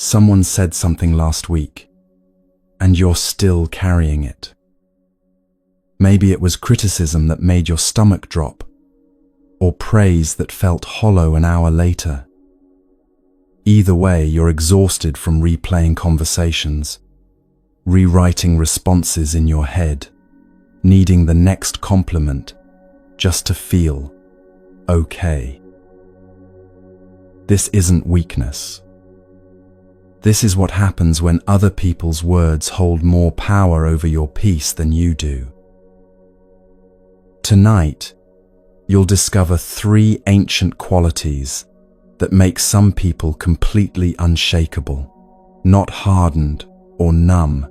Someone said something last week, and you're still carrying it. Maybe it was criticism that made your stomach drop, or praise that felt hollow an hour later. Either way, you're exhausted from replaying conversations, rewriting responses in your head, needing the next compliment just to feel okay. This isn't weakness. This is what happens when other people's words hold more power over your peace than you do. Tonight, you'll discover 3 ancient qualities that make some people completely unshakable, not hardened or numb,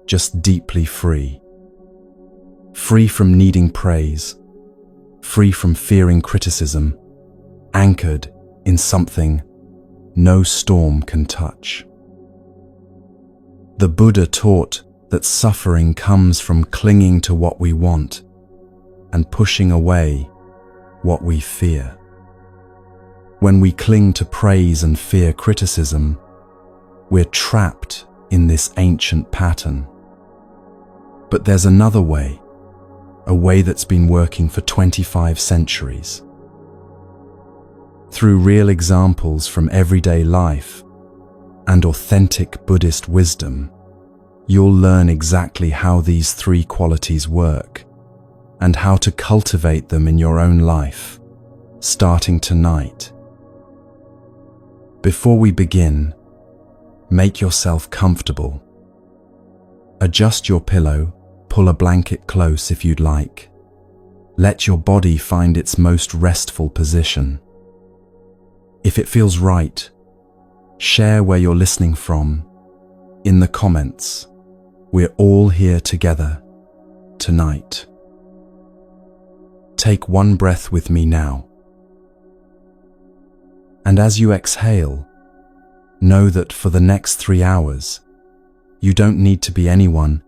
just deeply free. Free from needing praise, free from fearing criticism, anchored in something no storm can touch. The Buddha taught that suffering comes from clinging to what we want and pushing away what we fear. When we cling to praise and fear criticism, we're trapped in this ancient pattern. But there's another way, a way that's been working for 25 centuries. Through real examples from everyday life and authentic Buddhist wisdom, you'll learn exactly how these 3 qualities work and how to cultivate them in your own life, starting tonight. Before we begin, make yourself comfortable. Adjust your pillow, pull a blanket close if you'd like. Let your body find its most restful position. If it feels right, share where you're listening from in the comments. We're all here together tonight. Take one breath with me now. And as you exhale, know that for the next 3 hours, you don't need to be anyone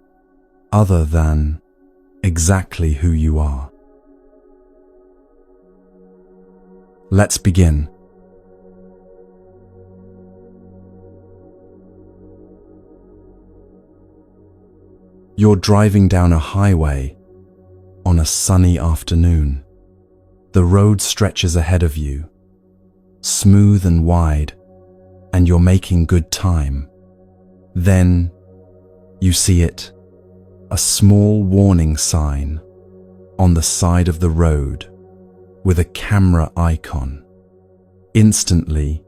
other than exactly who you are. Let's begin. You're driving down a highway on a sunny afternoon. The road stretches ahead of you, smooth and wide, and you're making good time. Then you see it, a small warning sign on the side of the road with a camera icon. Instantly,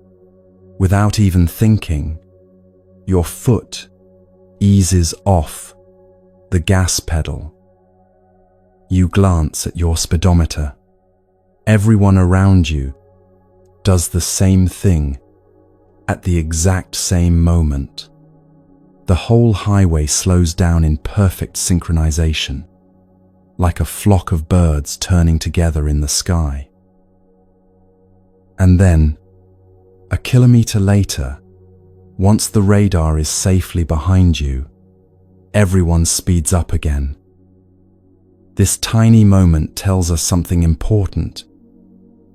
without even thinking, your foot eases off the gas pedal. You glance at your speedometer. Everyone around you does the same thing at the exact same moment. The whole highway slows down in perfect synchronization, like a flock of birds turning together in the sky. And then, a kilometer later, once the radar is safely behind you, everyone speeds up again. This tiny moment tells us something important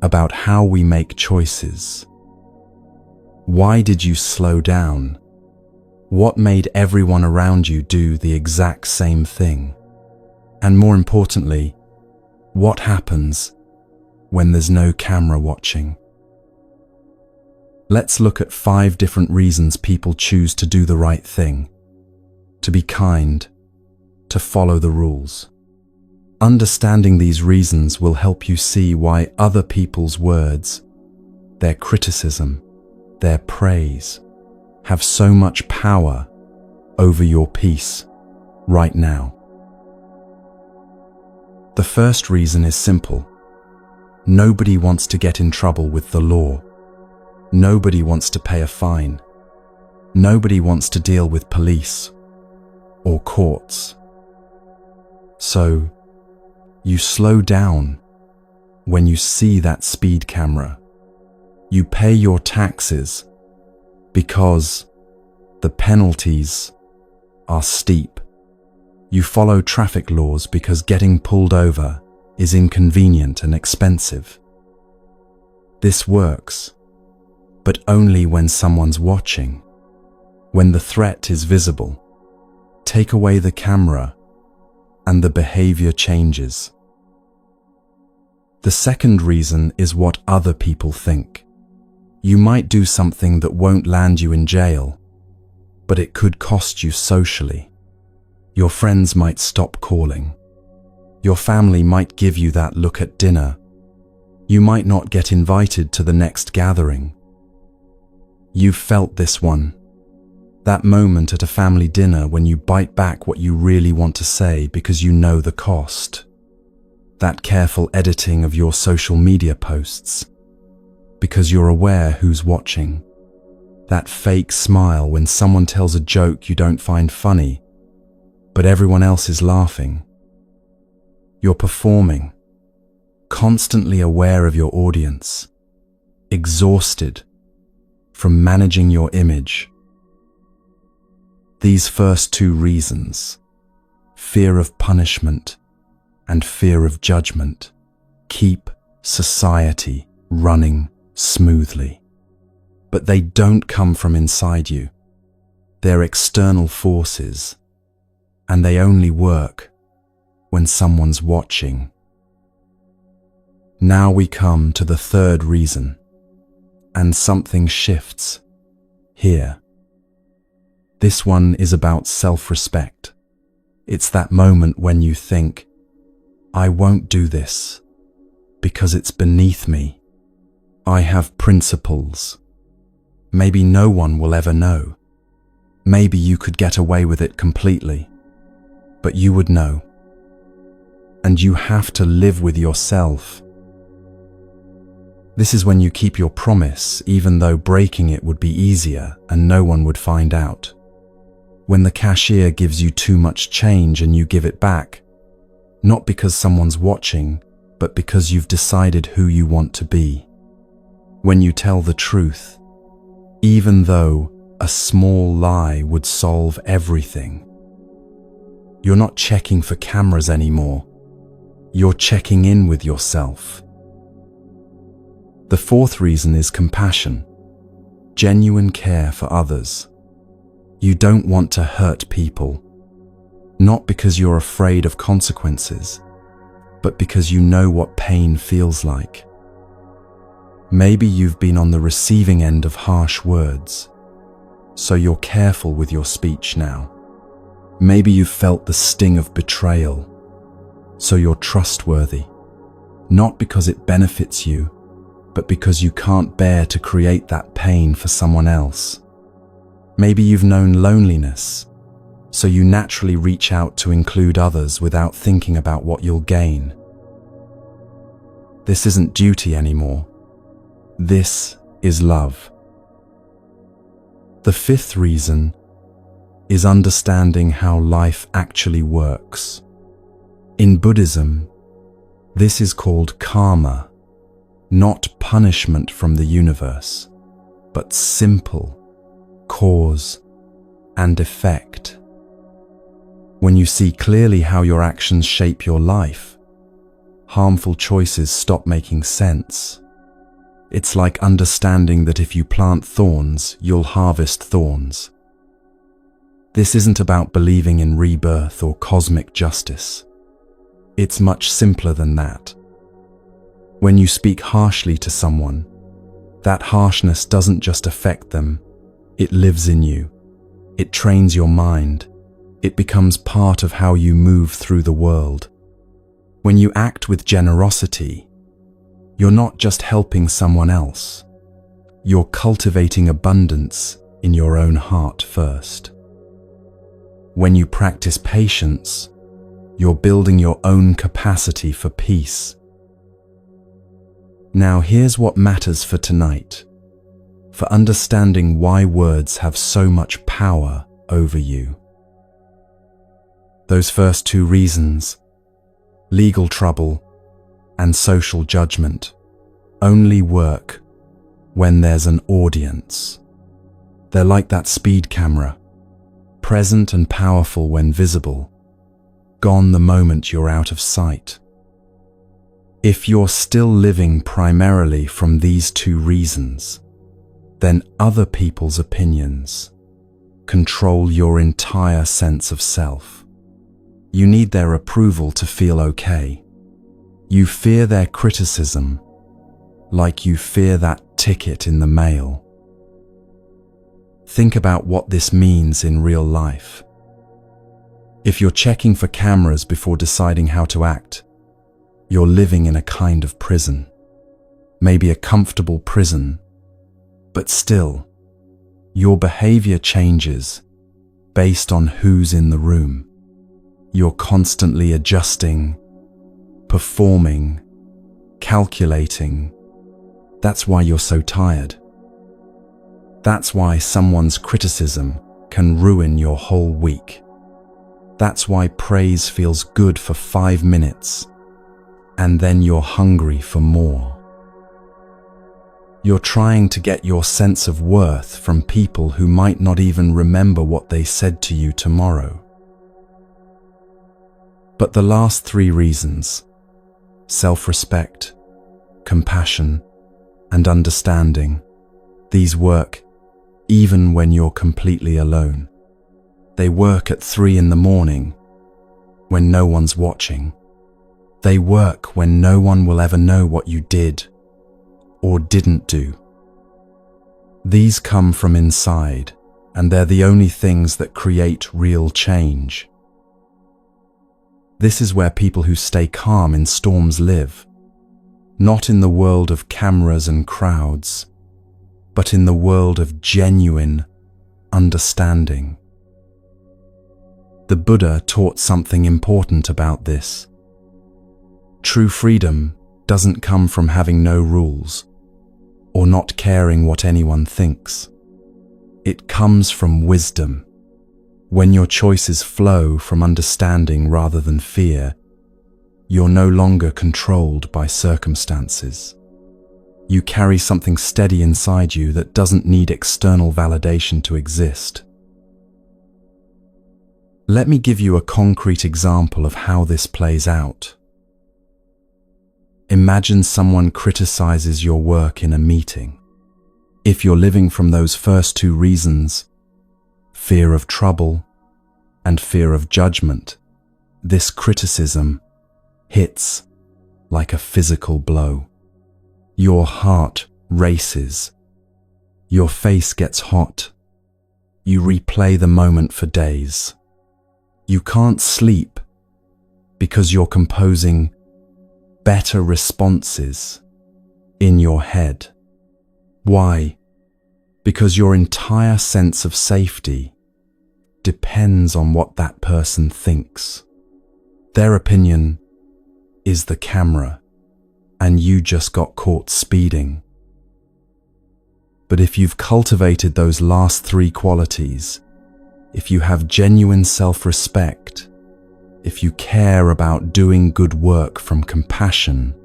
about how we make choices. Why did you slow down? What made everyone around you do the exact same thing? And more importantly, what happens when there's no camera watching? Let's look at 5 different reasons people choose to do the right thing, to be kind, to follow the rules. Understanding these reasons will help you see why other people's words, their criticism, their praise, have so much power over your peace right now. The first reason is simple. Nobody wants to get in trouble with the law. Nobody wants to pay a fine. Nobody wants to deal with police or courts. So, you slow down when you see that speed camera. You pay your taxes because the penalties are steep. You follow traffic laws because getting pulled over is inconvenient and expensive. This works, but only when someone's watching. When the threat is visible, take away the camera and the behavior changes. The second reason is what other people think. You might do something that won't land you in jail, but it could cost you socially. Your friends might stop calling. Your family might give you that look at dinner. You might not get invited to the next gathering. You've felt this one. That moment at a family dinner when you bite back what you really want to say because you know the cost. That careful editing of your social media posts because you're aware who's watching. That fake smile when someone tells a joke you don't find funny, but everyone else is laughing. You're performing, constantly aware of your audience, exhausted from managing your image. These first two reasons, fear of punishment and fear of judgment, keep society running smoothly. But they don't come from inside you. They're external forces, and they only work when someone's watching. Now we come to the third reason, and something shifts here. This one is about self-respect. It's that moment when you think, I won't do this because it's beneath me. I have principles. Maybe no one will ever know. Maybe you could get away with it completely, but you would know. And you have to live with yourself. This is when you keep your promise, even though breaking it would be easier and no one would find out. When the cashier gives you too much change and you give it back, not because someone's watching, but because you've decided who you want to be. When you tell the truth, even though a small lie would solve everything. You're not checking for cameras anymore. You're checking in with yourself. The fourth reason is compassion, genuine care for others. You don't want to hurt people, not because you're afraid of consequences, but because you know what pain feels like. Maybe you've been on the receiving end of harsh words, so you're careful with your speech now. Maybe you've felt the sting of betrayal, so you're trustworthy, not because it benefits you, but because you can't bear to create that pain for someone else. Maybe you've known loneliness, so you naturally reach out to include others without thinking about what you'll gain. This isn't duty anymore. This is love. The fifth reason is understanding how life actually works. In Buddhism, this is called karma, not punishment from the universe, but simple cause and effect. When you see clearly how your actions shape your life, harmful choices stop making sense. It's like understanding that if you plant thorns, you'll harvest thorns. This isn't about believing in rebirth or cosmic justice. It's much simpler than that. When you speak harshly to someone, that harshness doesn't just affect them, it lives in you. It trains your mind. It becomes part of how you move through the world. When you act with generosity, you're not just helping someone else. You're cultivating abundance in your own heart first. When you practice patience, you're building your own capacity for peace. Now here's what matters for tonight, for understanding why words have so much power over you. Those first two reasons, legal trouble and social judgment, only work when there's an audience. They're like that speed camera, present and powerful when visible, gone the moment you're out of sight. If you're still living primarily from these two reasons, then other people's opinions, control your entire sense of self. You need their approval to feel okay. You fear their criticism, like you fear that ticket in the mail. Think about what this means in real life. If you're checking for cameras before deciding how to act, you're living in a kind of prison. Maybe a comfortable prison, but still, your behavior changes based on who's in the room. You're constantly adjusting, performing, calculating. That's why you're so tired. That's why someone's criticism can ruin your whole week. That's why praise feels good for 5 minutes, and then you're hungry for more. You're trying to get your sense of worth from people who might not even remember what they said to you tomorrow. But the last 3 reasons, self-respect, compassion, and understanding, these work even when you're completely alone. They work at 3 in the morning, when no one's watching. They work when no one will ever know what you did or didn't do. These come from inside, and they're the only things that create real change. This is where people who stay calm in storms live, not in the world of cameras and crowds, but in the world of genuine understanding. The Buddha taught something important about this. True freedom doesn't come from having no rules or not caring what anyone thinks. It comes from wisdom. When your choices flow from understanding rather than fear, you're no longer controlled by circumstances. You carry something steady inside you that doesn't need external validation to exist. Let me give you a concrete example of how this plays out. Imagine someone criticizes your work in a meeting. If you're living from those first 2 reasons, fear of trouble and fear of judgment, this criticism hits like a physical blow. Your heart races. Your face gets hot. You replay the moment for days. You can't sleep because you're composing better responses in your head. Why? Because your entire sense of safety depends on what that person thinks. Their opinion is the camera, and you just got caught speeding. But if you've cultivated those last 3 qualities, if you have genuine self-respect, if you care about doing good work from compassion,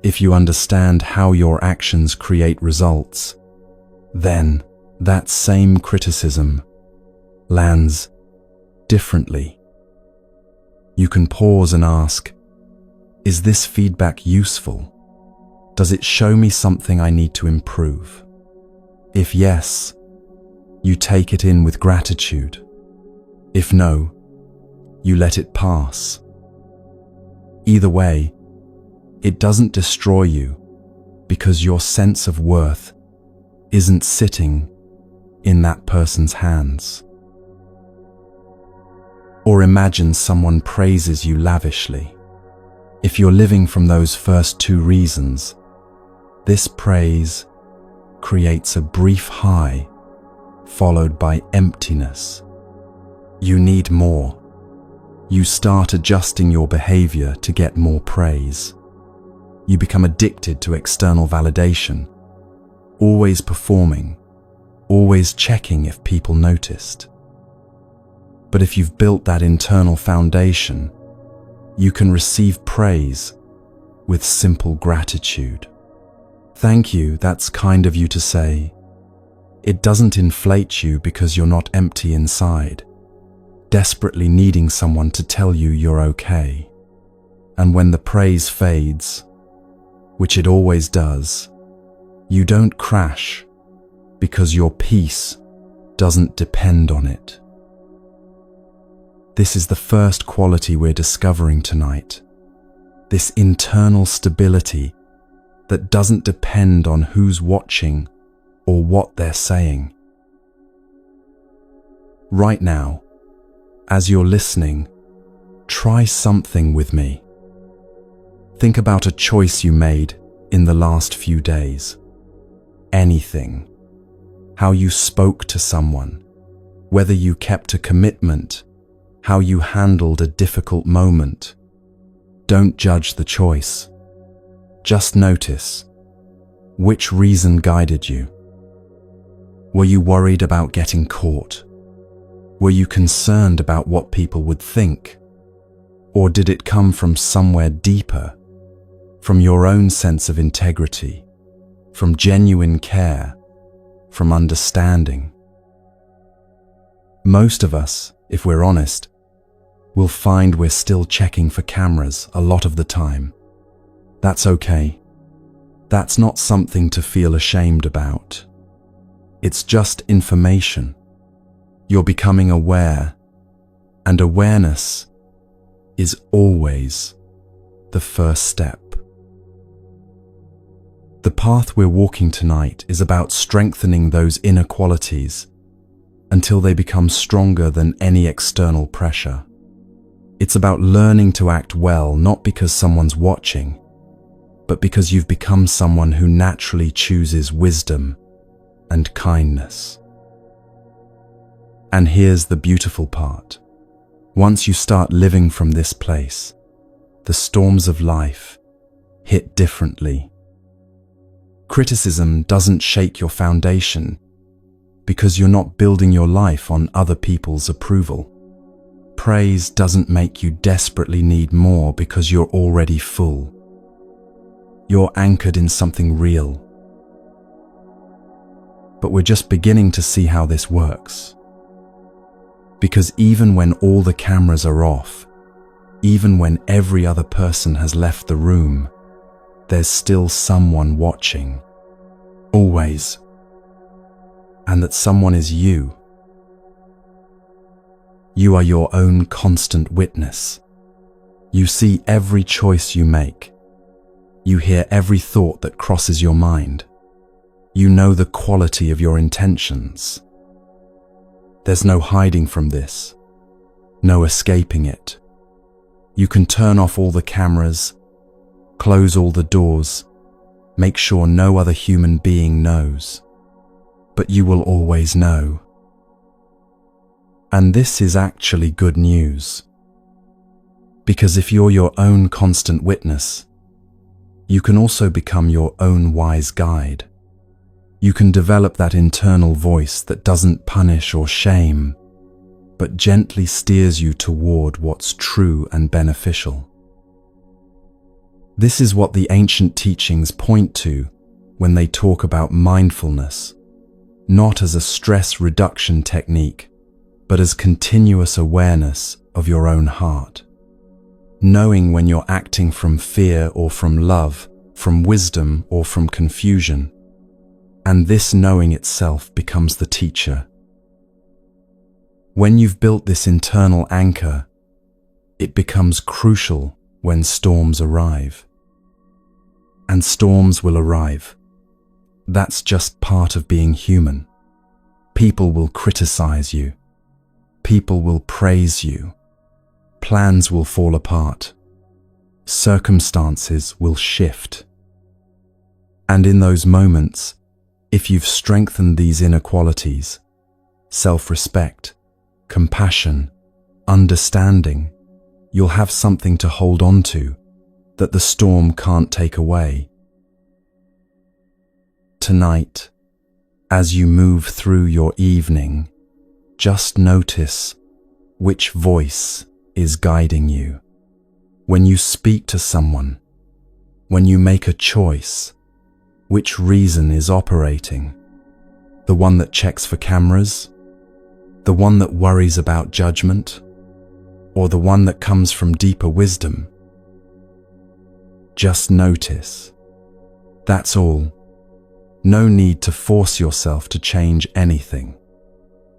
if you understand how your actions create results, then that same criticism lands differently. You can pause and ask, is this feedback useful? Does it show me something I need to improve? If yes, you take it in with gratitude. If no, you let it pass. Either way, it doesn't destroy you because your sense of worth isn't sitting in that person's hands. Or imagine someone praises you lavishly. If you're living from those first 2 reasons, this praise creates a brief high followed by emptiness. You need more. You start adjusting your behavior to get more praise. You become addicted to external validation, always performing, always checking if people noticed. But if you've built that internal foundation, you can receive praise with simple gratitude. Thank you, that's kind of you to say. It doesn't inflate you because you're not empty inside, desperately needing someone to tell you you're okay. And when the praise fades, which it always does, you don't crash because your peace doesn't depend on it. This is the first quality we're discovering tonight. This internal stability that doesn't depend on who's watching or what they're saying. Right now, as you're listening, try something with me. Think about a choice you made in the last few days. Anything. How you spoke to someone, whether you kept a commitment, how you handled a difficult moment. Don't judge the choice. Just notice which reason guided you. Were you worried about getting caught? Were you concerned about what people would think? Or did it come from somewhere deeper, from your own sense of integrity, from genuine care, from understanding? Most of us, if we're honest, will find we're still checking for cameras a lot of the time. That's okay. That's not something to feel ashamed about. It's just information. You're becoming aware, and awareness is always the first step. The path we're walking tonight is about strengthening those inner qualities until they become stronger than any external pressure. It's about learning to act well, not because someone's watching, but because you've become someone who naturally chooses wisdom and kindness. And here's the beautiful part. Once you start living from this place, the storms of life hit differently. Criticism doesn't shake your foundation because you're not building your life on other people's approval. Praise doesn't make you desperately need more because you're already full. You're anchored in something real. But we're just beginning to see how this works. Because even when all the cameras are off, even when every other person has left the room, there's still someone watching. Always. And that someone is you. You are your own constant witness. You see every choice you make. You hear every thought that crosses your mind. You know the quality of your intentions. There's no hiding from this, no escaping it. You can turn off all the cameras, close all the doors, make sure no other human being knows. But you will always know. And this is actually good news. Because if you're your own constant witness, you can also become your own wise guide. You can develop that internal voice that doesn't punish or shame, but gently steers you toward what's true and beneficial. This is what the ancient teachings point to when they talk about mindfulness, not as a stress reduction technique, but as continuous awareness of your own heart. Knowing when you're acting from fear or from love, from wisdom or from confusion. And this knowing itself becomes the teacher. When you've built this internal anchor, it becomes crucial when storms arrive. And storms will arrive. That's just part of being human. People will criticize you. People will praise you. Plans will fall apart. Circumstances will shift. And in those moments, if you've strengthened these inner qualities, self-respect, compassion, understanding, you'll have something to hold on to that the storm can't take away. Tonight, as you move through your evening, just notice which voice is guiding you. When you speak to someone, when you make a choice, which reason is operating? The one that checks for cameras? The one that worries about judgment? Or the one that comes from deeper wisdom? Just notice. That's all. No need to force yourself to change anything.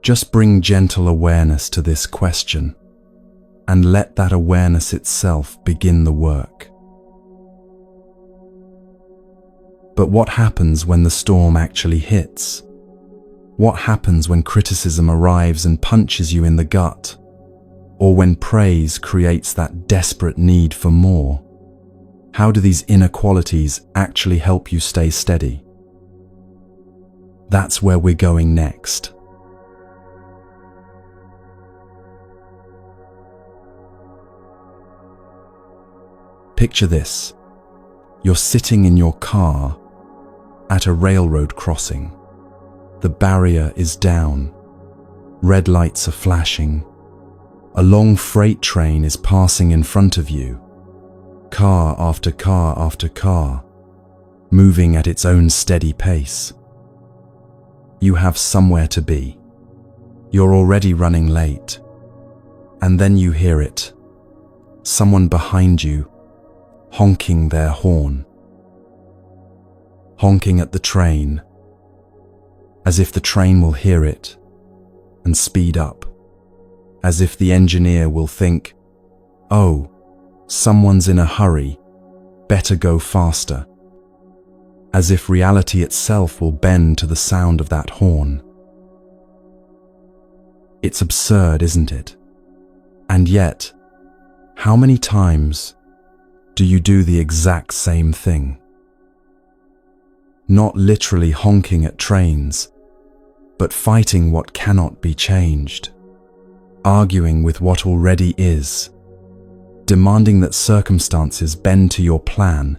Just bring gentle awareness to this question and let that awareness itself begin the work. But what happens when the storm actually hits? What happens when criticism arrives and punches you in the gut? Or when praise creates that desperate need for more? How do these inequalities actually help you stay steady? That's where we're going next. Picture this. You're sitting in your car at a railroad crossing. The barrier is down. Red lights are flashing. A long freight train is passing in front of you. Car after car after car, moving at its own steady pace. You have somewhere to be. You're already running late. And then you hear it. Someone behind you, honking their horn. Honking at the train, as if the train will hear it and speed up. As if the engineer will think, oh, someone's in a hurry, better go faster. As if reality itself will bend to the sound of that horn. It's absurd, isn't it? And yet, how many times do you do the exact same thing? Not literally honking at trains, but fighting what cannot be changed. Arguing with what already is. Demanding that circumstances bend to your plan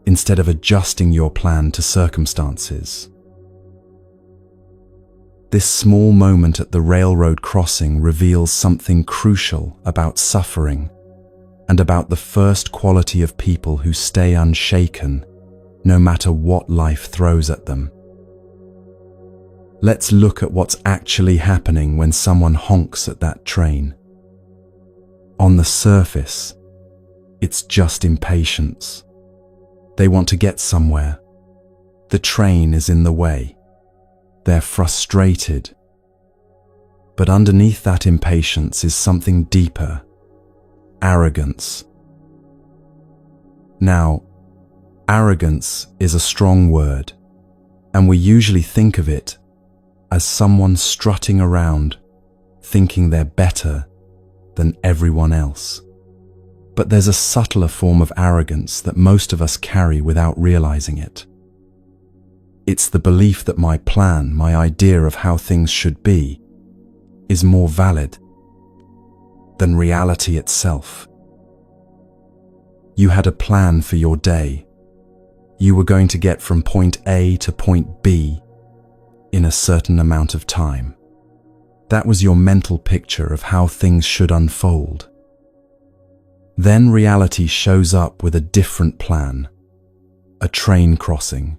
instead of adjusting your plan to circumstances. This small moment at the railroad crossing reveals something crucial about suffering and about the first quality of people who stay unshaken no matter what life throws at them. Let's look at what's actually happening when someone honks at that train. On the surface, it's just impatience. They want to get somewhere. The train is in the way. They're frustrated. But underneath that impatience is something deeper: arrogance. Now, arrogance is a strong word, and we usually think of it as someone strutting around, thinking they're better than everyone else. But there's a subtler form of arrogance that most of us carry without realizing it. It's the belief that my plan, my idea of how things should be, is more valid than reality itself. You had a plan for your day. You were going to get from point A to point B in a certain amount of time. That was your mental picture of how things should unfold. Then reality shows up with a different plan, a train crossing,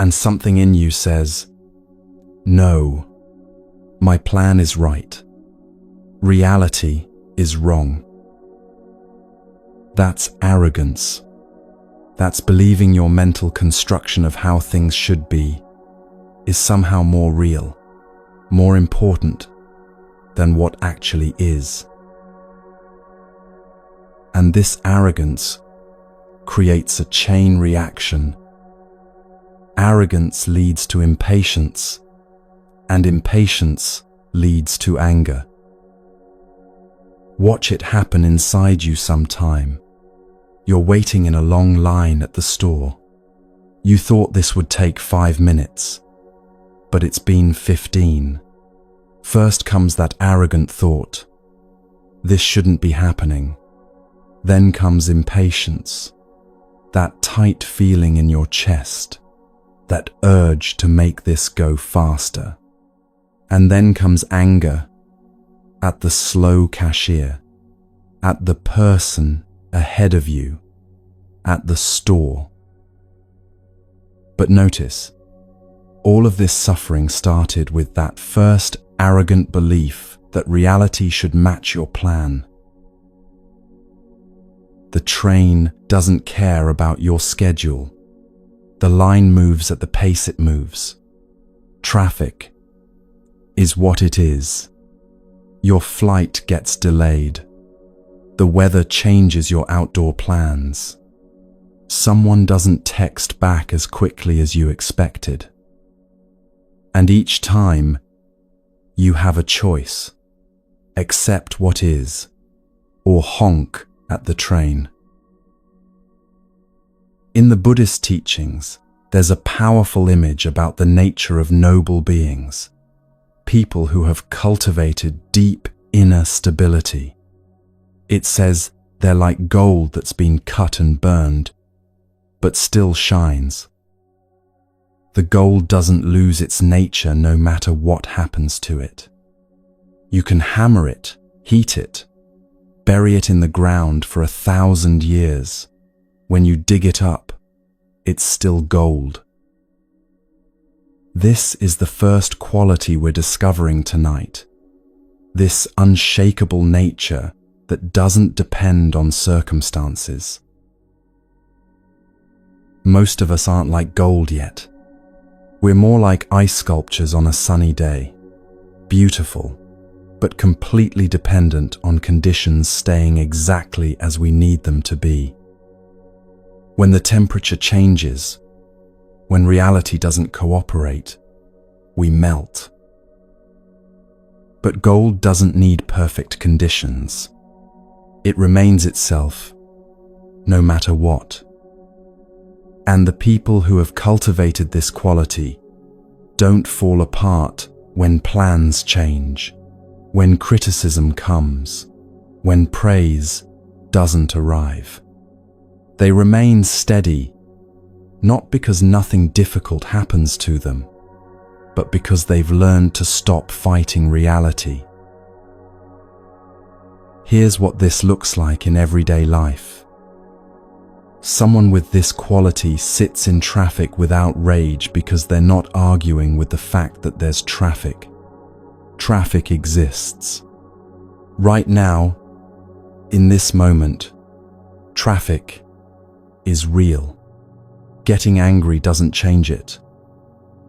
and something in you says, no, my plan is right. Reality is wrong. That's arrogance. That's believing your mental construction of how things should be is somehow more real, more important than what actually is. And this arrogance creates a chain reaction. Arrogance leads to impatience, and impatience leads to anger. Watch it happen inside you sometime. You're waiting in a long line at the store. You thought this would take 5 minutes, but it's been 15. First comes that arrogant thought, this shouldn't be happening. Then comes impatience, that tight feeling in your chest, that urge to make this go faster. And then comes anger at the slow cashier, at the person ahead of you, at the store. But notice, all of this suffering started with that first arrogant belief that reality should match your plan. The train doesn't care about your schedule. The line moves at the pace it moves. Traffic is what it is. Your flight gets delayed. The weather changes your outdoor plans. Someone doesn't text back as quickly as you expected. And each time, you have a choice. Accept what is, or honk at the train. In the Buddhist teachings, there's a powerful image about the nature of noble beings, people who have cultivated deep inner stability. It says they're like gold that's been cut and burned, but still shines. The gold doesn't lose its nature no matter what happens to it. You can hammer it, heat it, bury it in the ground for 1,000 years. When you dig it up, it's still gold. This is the first quality we're discovering tonight. This unshakable nature that doesn't depend on circumstances. Most of us aren't like gold yet. We're more like ice sculptures on a sunny day. Beautiful, but completely dependent on conditions staying exactly as we need them to be. When the temperature changes, when reality doesn't cooperate, we melt. But gold doesn't need perfect conditions. It remains itself, no matter what. And the people who have cultivated this quality don't fall apart when plans change, when criticism comes, when praise doesn't arrive. They remain steady, not because nothing difficult happens to them, but because they've learned to stop fighting reality. Here's what this looks like in everyday life. Someone with this quality sits in traffic without rage because they're not arguing with the fact that there's traffic. Traffic exists. Right now, in this moment, traffic is real. Getting angry doesn't change it.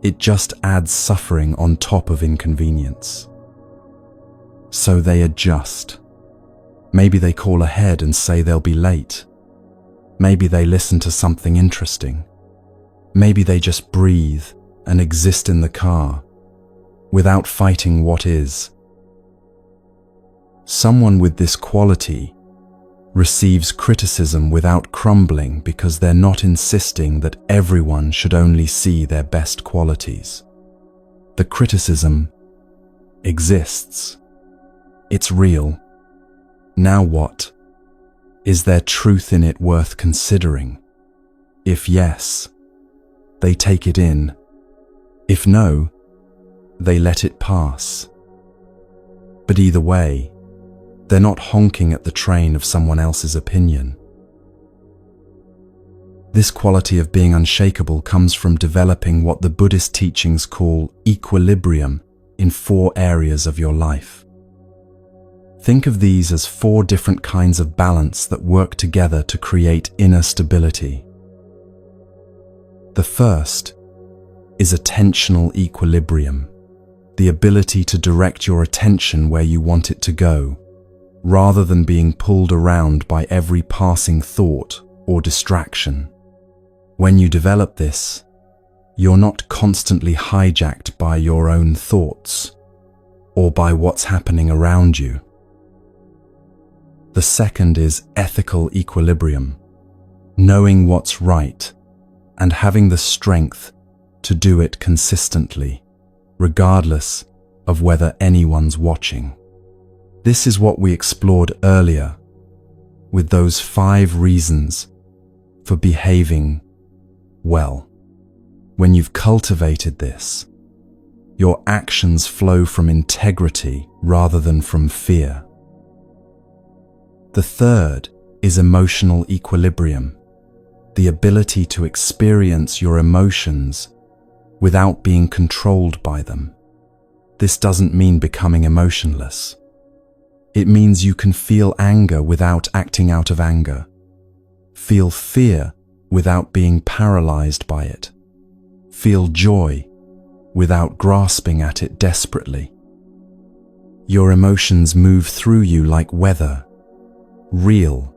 It just adds suffering on top of inconvenience. So they adjust. Maybe they call ahead and say they'll be late. Maybe they listen to something interesting. Maybe they just breathe and exist in the car without fighting what is. Someone with this quality receives criticism without crumbling because they're not insisting that everyone should only see their best qualities. The criticism exists. It's real. Now what? Is there truth in it worth considering? If yes, they take it in. If no, they let it pass. But either way, they're not honking at the train of someone else's opinion. This quality of being unshakable comes from developing what the Buddhist teachings call equilibrium in 4 areas of your life. Think of these as 4 different kinds of balance that work together to create inner stability. The first is attentional equilibrium, the ability to direct your attention where you want it to go, rather than being pulled around by every passing thought or distraction. When you develop this, you're not constantly hijacked by your own thoughts or by what's happening around you. The second is ethical equilibrium, knowing what's right and having the strength to do it consistently, regardless of whether anyone's watching. This is what we explored earlier with those 5 reasons for behaving well. When you've cultivated this, your actions flow from integrity rather than from fear. The third is emotional equilibrium, the ability to experience your emotions without being controlled by them. This doesn't mean becoming emotionless. It means you can feel anger without acting out of anger, feel fear without being paralyzed by it, feel joy without grasping at it desperately. Your emotions move through you like weather, real,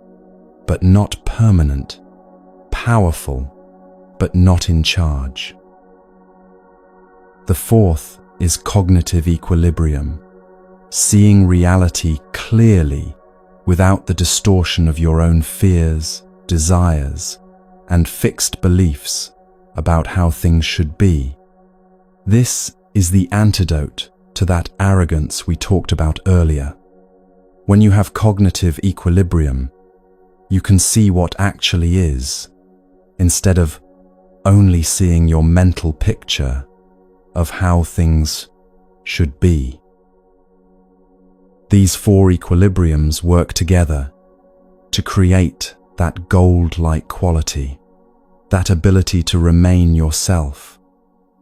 but not permanent, powerful, but not in charge. The fourth is cognitive equilibrium, seeing reality clearly without the distortion of your own fears, desires, and fixed beliefs about how things should be. This is the antidote to that arrogance we talked about earlier. When you have cognitive equilibrium, you can see what actually is, instead of only seeing your mental picture of how things should be. These four equilibriums work together to create that gold-like quality, that ability to remain yourself,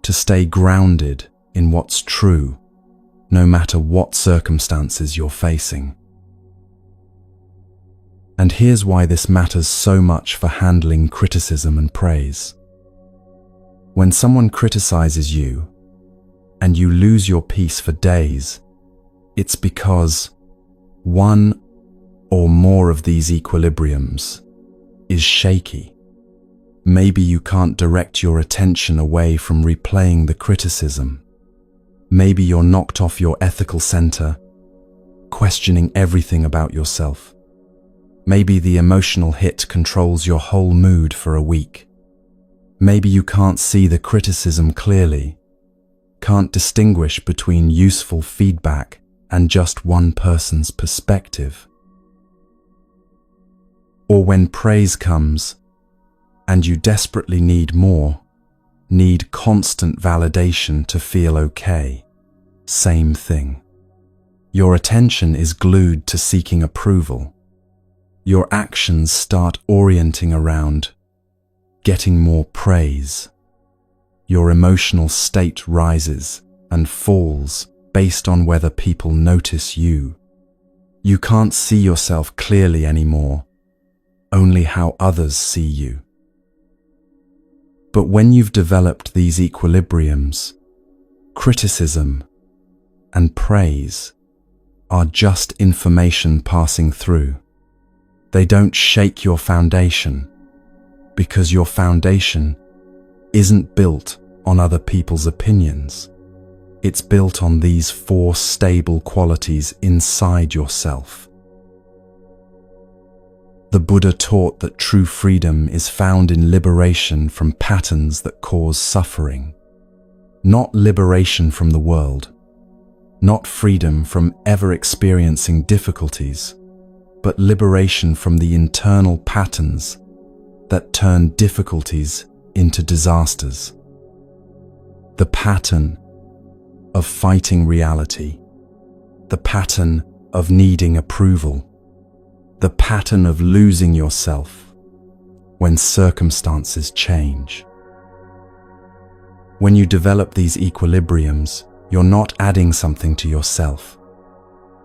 to stay grounded in what's true, no matter what circumstances you're facing. And here's why this matters so much for handling criticism and praise. When someone criticizes you and you lose your peace for days, it's because one or more of these equilibriums is shaky. Maybe you can't direct your attention away from replaying the criticism. Maybe you're knocked off your ethical center, questioning everything about yourself. Maybe the emotional hit controls your whole mood for a week. Maybe you can't see the criticism clearly, can't distinguish between useful feedback and just one person's perspective. Or when praise comes, and you desperately need more, need constant validation to feel okay. Same thing. Your attention is glued to seeking approval. Your actions start orienting around getting more praise. Your emotional state rises and falls based on whether people notice you. You can't see yourself clearly anymore, only how others see you. But when you've developed these equilibriums, criticism and praise are just information passing through. They don't shake your foundation, because your foundation isn't built on other people's opinions. It's built on these four stable qualities inside yourself. The Buddha taught that true freedom is found in liberation from patterns that cause suffering. Not liberation from the world, not freedom from ever experiencing difficulties, but liberation from the internal patterns that turn difficulties into disasters. The pattern of fighting reality, the pattern of needing approval, the pattern of losing yourself when circumstances change. When you develop these equilibriums, you're not adding something to yourself.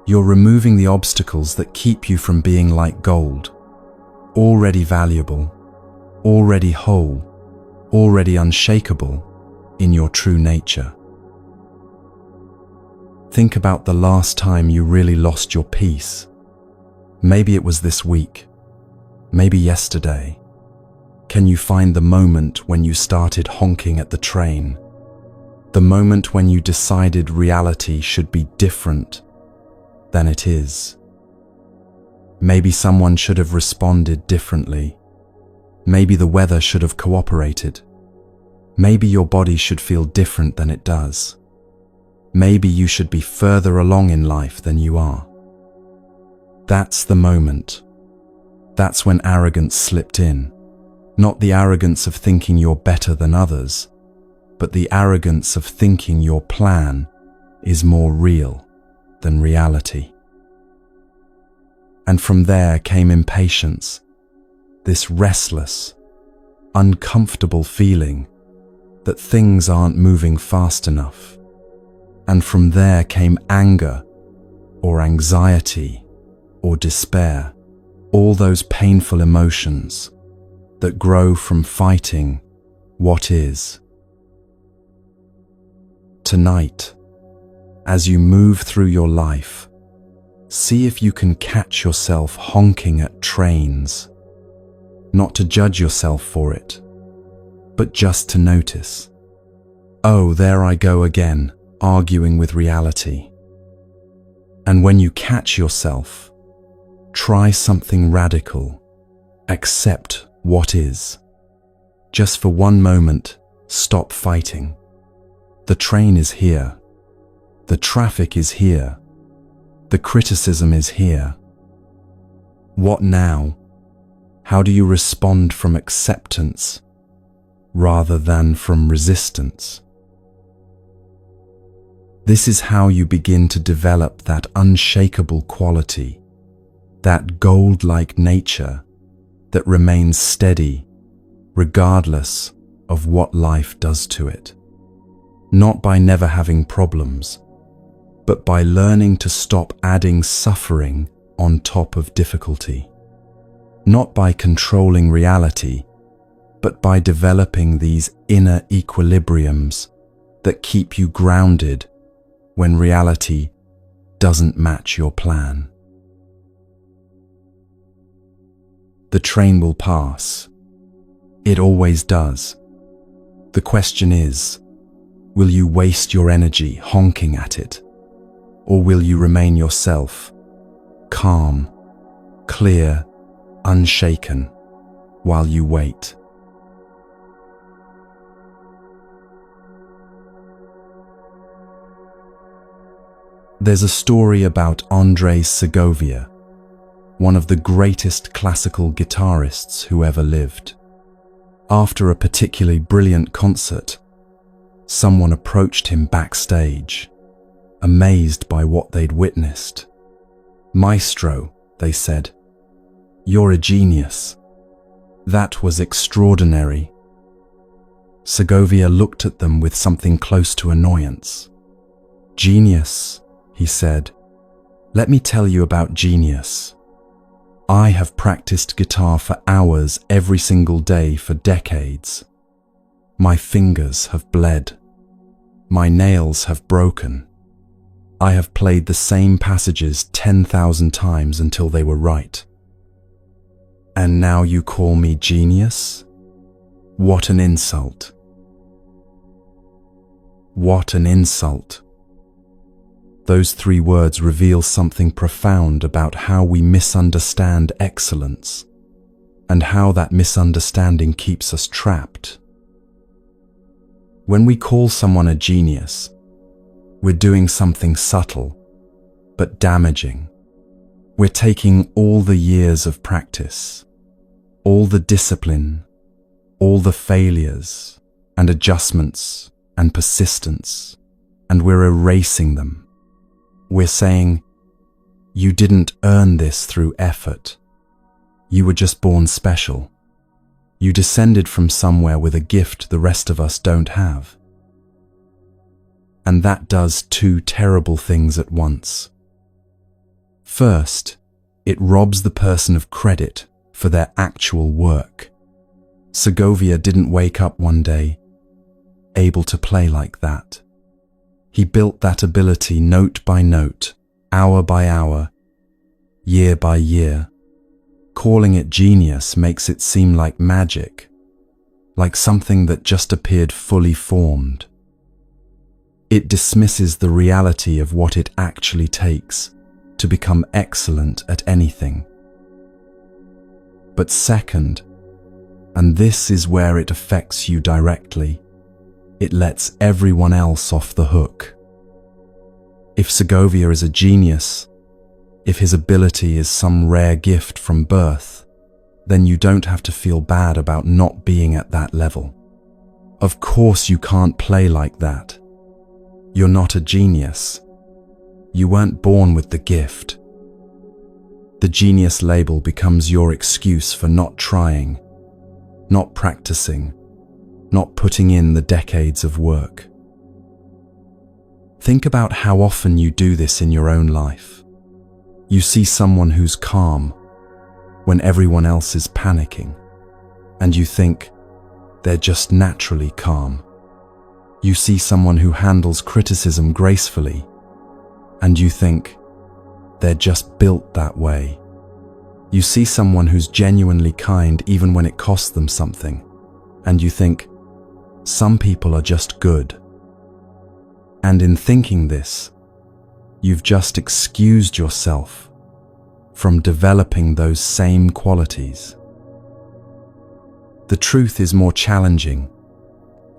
You're removing the obstacles that keep you from being like gold, already valuable, already whole, already unshakable in your true nature. Think about the last time you really lost your peace. Maybe it was this week, maybe yesterday. Can you find the moment when you started honking at the train? The moment when you decided reality should be different than it is? Maybe someone should have responded differently. Maybe the weather should have cooperated. Maybe your body should feel different than it does. Maybe you should be further along in life than you are. That's the moment. That's when arrogance slipped in. Not the arrogance of thinking you're better than others, but the arrogance of thinking your plan is more real than reality. And from there came impatience, this restless, uncomfortable feeling that things aren't moving fast enough. And from there came anger or anxiety or despair, all those painful emotions that grow from fighting what is. Tonight, As you move through your life, see if you can catch yourself honking at trains, not to judge yourself for it, but just to notice. Oh, there I go again, arguing with reality. And when you catch yourself, try something radical. Accept what is. Just for one moment, stop fighting. The train is here. The traffic is here. The criticism is here. What now? How do you respond from acceptance rather than from resistance? This is how you begin to develop that unshakable quality, that gold-like nature that remains steady regardless of what life does to it. Not by never having problems, but by learning to stop adding suffering on top of difficulty. Not by controlling reality, but by developing these inner equilibriums that keep you grounded when reality doesn't match your plan. The train will pass. It always does. The question is, will you waste your energy honking at it? Or will you remain yourself, calm, clear, unshaken, while you wait? There's a story about Andres Segovia, one of the greatest classical guitarists who ever lived. After a particularly brilliant concert, someone approached him backstage, amazed by what they'd witnessed. "Maestro," they said, "you're a genius. That was extraordinary." Segovia looked at them with something close to annoyance. "Genius," he said. "Let me tell you about genius. I have practiced guitar for hours every single day for decades. My fingers have bled. My nails have broken. I have played the same passages 10,000 times until they were right. And now you call me genius? What an insult. What an insult." Those 3 words reveal something profound about how we misunderstand excellence and how that misunderstanding keeps us trapped. When we call someone a genius, we're doing something subtle but damaging. We're taking all the years of practice, all the discipline, all the failures and adjustments and persistence, and we're erasing them. We're saying, "You didn't earn this through effort. You were just born special. You descended from somewhere with a gift the rest of us don't have." And that does 2 terrible things at once. First, it robs the person of credit for their actual work. Segovia didn't wake up one day able to play like that. He built that ability note by note, hour by hour, year by year. Calling it genius makes it seem like magic, like something that just appeared fully formed. It dismisses the reality of what it actually takes to become excellent at anything. But second, and this is where it affects you directly, it lets everyone else off the hook. If Segovia is a genius, if his ability is some rare gift from birth, then you don't have to feel bad about not being at that level. Of course you can't play like that. You're not a genius. You weren't born with the gift. The genius label becomes your excuse for not trying, not practicing, not putting in the decades of work. Think about how often you do this in your own life. You see someone who's calm when everyone else is panicking, and you think they're just naturally calm. You see someone who handles criticism gracefully, and you think, they're just built that way. You see someone who's genuinely kind even when it costs them something, and you think, some people are just good. And in thinking this, you've just excused yourself from developing those same qualities. The truth is more challenging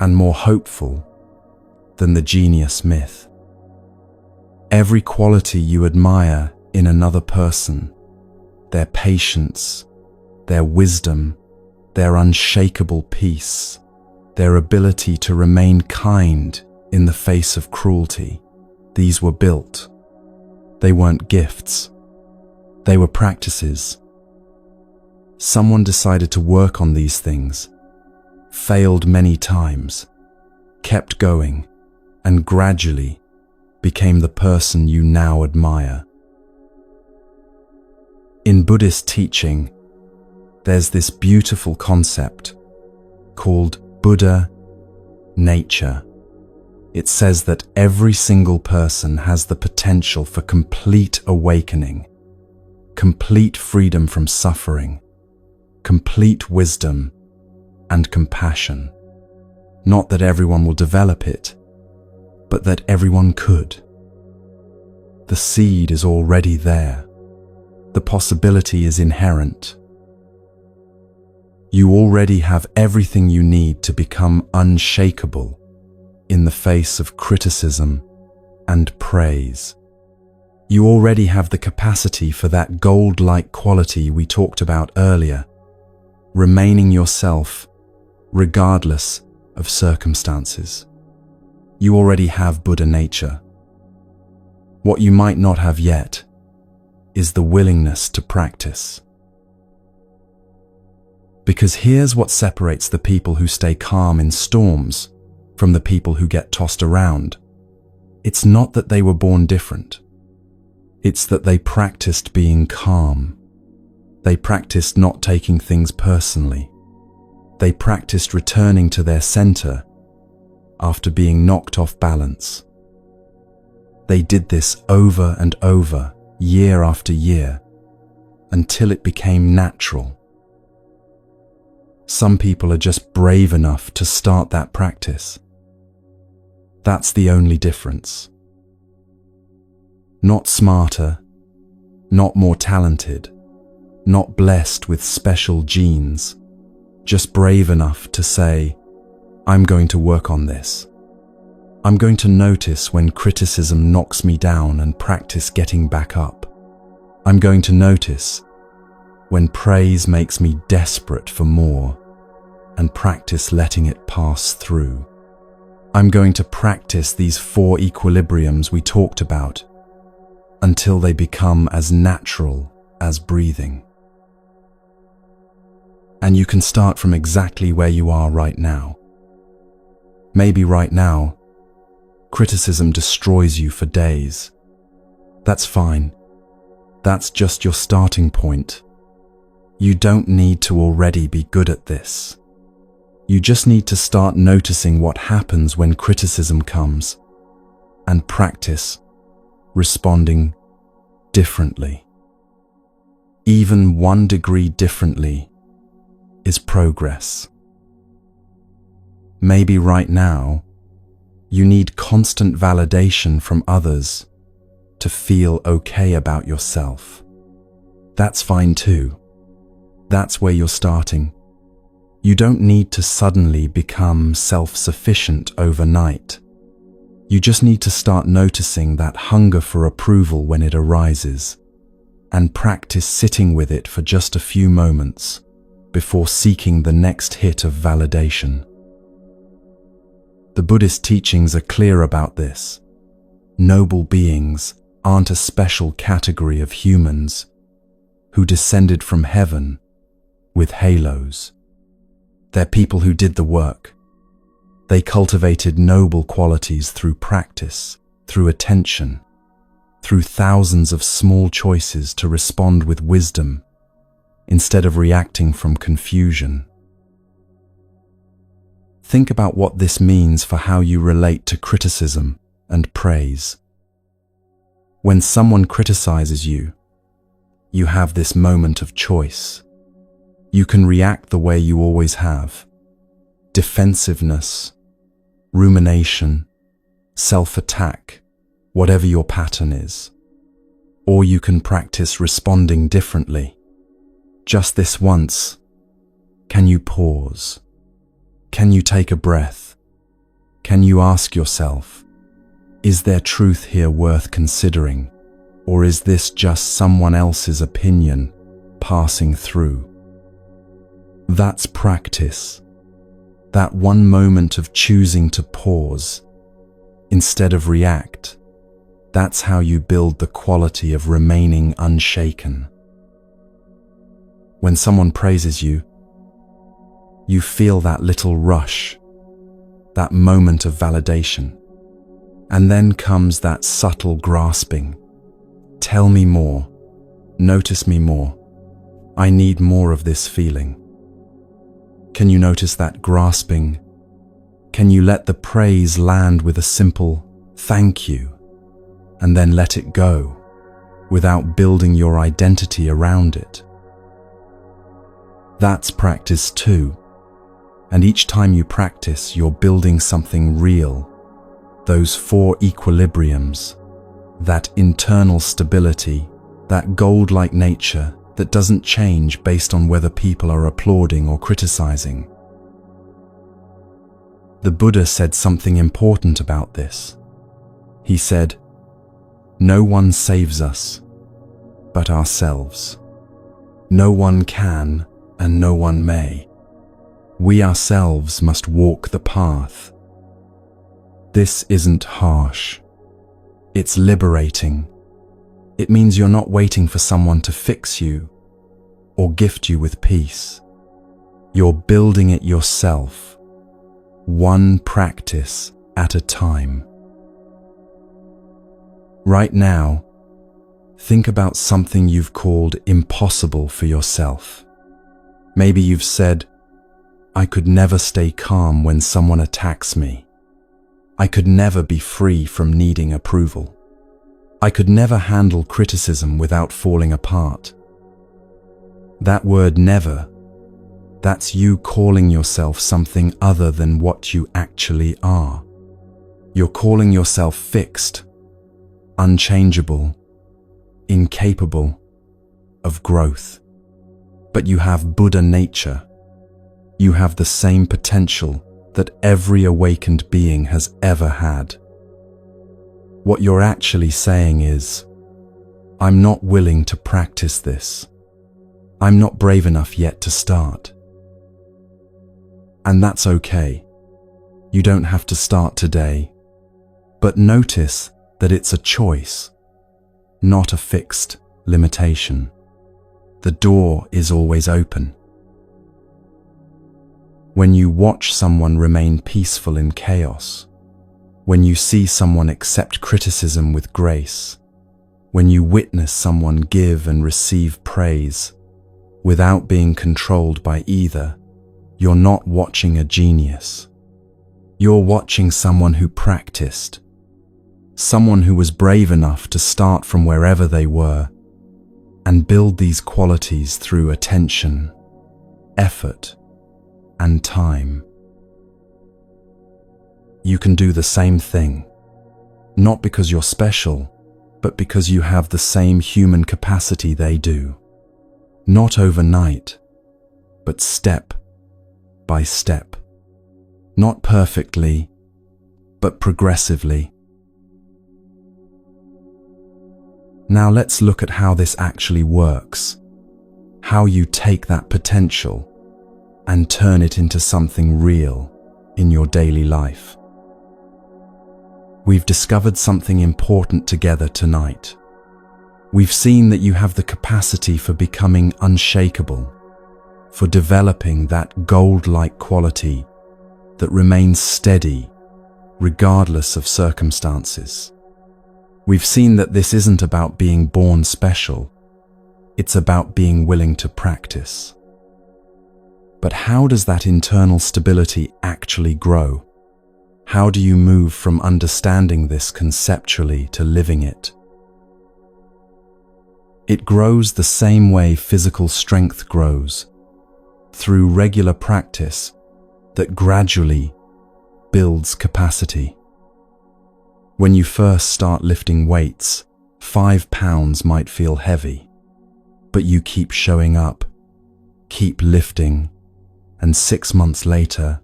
and more hopeful than the genius myth. Every quality you admire in another person, their patience, their wisdom, their unshakable peace, their ability to remain kind in the face of cruelty, these were built. They weren't gifts. They were practices. Someone decided to work on these things, failed many times, kept going, and gradually became the person you now admire. In Buddhist teaching, there's this beautiful concept called Buddha nature. It says that every single person has the potential for complete awakening, complete freedom from suffering, complete wisdom and compassion. Not that everyone will develop it, but that everyone could. The seed is already there. The possibility is inherent. You already have everything you need to become unshakable in the face of criticism and praise. You already have the capacity for that gold-like quality we talked about earlier, remaining yourself regardless of circumstances. You already have Buddha nature. What you might not have yet is the willingness to practice. Because here's what separates the people who stay calm in storms from the people who get tossed around. It's not that they were born different. It's that they practiced being calm. They practiced not taking things personally. They practiced returning to their center after being knocked off balance. They did this over and over, year after year, until it became natural. Some people are just brave enough to start that practice. That's the only difference. Not smarter, not more talented, not blessed with special genes, just brave enough to say, I'm going to work on this. I'm going to notice when criticism knocks me down and practice getting back up. I'm going to notice when praise makes me desperate for more and practice letting it pass through. I'm going to practice these 4 equilibriums we talked about until they become as natural as breathing. And you can start from exactly where you are right now. Maybe right now, criticism destroys you for days. That's fine. That's just your starting point. You don't need to already be good at this. You just need to start noticing what happens when criticism comes and practice responding differently. Even 1 degree differently is progress. Maybe right now, you need constant validation from others to feel okay about yourself. That's fine too. That's where you're starting. You don't need to suddenly become self-sufficient overnight. You just need to start noticing that hunger for approval when it arises, and practice sitting with it for just a few moments before seeking the next hit of validation. The Buddhist teachings are clear about this. Noble beings aren't a special category of humans who descended from heaven with halos. They're people who did the work. They cultivated noble qualities through practice, through attention, through thousands of small choices to respond with wisdom instead of reacting from confusion. Think about what this means for how you relate to criticism and praise. When someone criticizes you, you have this moment of choice. You can react the way you always have. Defensiveness, rumination, self-attack, whatever your pattern is. Or you can practice responding differently. Just this once. Can you pause? Can you take a breath? Can you ask yourself, is there truth here worth considering? Or is this just someone else's opinion passing through? That's practice. That one moment of choosing to pause instead of react. That's how you build the quality of remaining unshaken. When someone praises you, you feel that little rush, that moment of validation. And then comes that subtle grasping. Tell me more. Notice me more. I need more of this feeling. Can you notice that grasping? Can you let the praise land with a simple thank you and then let it go without building your identity around it? That's practice too. And each time you practice, you're building something real. Those 4 equilibriums, that internal stability, that gold-like nature that doesn't change based on whether people are applauding or criticizing. The Buddha said something important about this. He said, "No one saves us, but ourselves. No one can and no one may. We ourselves must walk the path." This isn't harsh. It's liberating. It means you're not waiting for someone to fix you or gift you with peace. You're building it yourself, one practice at a time. Right now, think about something you've called impossible for yourself. Maybe you've said, "I could never stay calm when someone attacks me. I could never be free from needing approval. I could never handle criticism without falling apart." That word never, that's you calling yourself something other than what you actually are. You're calling yourself fixed, unchangeable, incapable of growth. But you have Buddha nature. You have the same potential that every awakened being has ever had. What you're actually saying is, "I'm not willing to practice this. I'm not brave enough yet to start." And that's okay. You don't have to start today. But notice that it's a choice, not a fixed limitation. The door is always open. When you watch someone remain peaceful in chaos, when you see someone accept criticism with grace, when you witness someone give and receive praise without being controlled by either, you're not watching a genius. You're watching someone who practiced, someone who was brave enough to start from wherever they were and build these qualities through attention, effort, and time. You can do the same thing, not because you're special, but because you have the same human capacity they do. Not overnight, but step by step. Not perfectly, but progressively. Now let's look at how this actually works, how you take that potential and turn it into something real in your daily life. We've discovered something important together tonight. We've seen that you have the capacity for becoming unshakable, for developing that gold-like quality that remains steady regardless of circumstances. We've seen that this isn't about being born special, it's about being willing to practice. But how does that internal stability actually grow? How do you move from understanding this conceptually to living it? It grows the same way physical strength grows, through regular practice that gradually builds capacity. When you first start lifting weights, 5 pounds might feel heavy, but you keep showing up, keep lifting, and 6 months later,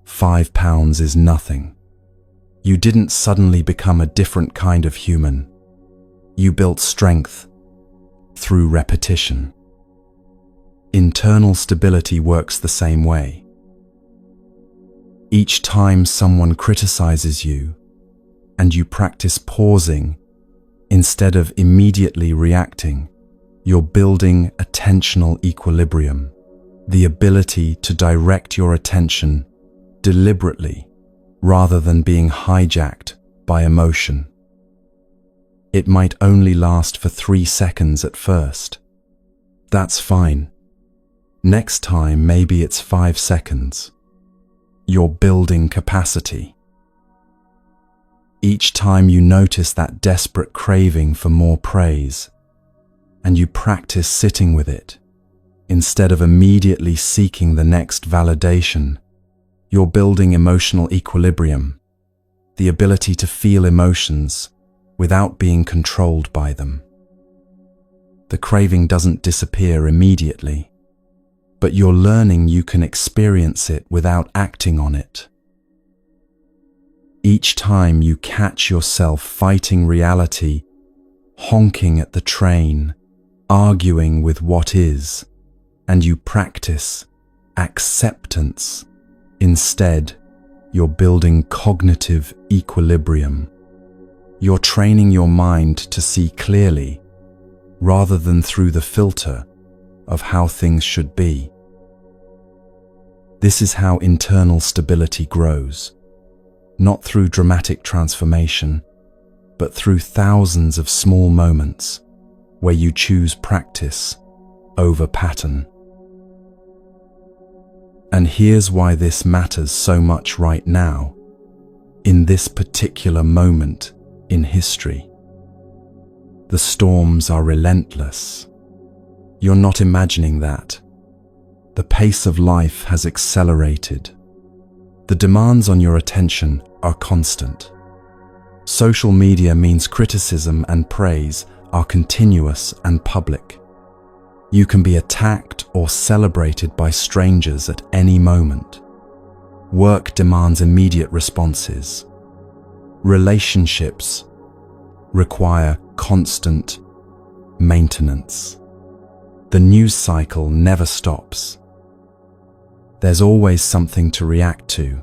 5 pounds is nothing. You didn't suddenly become a different kind of human. You built strength through repetition. Internal stability works the same way. Each time someone criticizes you, and you practice pausing instead of immediately reacting, you're building attentional equilibrium, the ability to direct your attention deliberately rather than being hijacked by emotion. It might only last for 3 seconds at first. That's fine. Next time, maybe it's 5 seconds. You're building capacity. Each time you notice that desperate craving for more praise, and you practice sitting with it, instead of immediately seeking the next validation, you're building emotional equilibrium, the ability to feel emotions without being controlled by them. The craving doesn't disappear immediately, but you're learning you can experience it without acting on it. Each time you catch yourself fighting reality, honking at the train, arguing with what is, and you practice acceptance, instead, you're building cognitive equilibrium. You're training your mind to see clearly, rather than through the filter of how things should be. This is how internal stability grows, not through dramatic transformation, but through thousands of small moments where you choose practice over pattern. And here's why this matters so much right now, in this particular moment in history. The storms are relentless. You're not imagining that. The pace of life has accelerated. The demands on your attention are constant. Social media means criticism and praise are continuous and public. You can be attacked or celebrated by strangers at any moment. Work demands immediate responses. Relationships require constant maintenance. The news cycle never stops. There's always something to react to,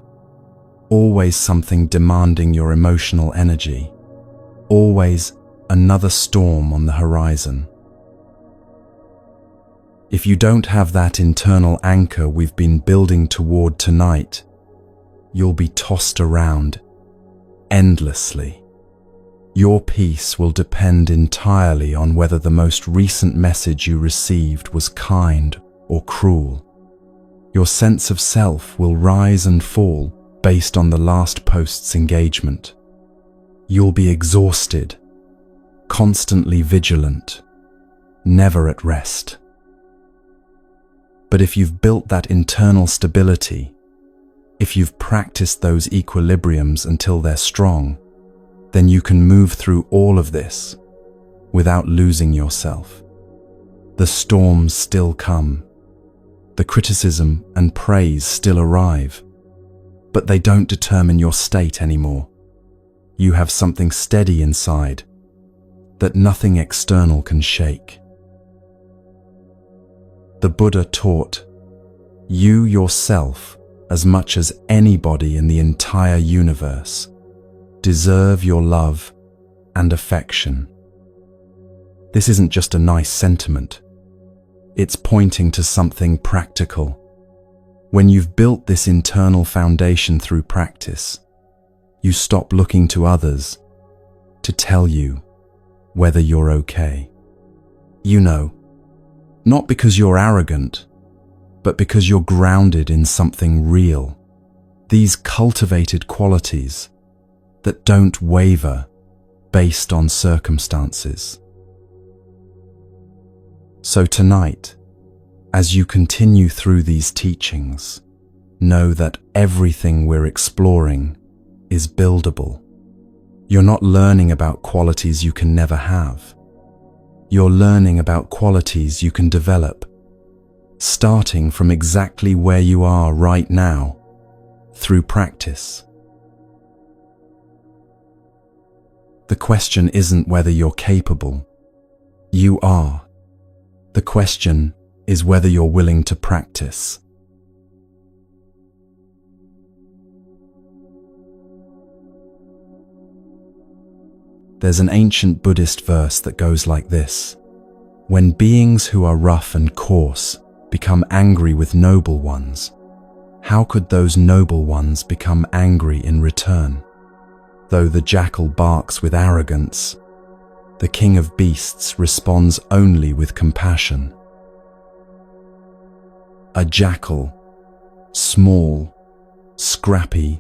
always something demanding your emotional energy, always another storm on the horizon. If you don't have that internal anchor we've been building toward tonight, you'll be tossed around endlessly. Your peace will depend entirely on whether the most recent message you received was kind or cruel. Your sense of self will rise and fall based on the last post's engagement. You'll be exhausted, constantly vigilant, never at rest. But if you've built that internal stability, if you've practiced those equilibriums until they're strong, then you can move through all of this without losing yourself. The storms still come. The criticism and praise still arrive, but they don't determine your state anymore. You have something steady inside that nothing external can shake. The Buddha taught, you yourself, as much as anybody in the entire universe, deserve your love and affection. This isn't just a nice sentiment. It's pointing to something practical. When you've built this internal foundation through practice, you stop looking to others to tell you whether you're okay. You know, not because you're arrogant, but because you're grounded in something real. These cultivated qualities that don't waver based on circumstances. So tonight, as you continue through these teachings, know that everything we're exploring is buildable. You're not learning about qualities you can never have. You're learning about qualities you can develop, starting from exactly where you are right now, through practice. The question isn't whether you're capable. You are. The question is whether you're willing to practice. There's an ancient Buddhist verse that goes like this: "When beings who are rough and coarse become angry with noble ones, how could those noble ones become angry in return? Though the jackal barks with arrogance, the king of beasts responds only with compassion." A jackal, small, scrappy,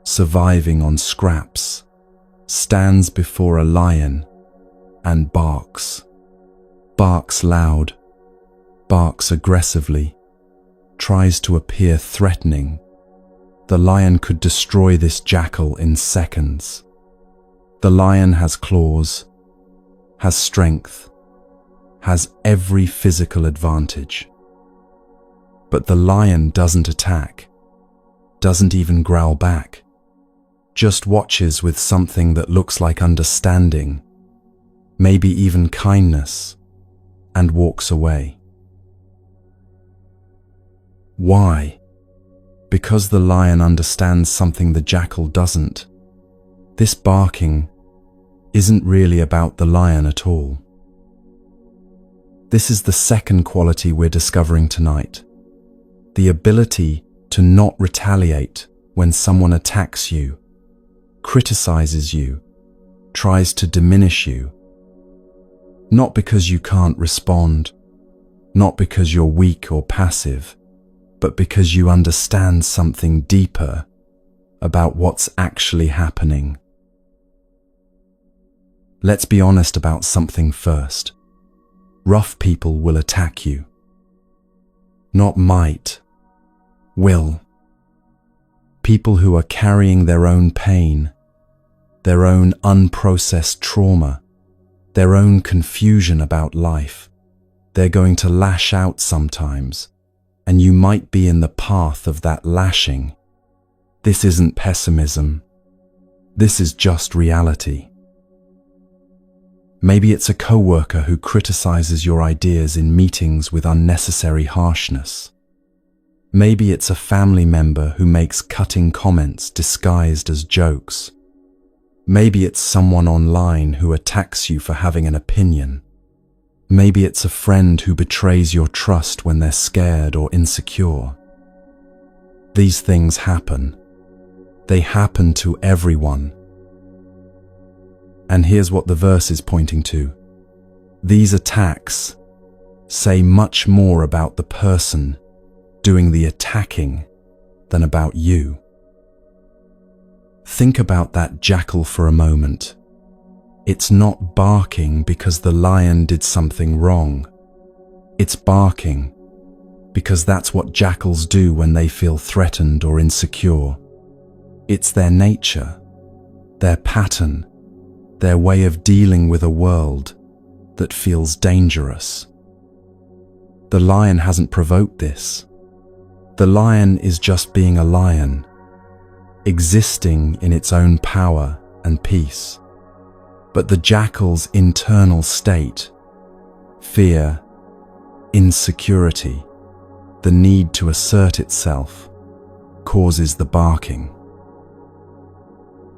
surviving on scraps, stands before a lion and barks. Barks loud, barks aggressively, tries to appear threatening. The lion could destroy this jackal in seconds. The lion has claws, has strength, has every physical advantage. But the lion doesn't attack, doesn't even growl back, just watches with something that looks like understanding, maybe even kindness, and walks away. Why? Because the lion understands something the jackal doesn't. This barking isn't really about the lion at all. This is the second quality we're discovering tonight: the ability to not retaliate when someone attacks you, criticizes you, tries to diminish you. Not because you can't respond, not because you're weak or passive, but because you understand something deeper about what's actually happening. Let's be honest about something first. Rough people will attack you. Not might, will. People who are carrying their own pain, their own unprocessed trauma, their own confusion about life. They're going to lash out sometimes, and you might be in the path of that lashing. This isn't pessimism. This is just reality. Maybe it's a coworker who criticizes your ideas in meetings with unnecessary harshness. Maybe it's a family member who makes cutting comments disguised as jokes. Maybe it's someone online who attacks you for having an opinion. Maybe it's a friend who betrays your trust when they're scared or insecure. These things happen. They happen to everyone. And here's what the verse is pointing to. These attacks say much more about the person doing the attacking than about you. Think about that jackal for a moment. It's not barking because the lion did something wrong. It's barking because that's what jackals do when they feel threatened or insecure. It's their nature, their pattern, their way of dealing with a world that feels dangerous. The lion hasn't provoked this. The lion is just being a lion, existing in its own power and peace. But the jackal's internal state, fear, insecurity, the need to assert itself, causes the barking.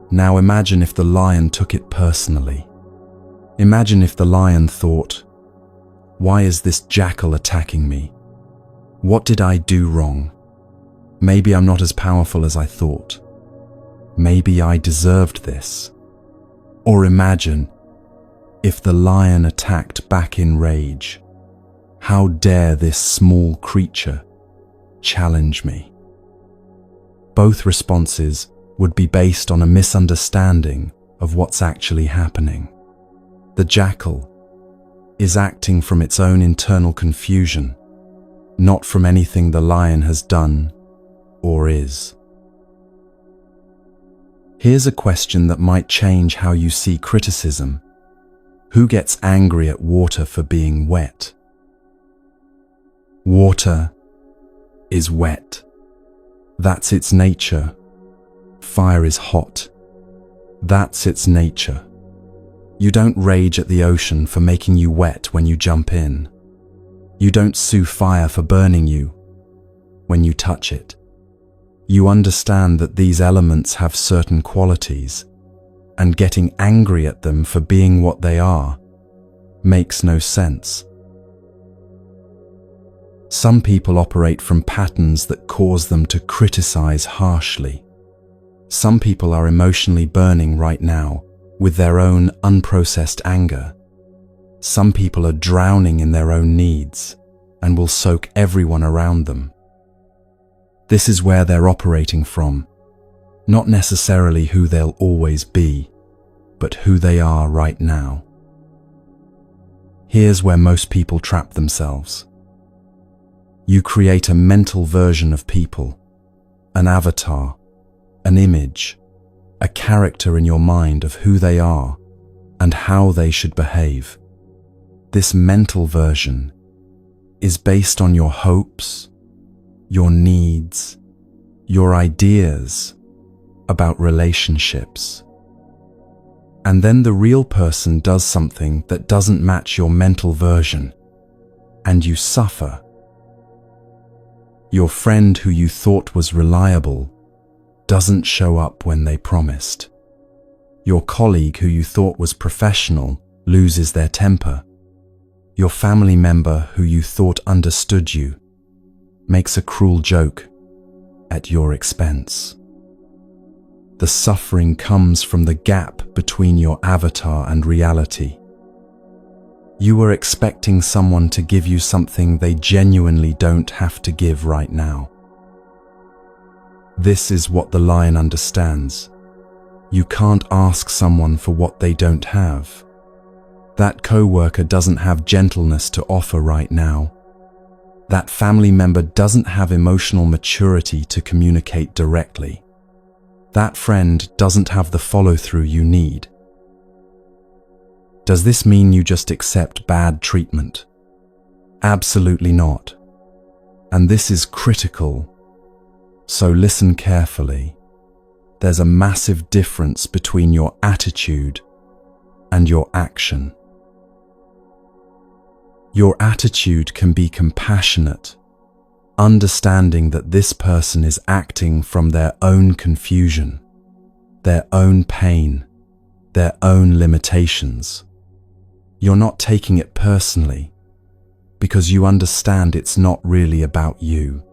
Now imagine if the lion took it personally. Imagine if the lion thought, "Why is this jackal attacking me? What did I do wrong? Maybe I'm not as powerful as I thought. Maybe I deserved this." Or imagine if the lion attacked back in rage. "How dare this small creature challenge me?" Both responses would be based on a misunderstanding of what's actually happening. The jackal is acting from its own internal confusion, not from anything the lion has done or is. Here's a question that might change how you see criticism. Who gets angry at water for being wet? Water is wet. That's its nature. Fire is hot. That's its nature. You don't rage at the ocean for making you wet when you jump in. You don't sue fire for burning you when you touch it. You understand that these elements have certain qualities, and getting angry at them for being what they are makes no sense. Some people operate from patterns that cause them to criticize harshly. Some people are emotionally burning right now with their own unprocessed anger. Some people are drowning in their own needs and will soak everyone around them. This is where they're operating from, not necessarily who they'll always be, but who they are right now. Here's where most people trap themselves. You create a mental version of people, an avatar, an image, a character in your mind of who they are and how they should behave. This mental version is based on your hopes, your needs, your ideas about relationships. And then the real person does something that doesn't match your mental version, and you suffer. Your friend who you thought was reliable doesn't show up when they promised. Your colleague who you thought was professional loses their temper. Your family member who you thought understood you makes a cruel joke at your expense. The suffering comes from the gap between your avatar and reality. You were expecting someone to give you something they genuinely don't have to give right now. This is what the lion understands. You can't ask someone for what they don't have. That coworker doesn't have gentleness to offer right now. That family member doesn't have emotional maturity to communicate directly. That friend doesn't have the follow-through you need. Does this mean you just accept bad treatment? Absolutely not. And this is critical. So listen carefully. There's a massive difference between your attitude and your action. Your attitude can be compassionate, understanding that this person is acting from their own confusion, their own pain, their own limitations. You're not taking it personally because you understand it's not really about you.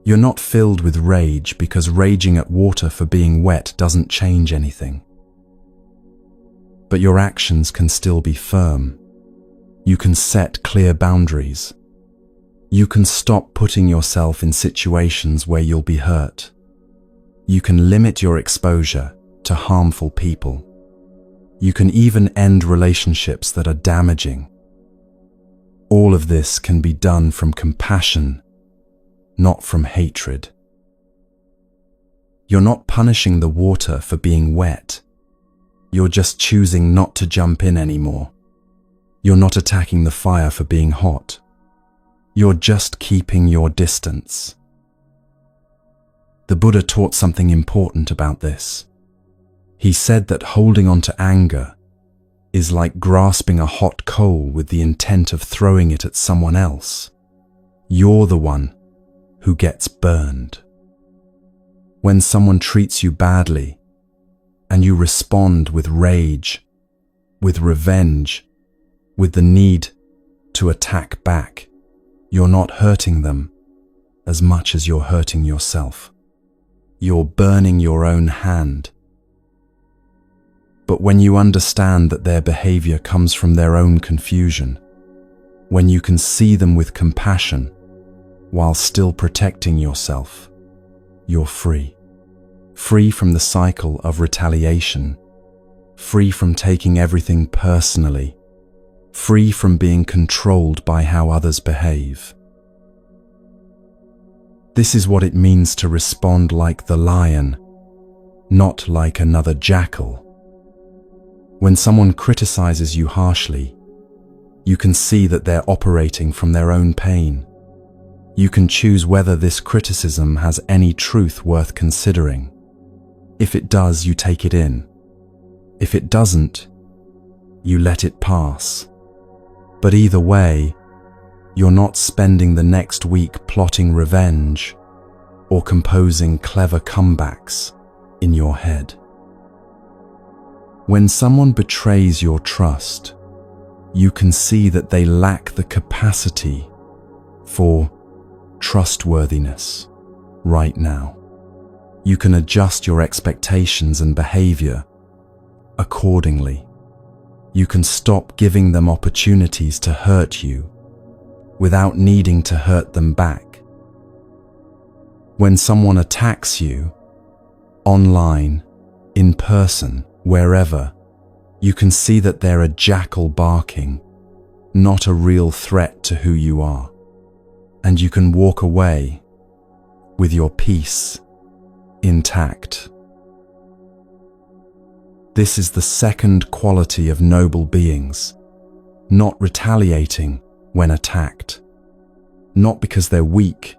You're not filled with rage because raging at water for being wet doesn't change anything. But your actions can still be firm. You can set clear boundaries. You can stop putting yourself in situations where you'll be hurt. You can limit your exposure to harmful people. You can even end relationships that are damaging. All of this can be done from compassion, not from hatred. You're not punishing the water for being wet. You're just choosing not to jump in anymore. You're not attacking the fire for being hot. You're just keeping your distance. The Buddha taught something important about this. He said that holding on to anger is like grasping a hot coal with the intent of throwing it at someone else. You're the one who gets burned. When someone treats you badly and you respond with rage, with revenge, with the need to attack back, you're not hurting them as much as you're hurting yourself. You're burning your own hand. But when you understand that their behavior comes from their own confusion, when you can see them with compassion while still protecting yourself, you're free. Free from the cycle of retaliation, free from taking everything personally, free from being controlled by how others behave. This is what it means to respond like the lion, not like another jackal. When someone criticizes you harshly, you can see that they're operating from their own pain. You can choose whether this criticism has any truth worth considering. If it does, you take it in. If it doesn't, you let it pass. But either way, you're not spending the next week plotting revenge or composing clever comebacks in your head. When someone betrays your trust, you can see that they lack the capacity for trustworthiness right now. You can adjust your expectations and behavior accordingly. You can stop giving them opportunities to hurt you without needing to hurt them back. When someone attacks you, online, in person, wherever, you can see that they're a jackal barking, not a real threat to who you are. And you can walk away with your peace intact. This is the second quality of noble beings, not retaliating when attacked. Not because they're weak,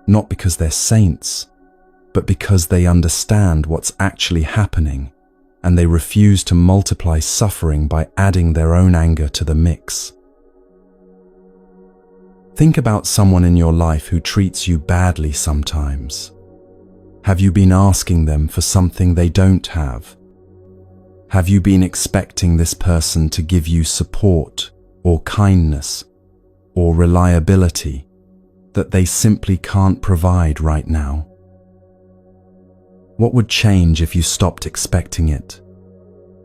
not because they're saints, but because they understand what's actually happening and they refuse to multiply suffering by adding their own anger to the mix. Think about someone in your life who treats you badly sometimes. Have you been asking them for something they don't have? Have you been expecting this person to give you support or kindness or reliability that they simply can't provide right now? What would change if you stopped expecting it?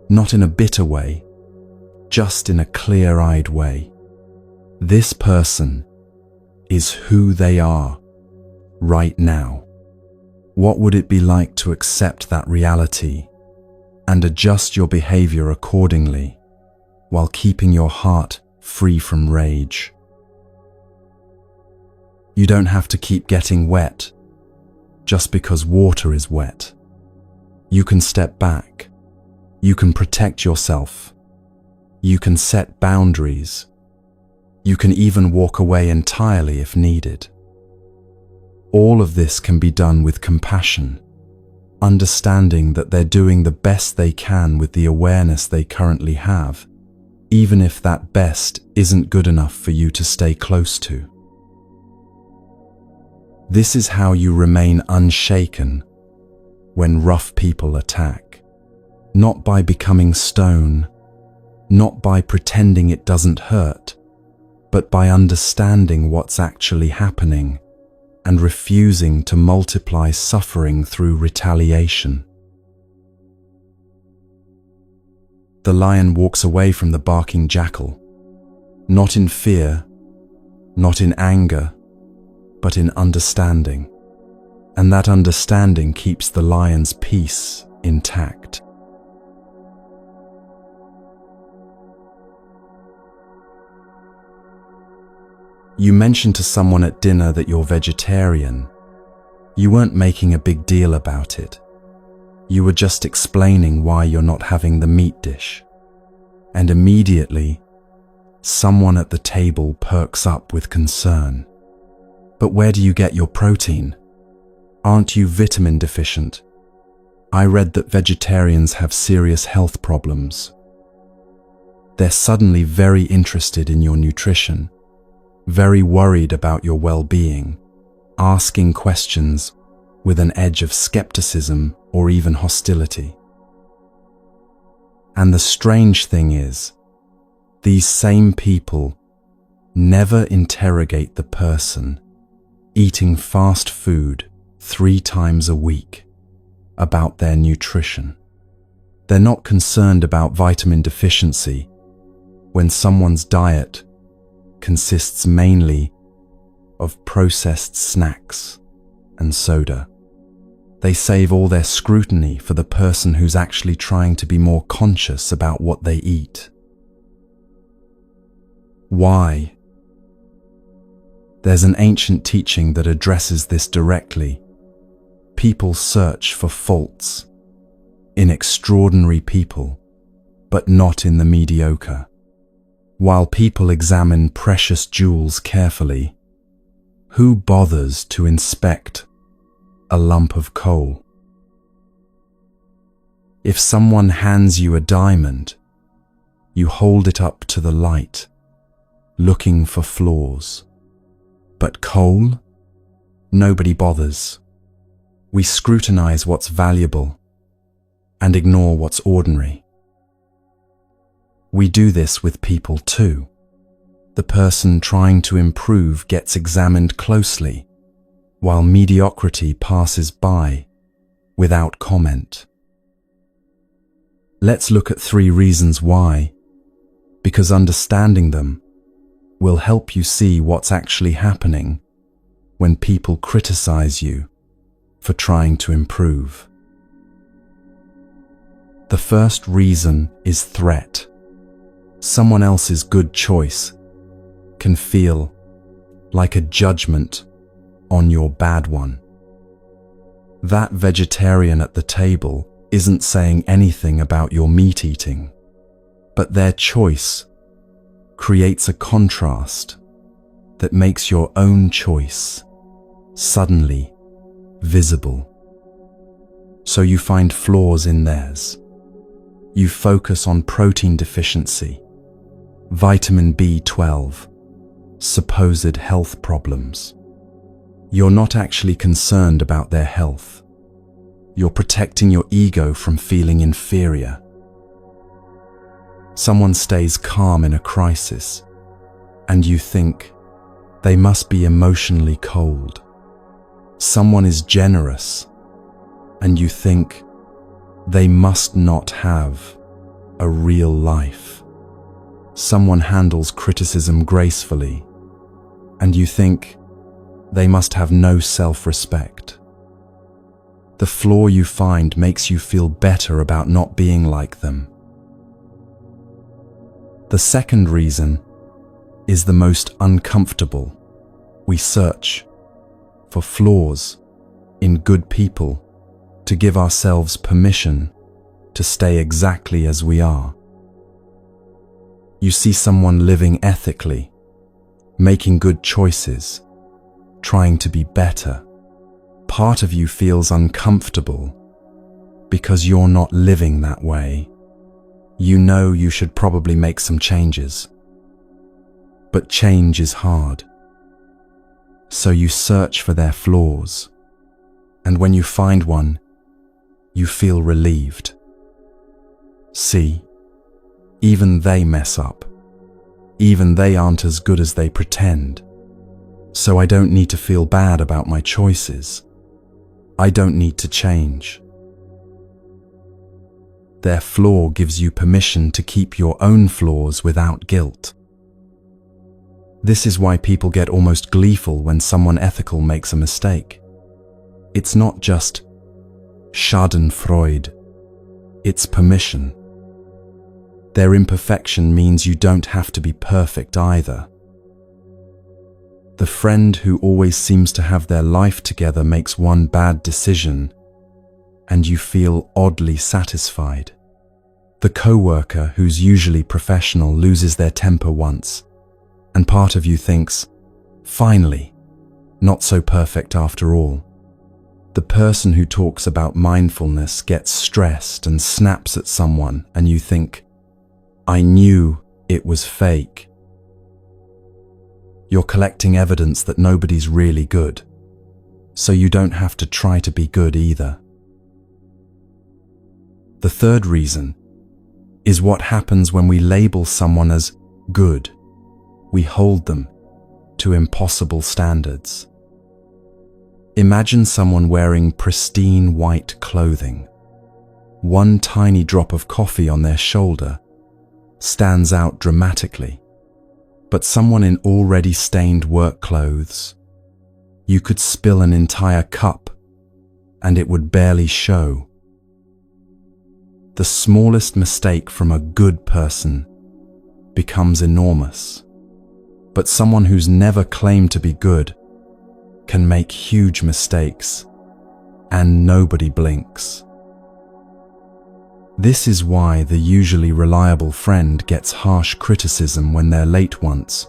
Not in a bitter way, just in a clear-eyed way. This person is who they are right now. What would it be like to accept that reality and adjust your behavior accordingly while keeping your heart free from rage? You don't have to keep getting wet just because water is wet. You can step back. You can protect yourself. You can set boundaries. You can even walk away entirely if needed. All of this can be done with compassion, understanding that they're doing the best they can with the awareness they currently have, even if that best isn't good enough for you to stay close to. This is how you remain unshaken when rough people attack. Not by becoming stone, not by pretending it doesn't hurt, but by understanding what's actually happening and refusing to multiply suffering through retaliation. The lion walks away from the barking jackal, not in fear, not in anger, but in understanding. And that understanding keeps the lion's peace intact. You mentioned to someone at dinner that you're vegetarian. You weren't making a big deal about it. You were just explaining why you're not having the meat dish. And immediately, someone at the table perks up with concern. But where do you get your protein? Aren't you vitamin deficient? I read that vegetarians have serious health problems. They're suddenly very interested in your nutrition, very worried about your well-being, asking questions with an edge of skepticism or even hostility. And the strange thing is, these same people never interrogate the person eating fast food 3 times a week about their nutrition. They're not concerned about vitamin deficiency when someone's diet consists mainly of processed snacks and soda. They save all their scrutiny for the person who's actually trying to be more conscious about what they eat. Why? There's an ancient teaching that addresses this directly. People search for faults in extraordinary people, but not in the mediocre. While people examine precious jewels carefully, who bothers to inspect a lump of coal? If someone hands you a diamond, you hold it up to the light, looking for flaws. But coal? Nobody bothers. We scrutinize what's valuable and ignore what's ordinary. We do this with people too. The person trying to improve gets examined closely, while mediocrity passes by without comment. Let's look at 3 reasons why, because understanding them will help you see what's actually happening when people criticize you for trying to improve. The first reason is threat. Someone else's good choice can feel like a judgment on your bad one. That vegetarian at the table isn't saying anything about your meat eating, but their choice creates a contrast that makes your own choice suddenly visible. So you find flaws in theirs. You focus on protein deficiency, vitamin B12, supposed health problems. You're not actually concerned about their health. You're protecting your ego from feeling inferior. Someone stays calm in a crisis, and you think they must be emotionally cold. Someone is generous, and you think they must not have a real life. Someone handles criticism gracefully, and you think they must have no self-respect. The flaw you find makes you feel better about not being like them. The second reason is the most uncomfortable. We search for flaws in good people to give ourselves permission to stay exactly as we are. You see someone living ethically, making good choices, trying to be better. Part of you feels uncomfortable because you're not living that way. You know you should probably make some changes. But change is hard. So you search for their flaws, and when you find one, you feel relieved. See, even they mess up. Even they aren't as good as they pretend. So I don't need to feel bad about my choices. I don't need to change. Their flaw gives you permission to keep your own flaws without guilt. This is why people get almost gleeful when someone ethical makes a mistake. It's not just Schadenfreude, it's permission. Their imperfection means you don't have to be perfect either. The friend who always seems to have their life together makes one bad decision, and you feel oddly satisfied. The coworker who's usually professional loses their temper once, and part of you thinks, finally, not so perfect after all. The person who talks about mindfulness gets stressed and snaps at someone, and you think, I knew it was fake. You're collecting evidence that nobody's really good, so you don't have to try to be good either. The third reason is what happens when we label someone as good. We hold them to impossible standards. Imagine someone wearing pristine white clothing. One tiny drop of coffee on their shoulder stands out dramatically. But someone in already stained work clothes, you could spill an entire cup and it would barely show. The smallest mistake from a good person becomes enormous. But someone who's never claimed to be good can make huge mistakes, and nobody blinks. This is why the usually reliable friend gets harsh criticism when they're late once,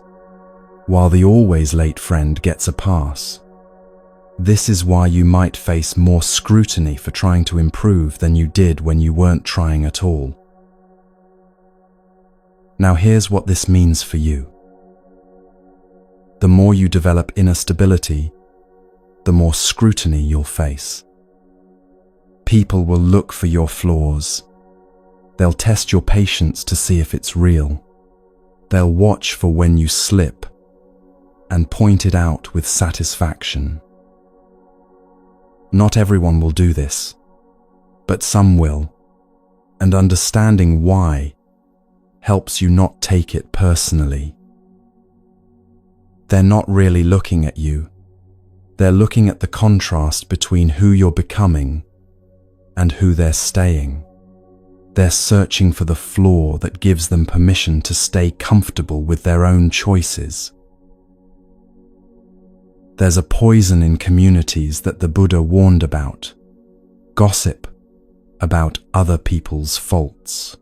while the always late friend gets a pass. This is why you might face more scrutiny for trying to improve than you did when you weren't trying at all. Now here's what this means for you. The more you develop inner stability, the more scrutiny you'll face. People will look for your flaws. They'll test your patience to see if it's real. They'll watch for when you slip and point it out with satisfaction. Not everyone will do this, but some will, and understanding why helps you not take it personally. They're not really looking at you. They're looking at the contrast between who you're becoming and who they're staying. They're searching for the flaw that gives them permission to stay comfortable with their own choices. There's a poison in communities that the Buddha warned about: gossip about other people's faults.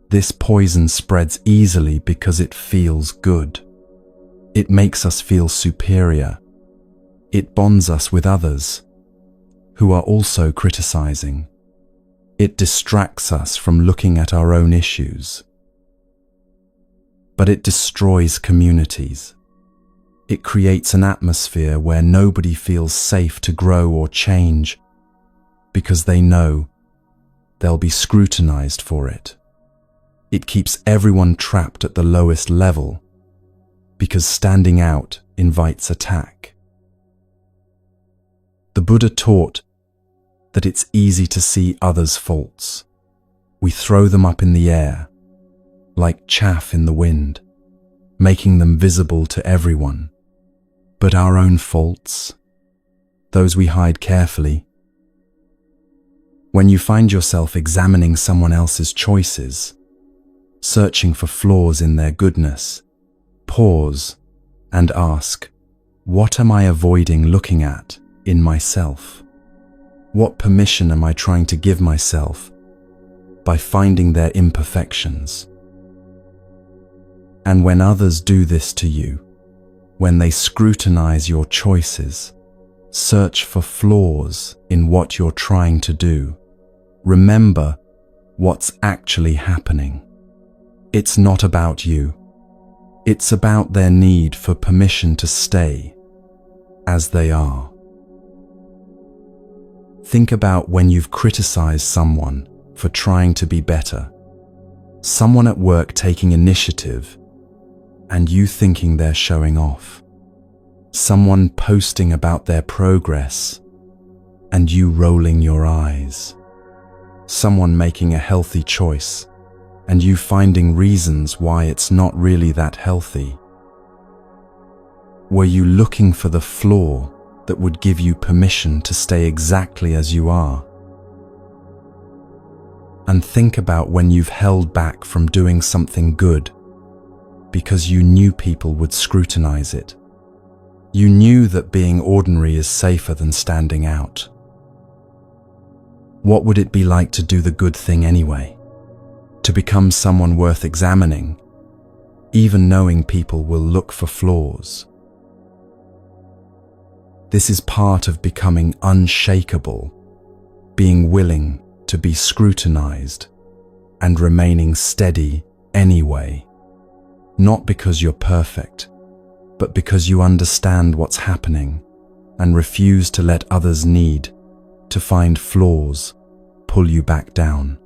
This poison spreads easily because it feels good. It makes us feel superior. It bonds us with others who are also criticizing. It distracts us from looking at our own issues. But it destroys communities. It creates an atmosphere where nobody feels safe to grow or change because they know they'll be scrutinized for it. It keeps everyone trapped at the lowest level because standing out invites attack. The Buddha taught that it's easy to see others' faults. We throw them up in the air, like chaff in the wind, making them visible to everyone. But our own faults, those we hide carefully. When you find yourself examining someone else's choices, searching for flaws in their goodness, pause and ask, what am I avoiding looking at in myself? What permission am I trying to give myself by finding their imperfections? And when others do this to you, when they scrutinize your choices, search for flaws in what you're trying to do, remember what's actually happening. It's not about you. It's about their need for permission to stay as they are. Think about when you've criticized someone for trying to be better. Someone at work taking initiative and you thinking they're showing off. Someone posting about their progress and you rolling your eyes. Someone making a healthy choice and you finding reasons why it's not really that healthy. Were you looking for the flaw that would give you permission to stay exactly as you are? And think about when you've held back from doing something good because you knew people would scrutinize it. You knew that being ordinary is safer than standing out. What would it be like to do the good thing anyway? To become someone worth examining, even knowing people will look for flaws? This is part of becoming unshakable, being willing to be scrutinized and remaining steady anyway. Not because you're perfect, but because you understand what's happening and refuse to let others' need to find flaws pull you back down.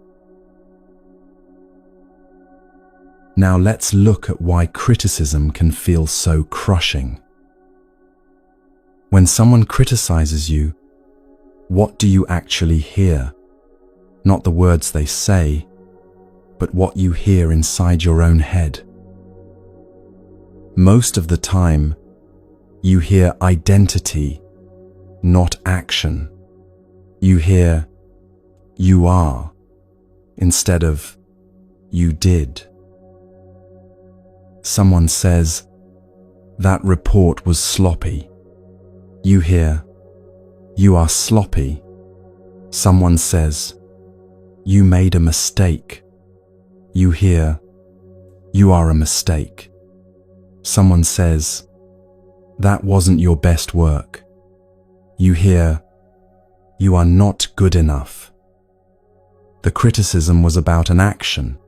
Now let's look at why criticism can feel so crushing. When someone criticizes you, what do you actually hear? Not the words they say, but what you hear inside your own head. Most of the time, you hear identity, not action. You hear, you are, instead of, you did. Someone says, "That report was sloppy." You hear, "You are sloppy." Someone says, "You made a mistake." You hear, "You are a mistake." Someone says, "That wasn't your best work." You hear, "You are not good enough." The criticism was about an action,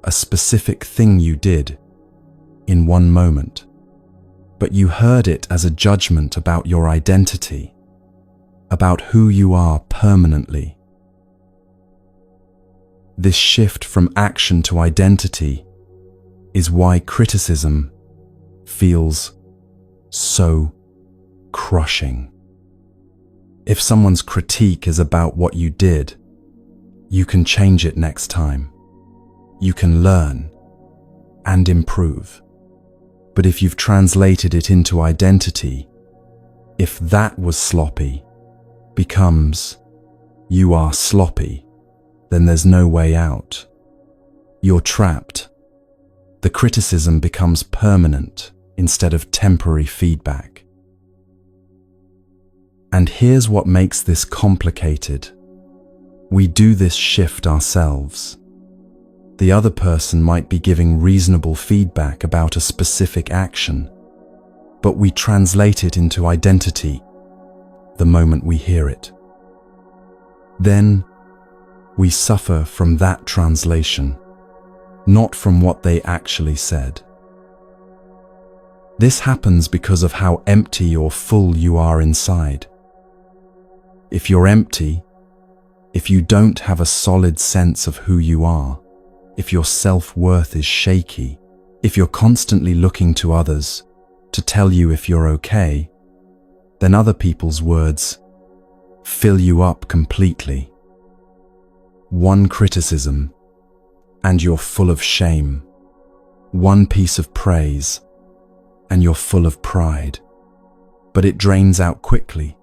a specific thing you did, in one moment, but you heard it as a judgment about your identity, about who you are permanently. This shift from action to identity is why criticism feels so crushing. If someone's critique is about what you did, you can change it next time. You can learn and improve. But if you've translated it into identity, if "that was sloppy" becomes "you are sloppy," then there's no way out. You're trapped. The criticism becomes permanent instead of temporary feedback. And here's what makes this complicated. We do this shift ourselves. The other person might be giving reasonable feedback about a specific action, but we translate it into identity the moment we hear it. Then we suffer from that translation, not from what they actually said. This happens because of how empty or full you are inside. If you're empty, if you don't have a solid sense of who you are, if your self-worth is shaky, if you're constantly looking to others to tell you if you're okay, then other people's words fill you up completely. One criticism, and you're full of shame. One piece of praise, and you're full of pride. But it drains out quickly,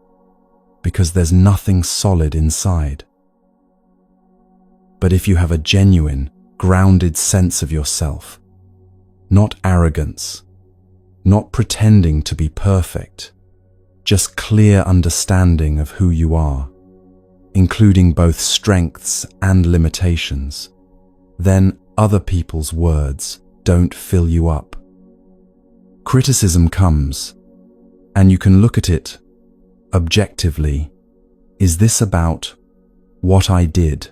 because there's nothing solid inside. But if you have a genuine, grounded sense of yourself, not arrogance, not pretending to be perfect, just clear understanding of who you are, including both strengths and limitations, then other people's words don't fill you up. Criticism comes, and you can look at it objectively. Is this about what I did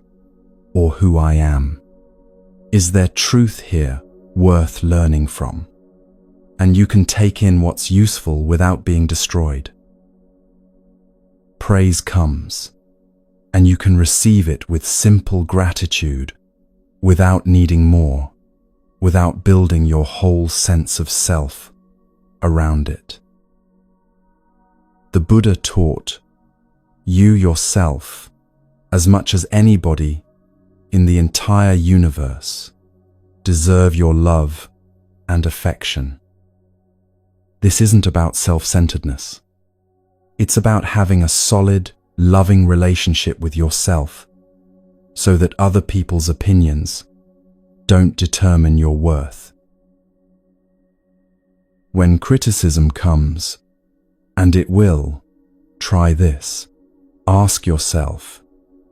or who I am? Is there truth here worth learning from? And you can take in what's useful without being destroyed. Praise comes, and you can receive it with simple gratitude, without needing more, without building your whole sense of self around it. The Buddha taught, you yourself, as much as anybody in the entire universe, deserve your love and affection. This isn't about self-centeredness. It's about having a solid, loving relationship with yourself so that other people's opinions don't determine your worth. When criticism comes, and it will, try this. Ask yourself,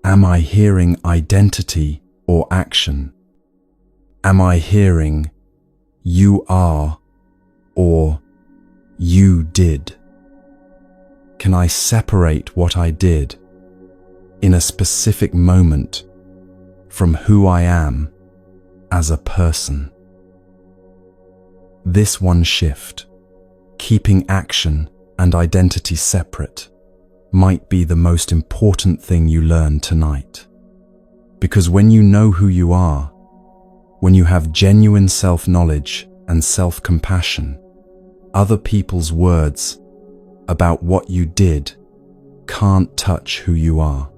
am I hearing identity or action? Am I hearing you are or you did? Can I separate what I did in a specific moment from who I am as a person? This one shift, keeping action and identity separate, might be the most important thing you learn tonight. Because when you know who you are, when you have genuine self-knowledge and self-compassion, other people's words about what you did can't touch who you are.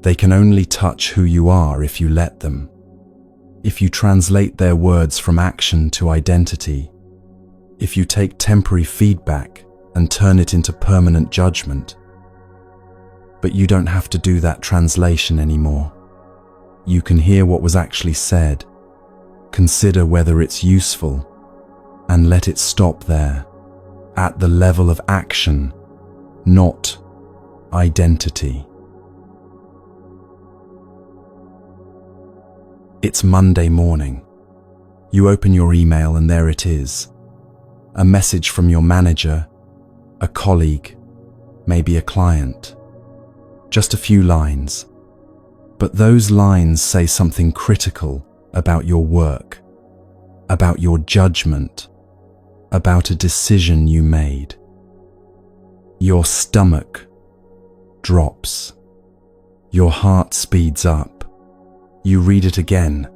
They can only touch who you are if you let them. If you translate their words from action to identity, if you take temporary feedback and turn it into permanent judgment. But you don't have to do that translation anymore. You can hear what was actually said, Consider whether it's useful and let it stop there, at the level of action, not identity. It's Monday morning. You open your email and there it is. A message from your manager, a colleague, maybe a client. Just a few lines. But those lines say something critical about your work, about your judgment, about a decision you made. Your stomach drops. Your heart speeds up. You read it again,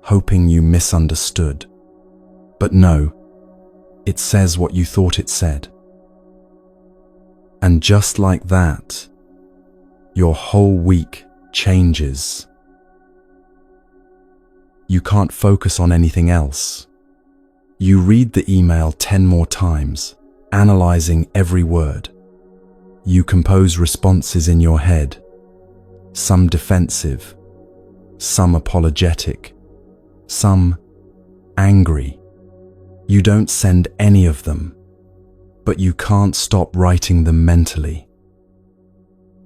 hoping you misunderstood. But no, it says what you thought it said. And just like that, your whole week changes. You can't focus on anything else. You read the email 10 more times, analyzing every word. You compose responses in your head, some defensive, some apologetic, some angry. You don't send any of them, but you can't stop writing them mentally.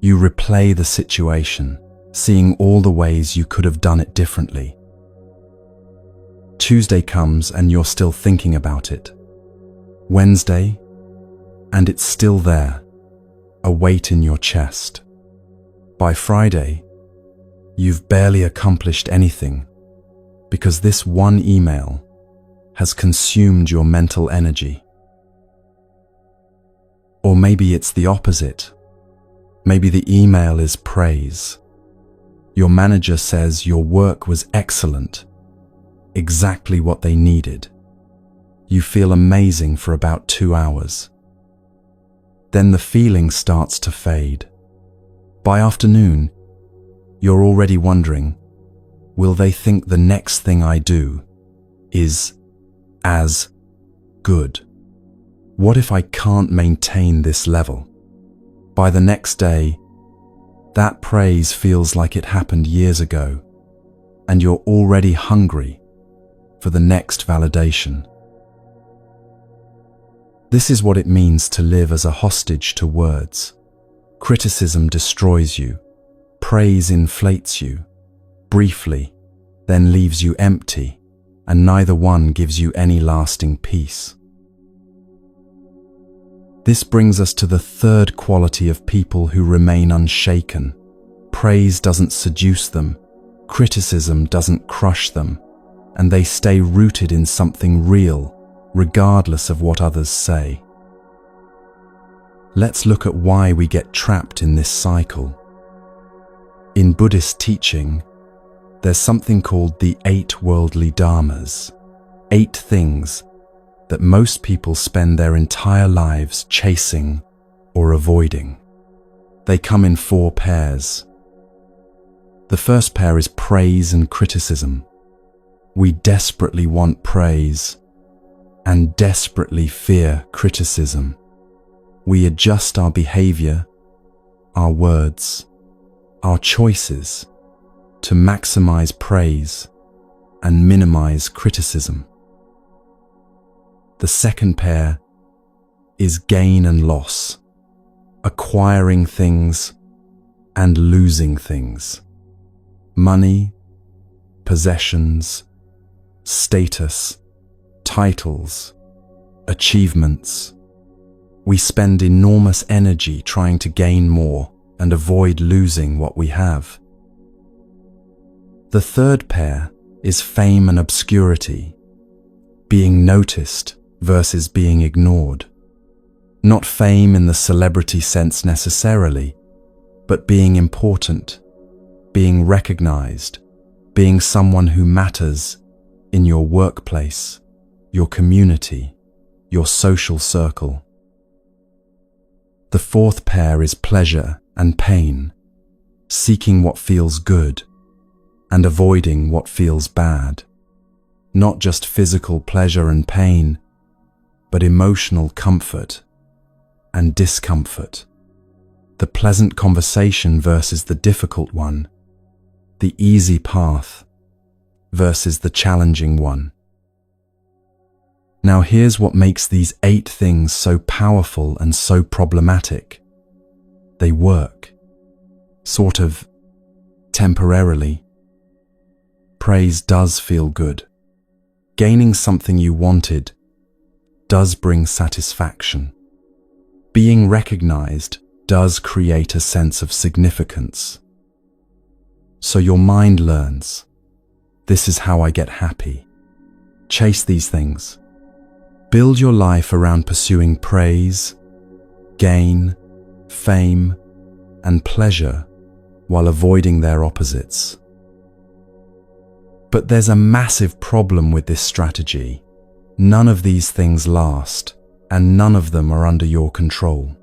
You replay the situation, seeing all the ways you could have done it differently. Tuesday comes and you're still thinking about it. Wednesday, and it's still there, a weight in your chest. By Friday, you've barely accomplished anything because this one email has consumed your mental energy. Or maybe it's the opposite. Maybe the email is praise. Your manager says your work was excellent, exactly what they needed. You feel amazing for about 2 hours. Then the feeling starts to fade. By afternoon, you're already wondering, will they think the next thing I do is as good? What if I can't maintain this level? By the next day, that praise feels like it happened years ago, and you're already hungry for the next validation. This is what it means to live as a hostage to words. Criticism destroys you. Praise inflates you, briefly, then leaves you empty, and neither one gives you any lasting peace. This brings us to the third quality of people who remain unshaken. Praise doesn't seduce them, criticism doesn't crush them, and they stay rooted in something real, regardless of what others say. Let's look at why we get trapped in this cycle. In Buddhist teaching, there's something called the 8 worldly dharmas, 8 things that most people spend their entire lives chasing or avoiding. They come in 4 pairs. The first pair is praise and criticism. We desperately want praise and desperately fear criticism. We adjust our behavior, our words, our choices to maximize praise and minimize criticism. The second pair is gain and loss, acquiring things and losing things. Money, possessions, status, titles, achievements. We spend enormous energy trying to gain more and avoid losing what we have. The third pair is fame and obscurity, being noticed versus being ignored. Not fame in the celebrity sense necessarily, but being important, being recognized, being someone who matters in your workplace, your community, your social circle. The fourth pair is pleasure and pain, seeking what feels good and avoiding what feels bad. Not just physical pleasure and pain, but emotional comfort and discomfort. The pleasant conversation versus the difficult one, the easy path versus the challenging one. Now here's what makes these 8 things so powerful and so problematic. They work. Sort of temporarily. Praise does feel good. Gaining something you wanted does bring satisfaction. Being recognized does create a sense of significance. So your mind learns, this is how I get happy. Chase these things. Build your life around pursuing praise, gain, fame, and pleasure while avoiding their opposites. But there's a massive problem with this strategy. None of these things last, and none of them are under your control.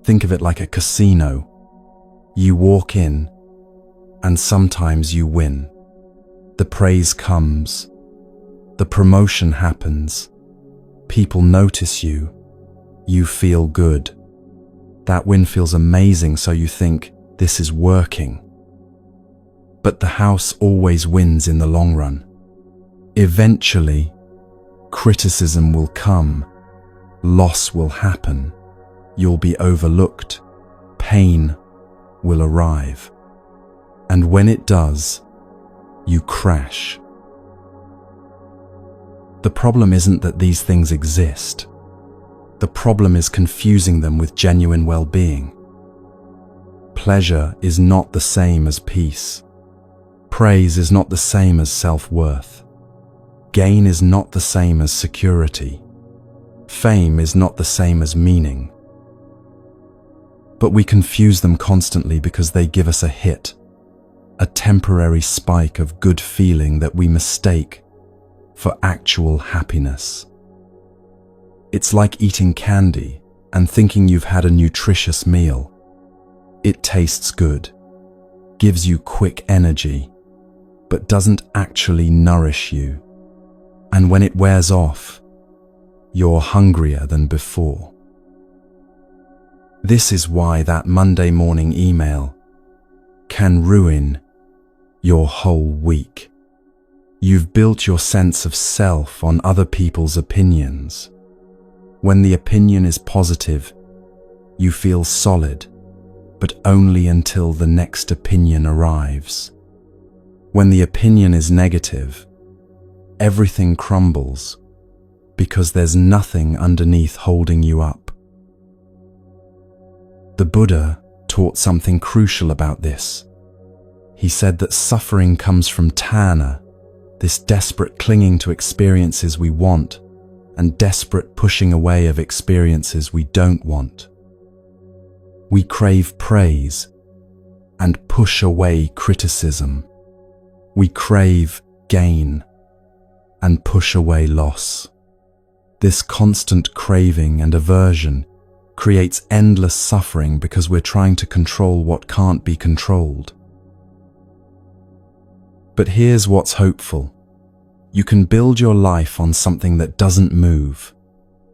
Think of it like a casino. You walk in, and sometimes you win. The praise comes. The promotion happens. People notice you. You feel good. That win feels amazing, so you think, this is working. But the house always wins in the long run. Eventually, criticism will come. Loss will happen. You'll be overlooked. Pain will arrive. And when it does, you crash. The problem isn't that these things exist. The problem is confusing them with genuine well-being. Pleasure is not the same as peace. Praise is not the same as self-worth. Gain is not the same as security. Fame is not the same as meaning. But we confuse them constantly because they give us a hit, a temporary spike of good feeling that we mistake for actual happiness. It's like eating candy and thinking you've had a nutritious meal. It tastes good, gives you quick energy, but doesn't actually nourish you. And when it wears off, you're hungrier than before. This is why that Monday morning email can ruin your whole week. You've built your sense of self on other people's opinions. When the opinion is positive, you feel solid, but only until the next opinion arrives. When the opinion is negative, everything crumbles because there's nothing underneath holding you up. The Buddha taught something crucial about this. He said that suffering comes from tanha, this desperate clinging to experiences we want and desperate pushing away of experiences we don't want. We crave praise and push away criticism. We crave gain and push away loss. This constant craving and aversion creates endless suffering because we're trying to control what can't be controlled. But here's what's hopeful. You can build your life on something that doesn't move,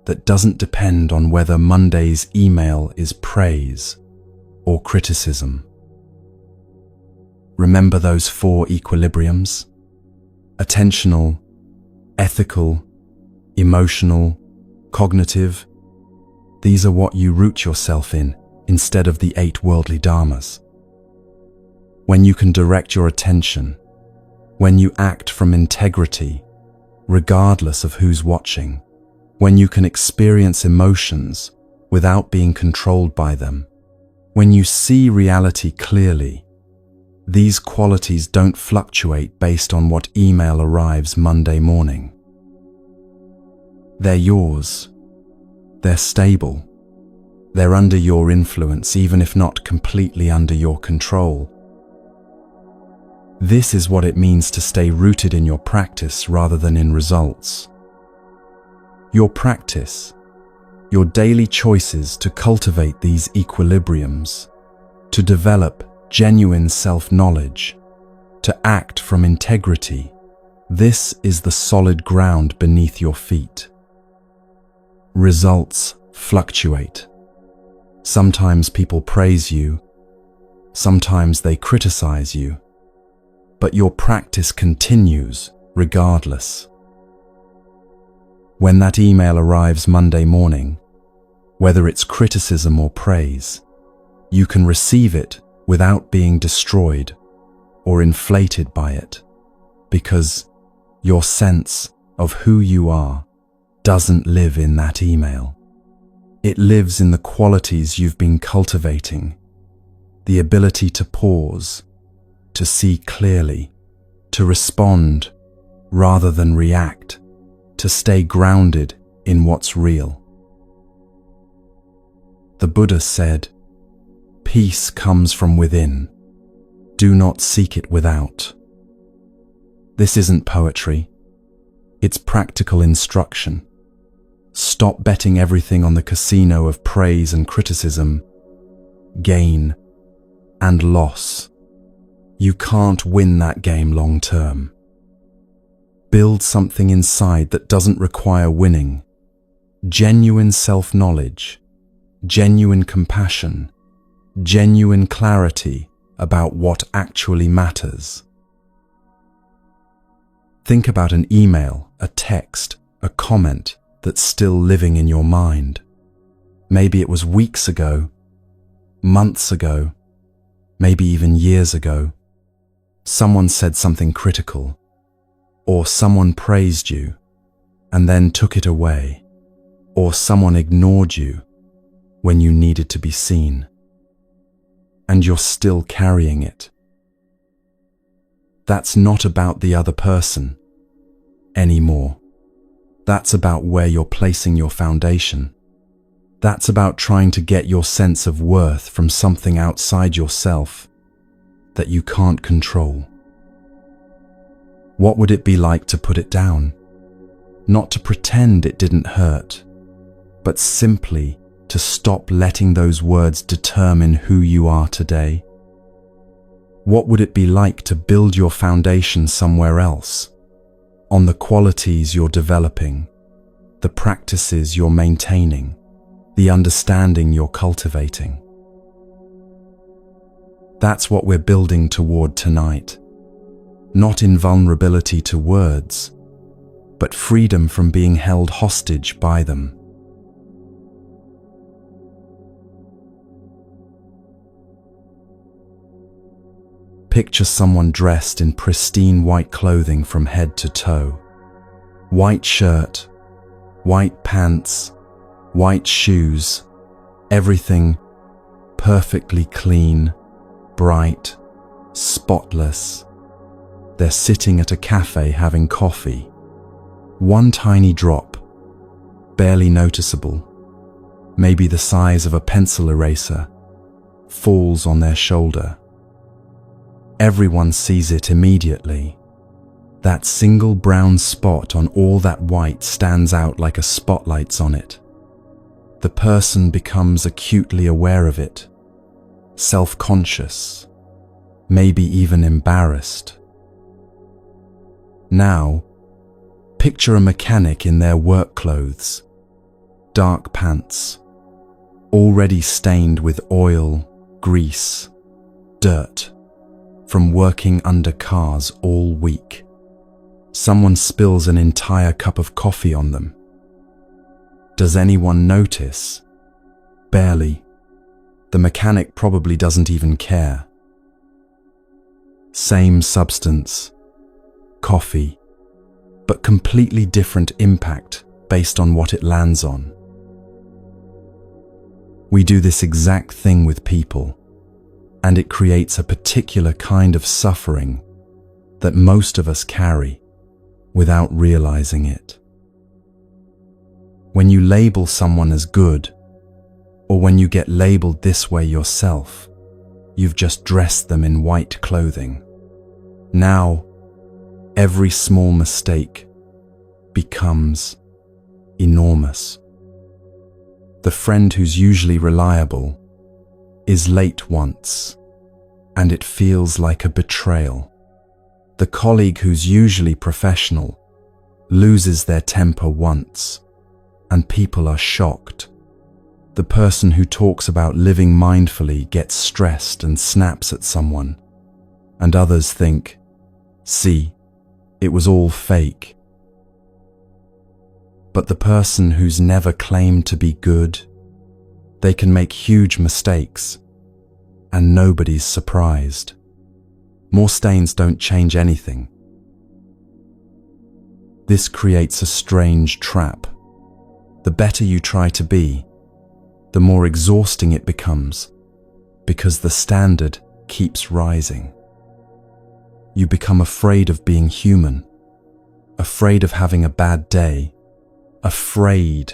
that doesn't depend on whether Monday's email is praise or criticism. Remember those 4 equilibriums? Attentional, ethical, emotional, cognitive. These are what you root yourself in instead of the 8 worldly dharmas. When you can direct your attention, when you act from integrity, regardless of who's watching, when you can experience emotions without being controlled by them, when you see reality clearly, these qualities don't fluctuate based on what email arrives Monday morning. They're yours. They're stable. They're under your influence, even if not completely under your control. This is what it means to stay rooted in your practice rather than in results. Your practice, your daily choices to cultivate these equilibriums, to develop genuine self-knowledge, to act from integrity, this is the solid ground beneath your feet. Results fluctuate. Sometimes people praise you, sometimes they criticize you. but your practice continues regardless. When that email arrives Monday morning, whether it's criticism or praise, you can receive it without being destroyed or inflated by it, because your sense of who you are doesn't live in that email. It lives in the qualities you've been cultivating, the ability to pause, to see clearly, to respond rather than react, to stay grounded in what's real. The Buddha said, "Peace comes from within. Do not seek it without." This isn't poetry. It's practical instruction. Stop betting everything on the casino of praise and criticism, gain and loss. You can't win that game long term. Build something inside that doesn't require winning. Genuine self-knowledge, genuine compassion, genuine clarity about what actually matters. Think about an email, a text, a comment that's still living in your mind. Maybe it was weeks ago, months ago, maybe even years ago. Someone said something critical, or someone praised you and then took it away, or someone ignored you when you needed to be seen, and you're still carrying it. That's not about the other person anymore. That's about where you're placing your foundation. That's about trying to get your sense of worth from something outside yourself that you can't control. What would it be like to put it down? Not to pretend it didn't hurt, but simply to stop letting those words determine who you are today? What would it be like to build your foundation somewhere else, on the qualities you're developing, the practices you're maintaining, the understanding you're cultivating? That's what we're building toward tonight. Not invulnerability to words, but freedom from being held hostage by them. Picture someone dressed in pristine white clothing from head to toe. White shirt, white pants, white shoes, everything perfectly clean, bright, spotless. They're sitting at a cafe having coffee. One tiny drop, barely noticeable, maybe the size of a pencil eraser, falls on their shoulder. Everyone sees it immediately. That single brown spot on all that white stands out like a spotlight's on it. The person becomes acutely aware of it, self-conscious, maybe even embarrassed. Now, picture a mechanic in their work clothes, dark pants, already stained with oil, grease, dirt, from working under cars all week. Someone spills an entire cup of coffee on them. Does anyone notice? Barely. The mechanic probably doesn't even care. Same substance, coffee, but completely different impact based on what it lands on. We do this exact thing with people, and it creates a particular kind of suffering that most of us carry without realizing it. When you label someone as good, or when you get labeled this way yourself, you've just dressed them in white clothing. Now, every small mistake becomes enormous. The friend who's usually reliable is late once, and it feels like a betrayal. The colleague who's usually professional loses their temper once, and people are shocked. The person who talks about living mindfully gets stressed and snaps at someone, and others think, See, it was all fake. But the person who's never claimed to be good, they can make huge mistakes, and nobody's surprised. More stains don't change anything. This creates a strange trap. The better you try to be, the more exhausting it becomes, because the standard keeps rising. You become afraid of being human, afraid of having a bad day, afraid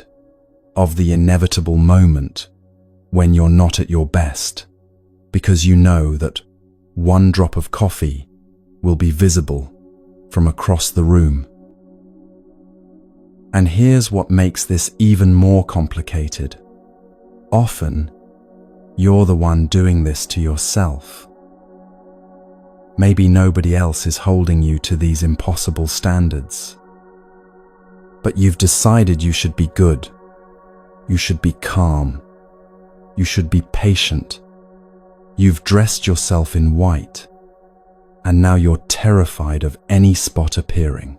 of the inevitable moment when you're not at your best, because you know that one drop of coffee will be visible from across the room. And here's what makes this even more complicated. Often, you're the one doing this to yourself. Maybe nobody else is holding you to these impossible standards. But you've decided you should be good. You should be calm. You should be patient. You've dressed yourself in white, and now you're terrified of any spot appearing.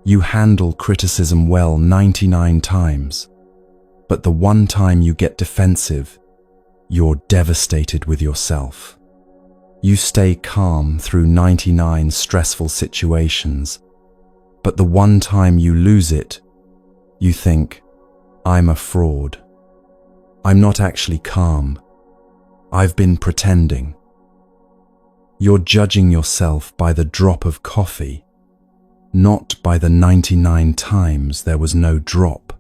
You handle criticism well 99 times, but the one time you get defensive, you're devastated with yourself. You stay calm through 99 stressful situations, but the one time you lose it, you think, I'm a fraud. I'm not actually calm. I've been pretending. You're judging yourself by the drop of coffee, not by the 99 times there was no drop.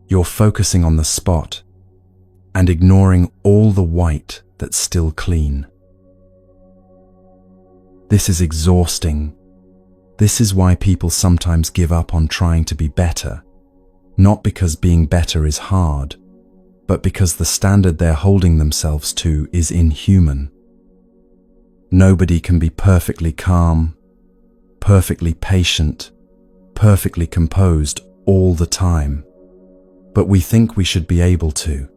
You're focusing on the spot and ignoring all the white that's still clean. This is exhausting. This is why people sometimes give up on trying to be better, not because being better is hard, but because the standard they're holding themselves to is inhuman. Nobody can be perfectly calm, perfectly patient, perfectly composed all the time. But we think we should be able to.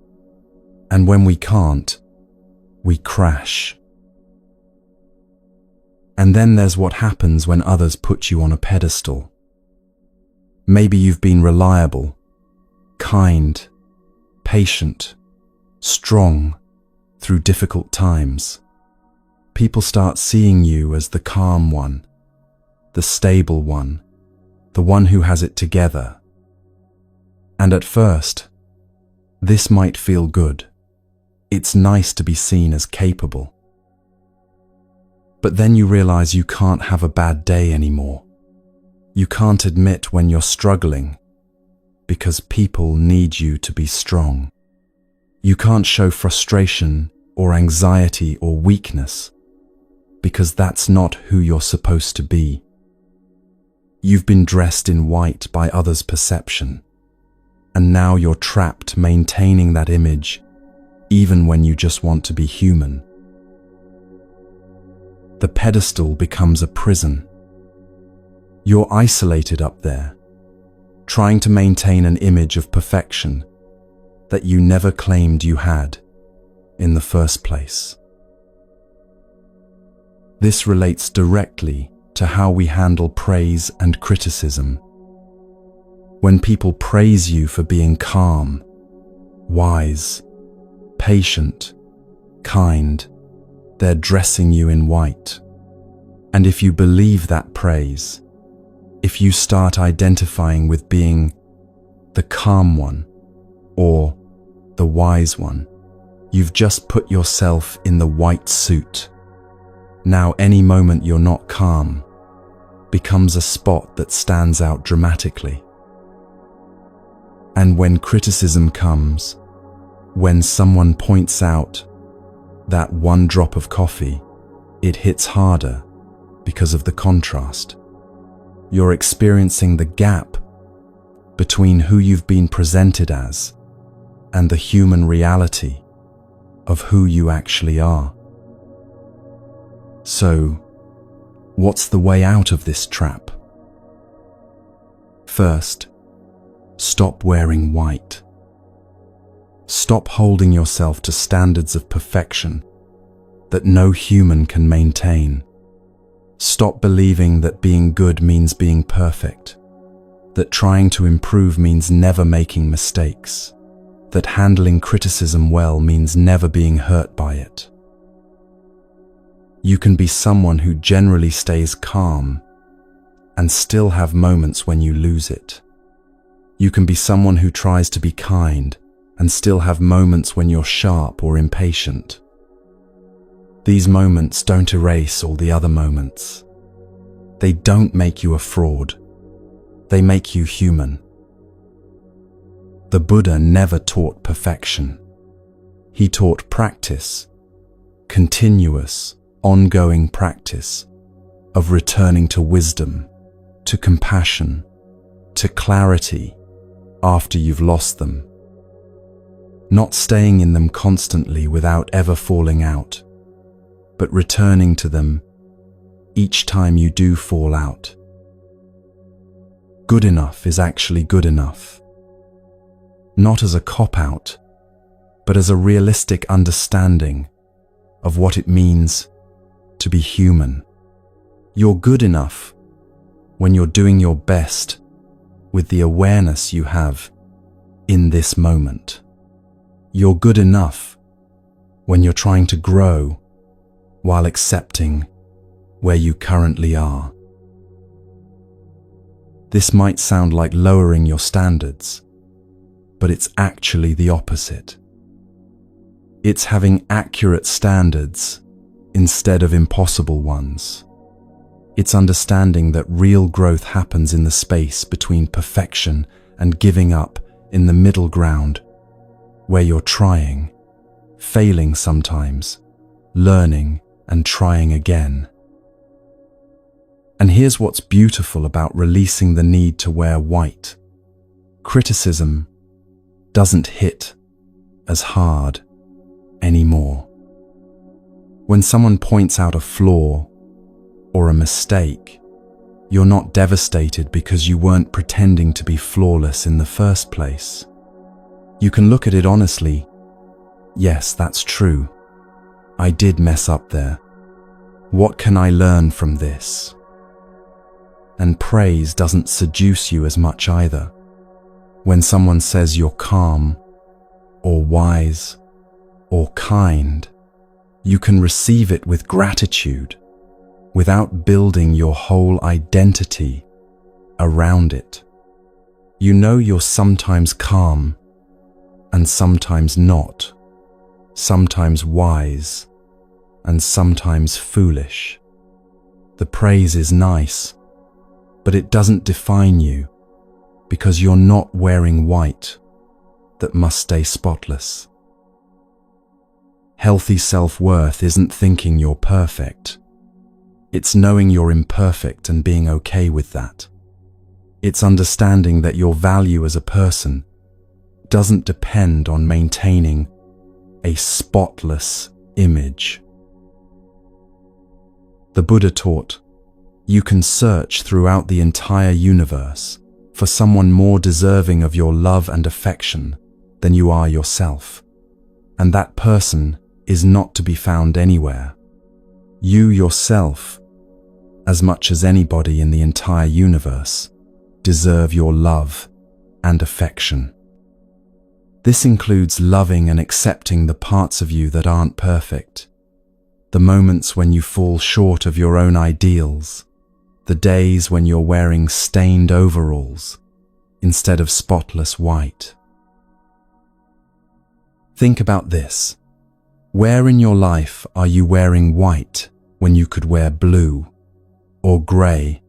And when we can't, we crash. And then there's what happens when others put you on a pedestal. Maybe you've been reliable, kind, patient, strong through difficult times. People start seeing you as the calm one, the stable one, the one who has it together. And at first, this might feel good. It's nice to be seen as capable. But then you realize you can't have a bad day anymore. You can't admit when you're struggling, because people need you to be strong. You can't show frustration or anxiety or weakness, because that's not who you're supposed to be. You've been dressed in white by others' perception, and now you're trapped maintaining that image, even when you just want to be human. The pedestal becomes a prison. You're isolated up there, trying to maintain an image of perfection that you never claimed you had in the first place. This relates directly to how we handle praise and criticism. When people praise you for being calm, wise, patient, kind, they're dressing you in white. And if you believe that praise, if you start identifying with being the calm one or the wise one, you've just put yourself in the white suit. Now any moment you're not calm becomes a spot that stands out dramatically. And when criticism comes, when someone points out that one drop of coffee, it hits harder because of the contrast. You're experiencing the gap between who you've been presented as and the human reality of who you actually are. So, what's the way out of this trap? First, stop wearing white. Stop holding yourself to standards of perfection that no human can maintain. Stop believing that being good means being perfect, that trying to improve means never making mistakes, that handling criticism well means never being hurt by it. You can be someone who generally stays calm and still have moments when you lose it. You can be someone who tries to be kind and still have moments when you're sharp or impatient. These moments don't erase all the other moments. They don't make you a fraud. They make you human. The Buddha never taught perfection. He taught practice, continuous, ongoing practice of returning to wisdom, to compassion, to clarity after you've lost them. Not staying in them constantly without ever falling out, but returning to them each time you do fall out. Good enough is actually good enough. Not as a cop-out, but as a realistic understanding of what it means to be human. You're good enough when you're doing your best with the awareness you have in this moment. You're good enough when you're trying to grow while accepting where you currently are. This might sound like lowering your standards, but it's actually the opposite. It's having accurate standards instead of impossible ones. It's understanding that real growth happens in the space between perfection and giving up, in the middle ground, where you're trying, failing sometimes, learning and trying again. And here's what's beautiful about releasing the need to wear white. Criticism doesn't hit as hard anymore. When someone points out a flaw or a mistake, you're not devastated because you weren't pretending to be flawless in the first place. You can look at it honestly. Yes, that's true. I did mess up there. What can I learn from this? And praise doesn't seduce you as much either. When someone says you're calm, or wise, or kind, you can receive it with gratitude without building your whole identity around it. You know you're sometimes calm and sometimes not, sometimes wise and sometimes foolish. The praise is nice, but it doesn't define you because you're not wearing white that must stay spotless. Healthy self-worth isn't thinking you're perfect. It's knowing you're imperfect and being okay with that. It's understanding that your value as a person doesn't depend on maintaining a spotless image. The Buddha taught, you can search throughout the entire universe for someone more deserving of your love and affection than you are yourself, and that person is not to be found anywhere. You yourself, as much as anybody in the entire universe, deserve your love and affection. This includes loving and accepting the parts of you that aren't perfect, the moments when you fall short of your own ideals, the days when you're wearing stained overalls instead of spotless white. Think about this. Where in your life are you wearing white when you could wear blue, or grey,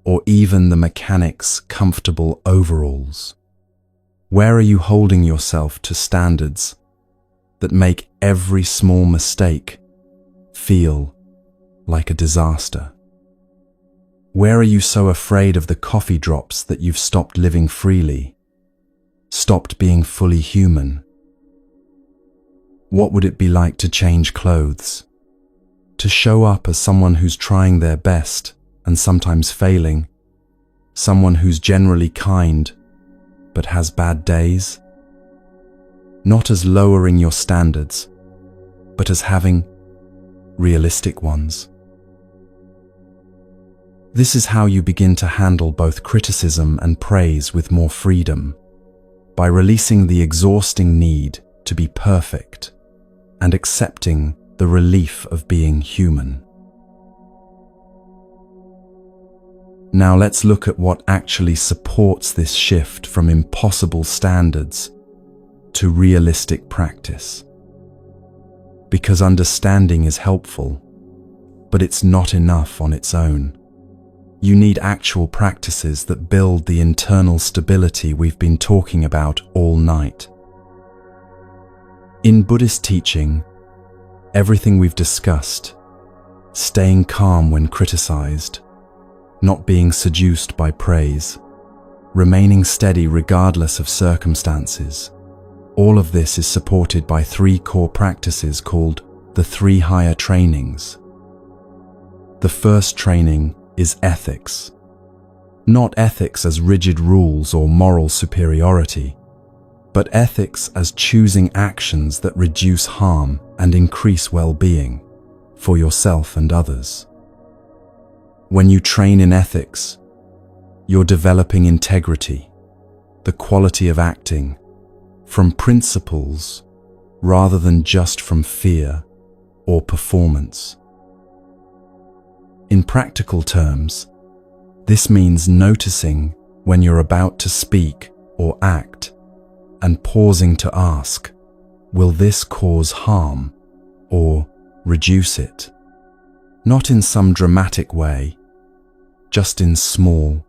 or even the mechanic's comfortable overalls? Where are you holding yourself to standards that make every small mistake feel like a disaster? Where are you so afraid of the coffee drops that you've stopped living freely, stopped being fully human? What would it be like to change clothes, to show up as someone who's trying their best and sometimes failing, someone who's generally kind but has bad days? Not as lowering your standards, but as having realistic ones. This is how you begin to handle both criticism and praise with more freedom, by releasing the exhausting need to be perfect and accepting the relief of being human. Now let's look at what actually supports this shift from impossible standards to realistic practice. Because understanding is helpful, but it's not enough on its own. You need actual practices that build the internal stability we've been talking about all night. In Buddhist teaching, everything we've discussed, staying calm when criticized, not being seduced by praise, remaining steady regardless of circumstances, all of this is supported by 3 core practices called the 3 higher trainings. The first training is ethics. Not ethics as rigid rules or moral superiority, but ethics as choosing actions that reduce harm and increase well-being for yourself and others. When you train in ethics, you're developing integrity, the quality of acting from principles rather than just from fear or performance. In practical terms, this means noticing when you're about to speak or act and pausing to ask, will this cause harm or reduce it? Not in some dramatic way, just in small,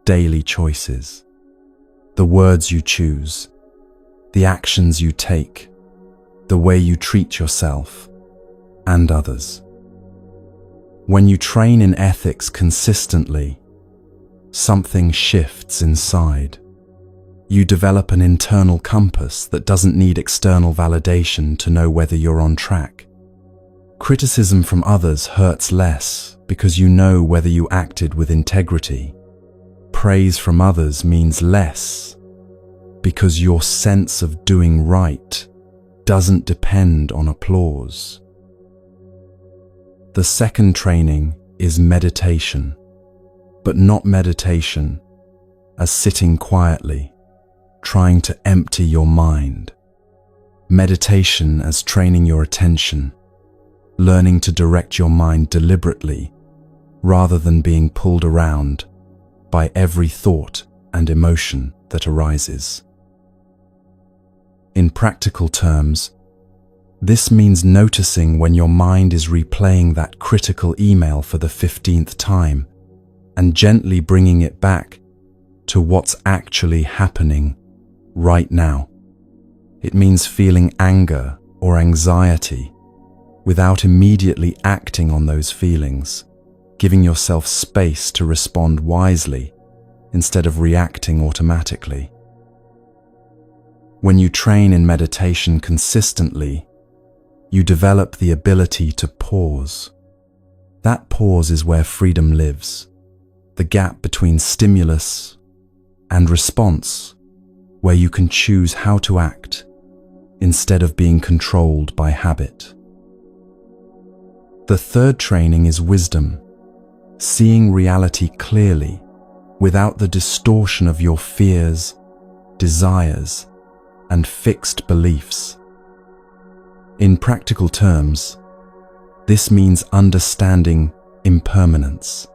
daily choices. The words you choose, the actions you take, the way you treat yourself and others. When you train in ethics consistently, something shifts inside. You develop an internal compass that doesn't need external validation to know whether you're on track. Criticism from others hurts less because you know whether you acted with integrity. Praise from others means less because your sense of doing right doesn't depend on applause. The second training is meditation, but not meditation as sitting quietly, trying to empty your mind. Meditation as training your attention, learning to direct your mind deliberately rather than being pulled around by every thought and emotion that arises. In practical terms, this means noticing when your mind is replaying that critical email for the 15th time and gently bringing it back to what's actually happening right now. It means feeling anger or anxiety without immediately acting on those feelings, giving yourself space to respond wisely instead of reacting automatically. When you train in meditation consistently, you develop the ability to pause. That pause is where freedom lives, the gap between stimulus and response, where you can choose how to act instead of being controlled by habit. The third training is wisdom, seeing reality clearly without the distortion of your fears, desires, and fixed beliefs. In practical terms, this means understanding impermanence,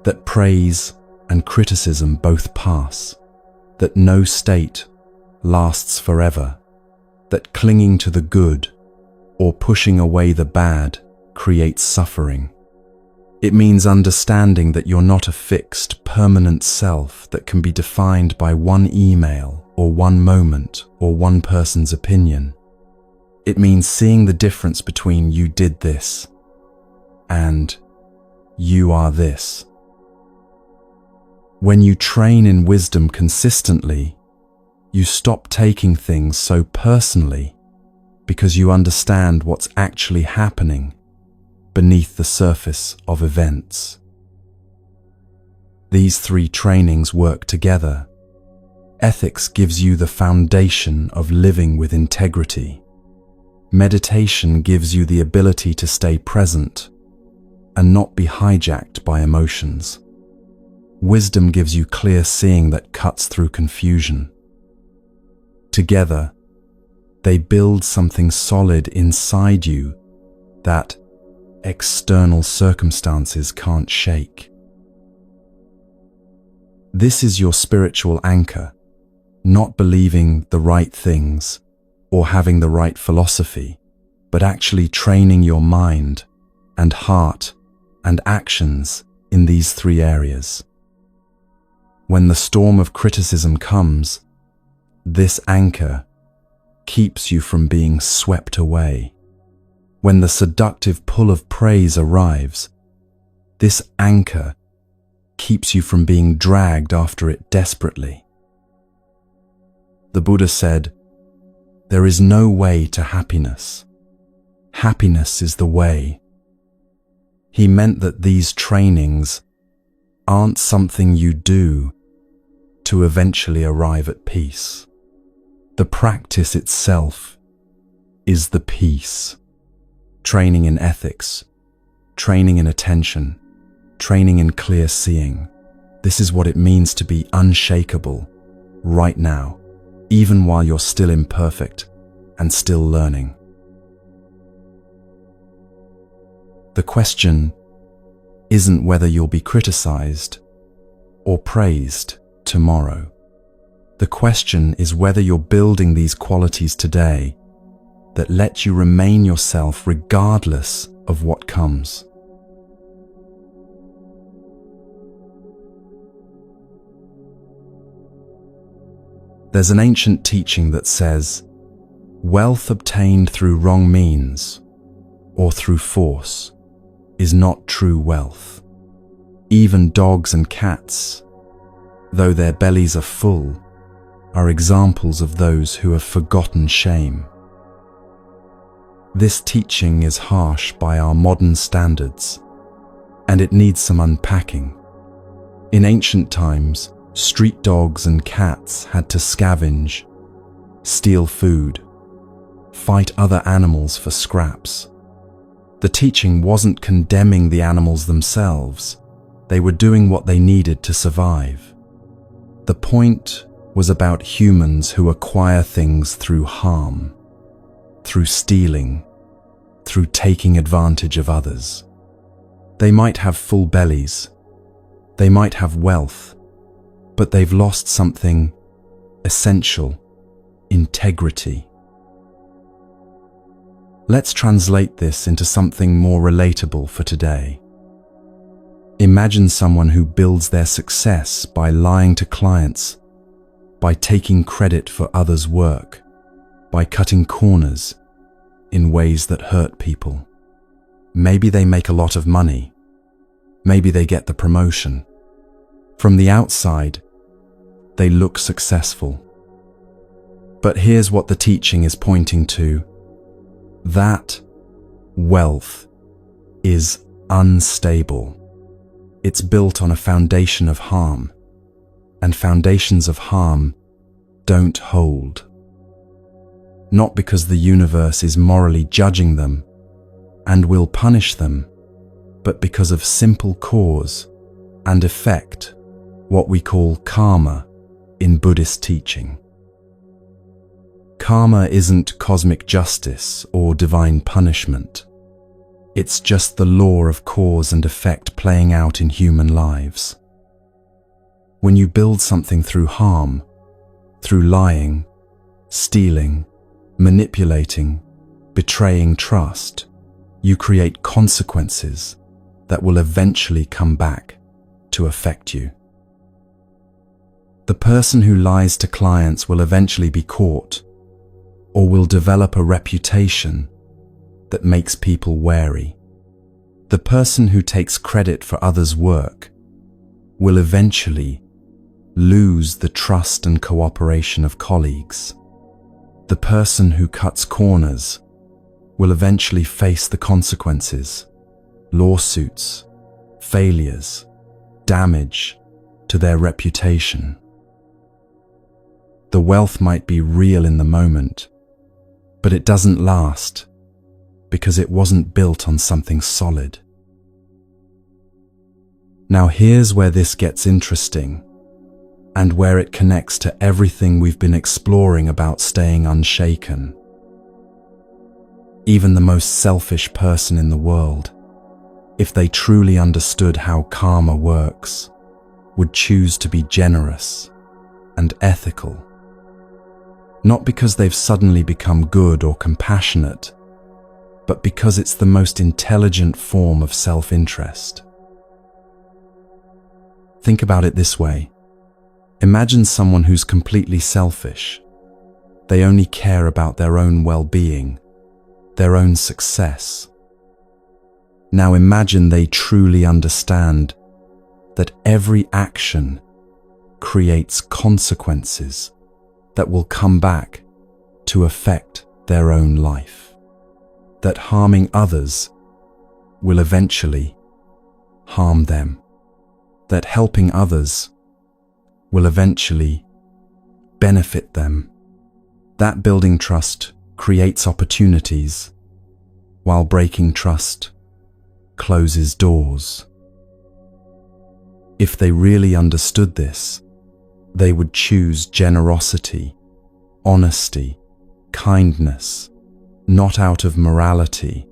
that praise and criticism both pass, that no state lasts forever, that clinging to the good or pushing away the bad creates suffering. It means understanding that you're not a fixed, permanent self that can be defined by one email or one moment or one person's opinion. It means seeing the difference between you did this and you are this. When you train in wisdom consistently, you stop taking things so personally because you understand what's actually happening beneath the surface of events. These 3 trainings work together. Ethics gives you the foundation of living with integrity. Meditation gives you the ability to stay present, and not be hijacked by emotions. Wisdom gives you clear seeing that cuts through confusion. Together, they build something solid inside you that external circumstances can't shake. This is your spiritual anchor, not believing the right things or having the right philosophy, but actually training your mind and heart and actions in these three areas. When the storm of criticism comes, this anchor keeps you from being swept away. When the seductive pull of praise arrives, this anchor keeps you from being dragged after it desperately. The Buddha said, "There is no way to happiness. Happiness is the way." He meant that these trainings aren't something you do to eventually arrive at peace. The practice itself is the peace. Training in ethics, training in attention, training in clear seeing. This is what it means to be unshakable right now, even while you're still imperfect and still learning. The question isn't whether you'll be criticized or praised tomorrow. The question is whether you're building these qualities today that let you remain yourself regardless of what comes. There's an ancient teaching that says, wealth obtained through wrong means or through force is not true wealth. Even dogs and cats, though their bellies are full, are examples of those who have forgotten shame. This teaching is harsh by our modern standards, and it needs some unpacking. In ancient times, street dogs and cats had to scavenge, steal food, fight other animals for scraps. The teaching wasn't condemning the animals themselves. They were doing what they needed to survive. The point was about humans who acquire things through harm, through stealing, through taking advantage of others. They might have full bellies, they might have wealth, but they've lost something essential: integrity. Let's translate this into something more relatable for today. Imagine someone who builds their success by lying to clients, by taking credit for others' work, by cutting corners in ways that hurt people. Maybe they make a lot of money. Maybe they get the promotion. From the outside, they look successful. But here's what the teaching is pointing to. That wealth is unstable. It's built on a foundation of harm, and foundations of harm don't hold. Not because the universe is morally judging them and will punish them, but because of simple cause and effect, what we call karma in Buddhist teaching. Karma isn't cosmic justice or divine punishment. It's just the law of cause and effect playing out in human lives. When you build something through harm, through lying, stealing, manipulating, betraying trust, you create consequences that will eventually come back to affect you. The person who lies to clients will eventually be caught, or will develop a reputation that makes people wary. The person who takes credit for others' work will eventually lose the trust and cooperation of colleagues. The person who cuts corners will eventually face the consequences: lawsuits, failures, damage to their reputation. The wealth might be real in the moment, but it doesn't last because it wasn't built on something solid. Now here's where this gets interesting, and where it connects to everything we've been exploring about staying unshaken. Even the most selfish person in the world, if they truly understood how karma works, would choose to be generous and ethical. Not because they've suddenly become good or compassionate, but because it's the most intelligent form of self-interest. Think about it this way. Imagine someone who's completely selfish. They only care about their own well-being, their own success. Now imagine they truly understand that every action creates consequences that will come back to affect their own life. That harming others will eventually harm them. That helping others will eventually benefit them. That building trust creates opportunities, while breaking trust closes doors. If they really understood this, they would choose generosity, honesty, kindness, not out of morality,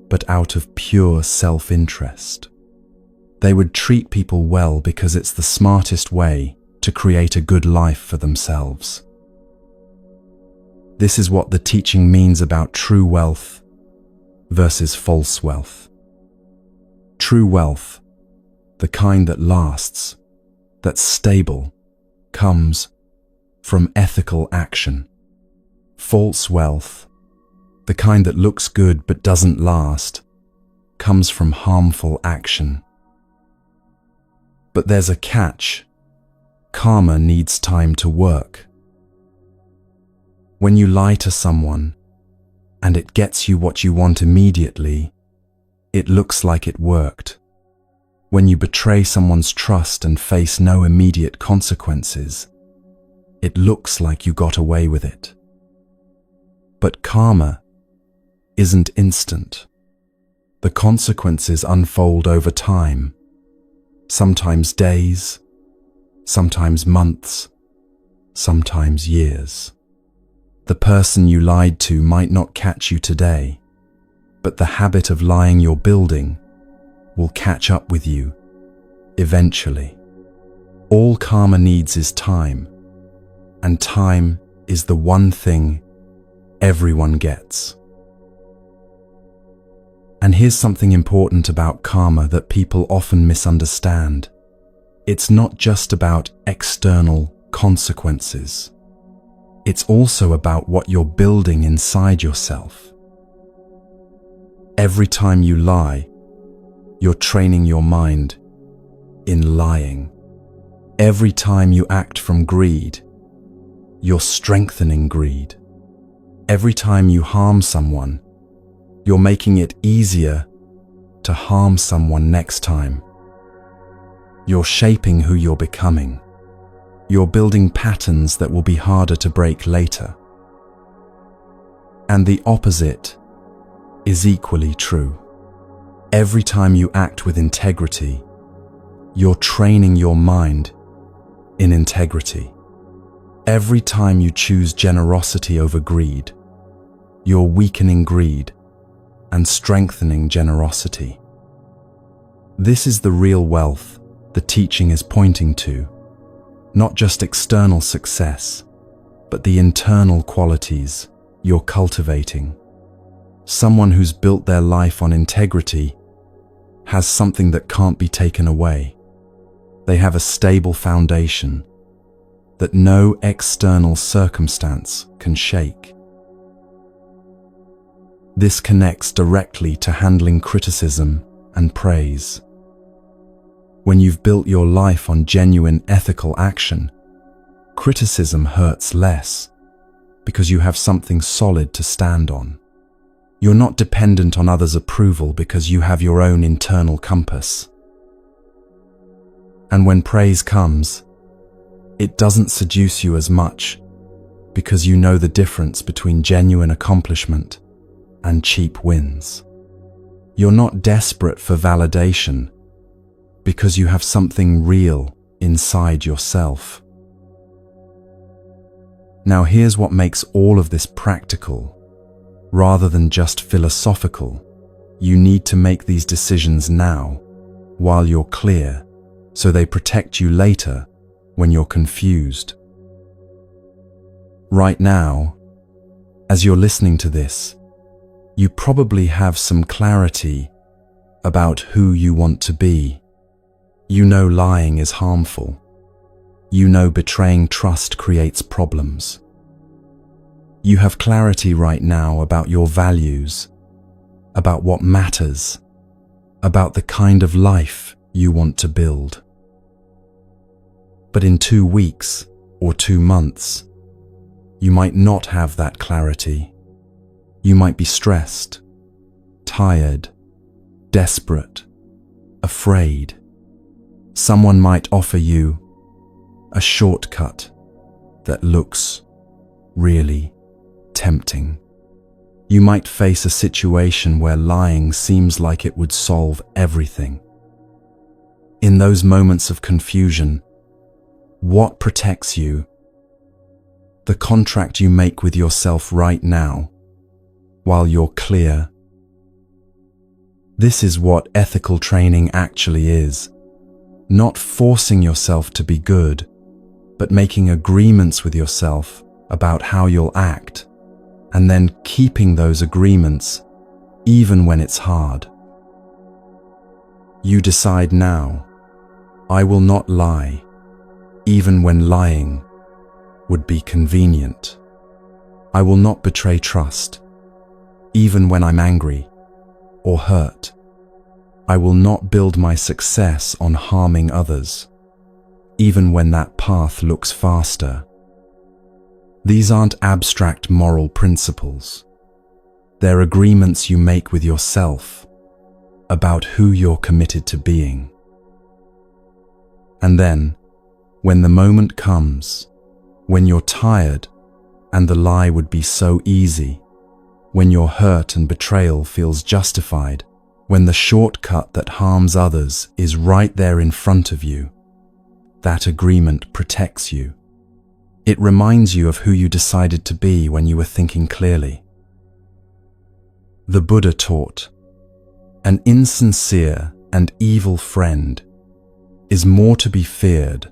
but out of pure self-interest. They would treat people well because it's the smartest way to create a good life for themselves. This is what the teaching means about true wealth versus false wealth. True wealth, the kind that lasts, that's stable, comes from ethical action. False wealth, the kind that looks good but doesn't last, comes from harmful action. But there's a catch. Karma needs time to work. When you lie to someone and it gets you what you want immediately, it looks like it worked. When you betray someone's trust and face no immediate consequences, it looks like you got away with it. But karma isn't instant. The consequences unfold over time, sometimes days, sometimes months, sometimes years. The person you lied to might not catch you today, but the habit of lying you're building will catch up with you eventually. All karma needs is time, and time is the one thing everyone gets. And here's something important about karma that people often misunderstand. It's not just about external consequences. It's also about what you're building inside yourself. Every time you lie, you're training your mind in lying. Every time you act from greed, you're strengthening greed. Every time you harm someone, you're making it easier to harm someone next time. You're shaping who you're becoming. You're building patterns that will be harder to break later. And the opposite is equally true. Every time you act with integrity, you're training your mind in integrity. Every time you choose generosity over greed, you're weakening greed and strengthening generosity. This is the real wealth the teaching is pointing to, not just external success, but the internal qualities you're cultivating. Someone who's built their life on integrity has something that can't be taken away. They have a stable foundation that no external circumstance can shake. This connects directly to handling criticism and praise. When you've built your life on genuine ethical action, criticism hurts less because you have something solid to stand on. You're not dependent on others' approval because you have your own internal compass. And when praise comes, it doesn't seduce you as much because you know the difference between genuine accomplishment and cheap wins. You're not desperate for validation because you have something real inside yourself. Now here's what makes all of this practical, rather than just philosophical. You need to make these decisions now, while you're clear, so they protect you later when you're confused. Right now, as you're listening to this, you probably have some clarity about who you want to be. You know lying is harmful. You know betraying trust creates problems. You have clarity right now about your values, about what matters, about the kind of life you want to build. But in 2 weeks or 2 months, you might not have that clarity. You might be stressed, tired, desperate, afraid. Someone might offer you a shortcut that looks really tempting. You might face a situation where lying seems like it would solve everything. In those moments of confusion, what protects you? The contract you make with yourself right now, while you're clear. This is what ethical training actually is. Not forcing yourself to be good, but making agreements with yourself about how you'll act, and then keeping those agreements even when it's hard. You decide now, I will not lie, even when lying would be convenient. I will not betray trust, even when I'm angry or hurt. I will not build my success on harming others, even when that path looks faster. These aren't abstract moral principles. They're agreements you make with yourself about who you're committed to being. And then, when the moment comes, when you're tired and the lie would be so easy, when your hurt and betrayal feels justified, when the shortcut that harms others is right there in front of you, that agreement protects you. It reminds you of who you decided to be when you were thinking clearly. The Buddha taught, an insincere and evil friend is more to be feared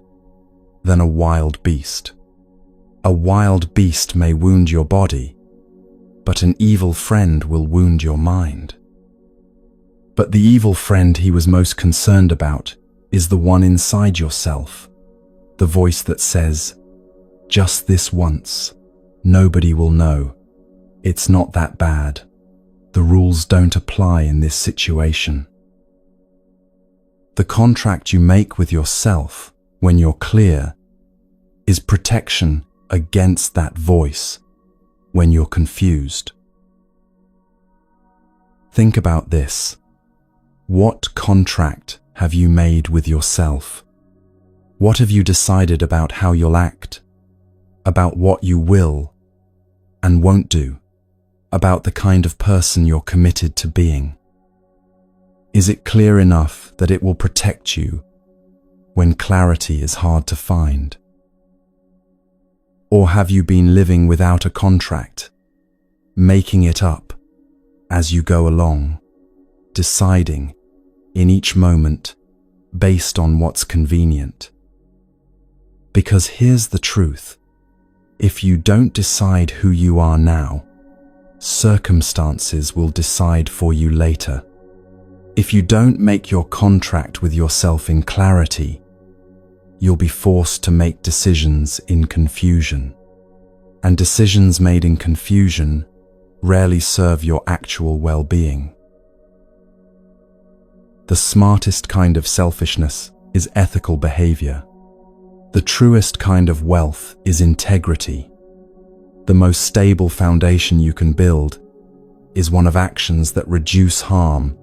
than a wild beast. A wild beast may wound your body, but an evil friend will wound your mind. But the evil friend he was most concerned about is the one inside yourself, the voice that says, just this once, nobody will know. It's not that bad. The rules don't apply in this situation. The contract you make with yourself when you're clear is protection against that voice when you're confused. Think about this. What contract have you made with yourself? What have you decided about how you'll act? About what you will and won't do? About the kind of person you're committed to being? Is it clear enough that it will protect you when clarity is hard to find? Or have you been living without a contract, making it up as you go along, deciding in each moment based on what's convenient? Because here's the truth. If you don't decide who you are now, circumstances will decide for you later. If you don't make your contract with yourself in clarity, you'll be forced to make decisions in confusion. And decisions made in confusion rarely serve your actual well-being. The smartest kind of selfishness is ethical behavior. The truest kind of wealth is integrity. The most stable foundation you can build is one of actions that reduce harm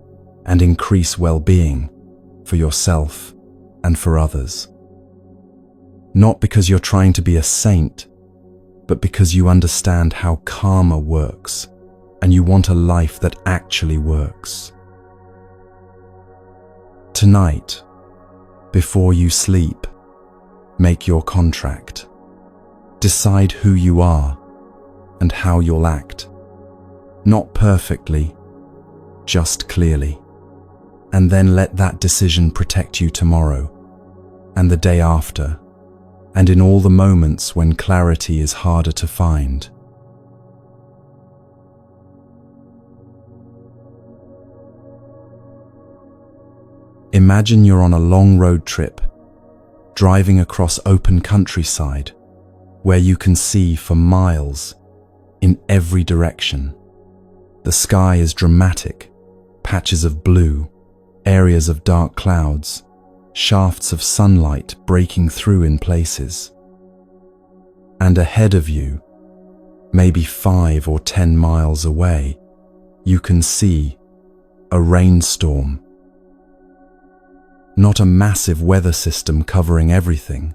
and increase well-being for yourself and for others. Not because you're trying to be a saint, but because you understand how karma works and you want a life that actually works. Tonight, Before you sleep, make your contract. Decide who you are and how you'll act. Not perfectly, just clearly. And then let that decision protect you tomorrow and the day after, and in all the moments when clarity is harder to find. Imagine you're on a long road trip, driving across open countryside, where you can see for miles in every direction. The sky is dramatic, patches of blue, areas of dark clouds, shafts of sunlight breaking through in places. And ahead of you, maybe 5 or 10 miles away, you can see a rainstorm. Not a massive weather system covering everything,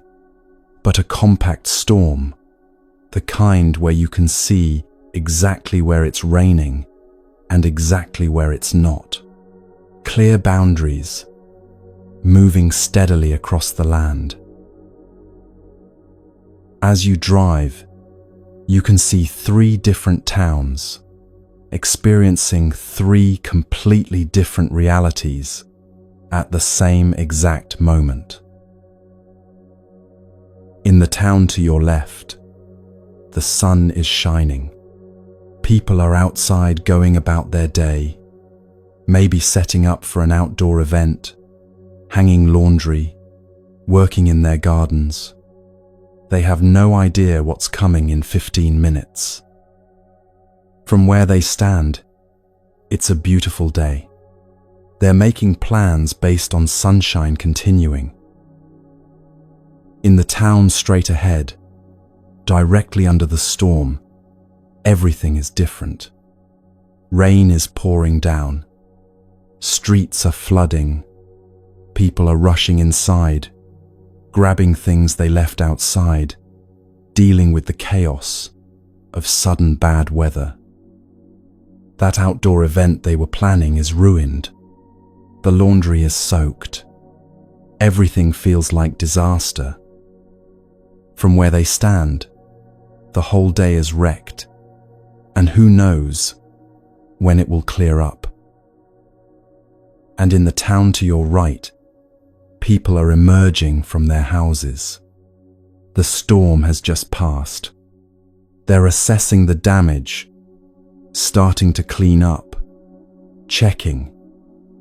but a compact storm, the kind where you can see exactly where it's raining and exactly where it's not. Clear boundaries, moving steadily across the land. As you drive, you can see 3 different towns, experiencing 3 completely different realities at the same exact moment. In the town to your left, the sun is shining. People are outside going about their day, maybe setting up for an outdoor event, hanging laundry, working in their gardens. They have no idea what's coming in 15 minutes. From where they stand, it's a beautiful day. They're making plans based on sunshine continuing. In the town straight ahead, directly under the storm, everything is different. Rain is pouring down. Streets are flooding. People are rushing inside, grabbing things they left outside, dealing with the chaos of sudden bad weather. That outdoor event they were planning is ruined. The laundry is soaked. Everything feels like disaster. From where they stand, the whole day is wrecked, and who knows when it will clear up. And in the town to your right, people are emerging from their houses. The storm has just passed. They're assessing the damage, starting to clean up, checking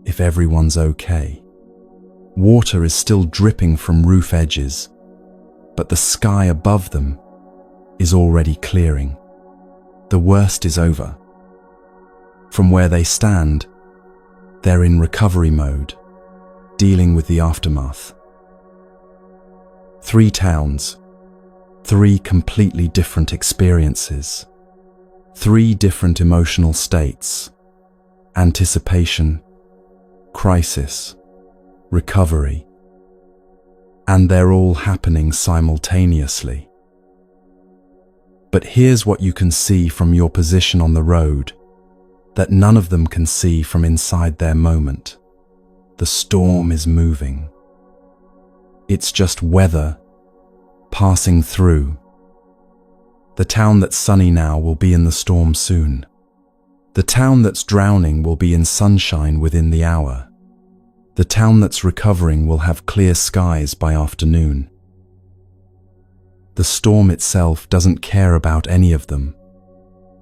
if everyone's okay. Water is still dripping from roof edges, but the sky above them is already clearing. The worst is over. From where they stand, they're in recovery mode, dealing with the aftermath. 3 towns, 3 completely different experiences, 3 different emotional states: anticipation, crisis, recovery. And they're all happening simultaneously. But here's what you can see from your position on the road that none of them can see from inside their moment. The storm is moving. It's just weather passing through. The town that's sunny now will be in the storm soon. The town that's drowning will be in sunshine within the hour. The town that's recovering will have clear skies by afternoon. The storm itself doesn't care about any of them.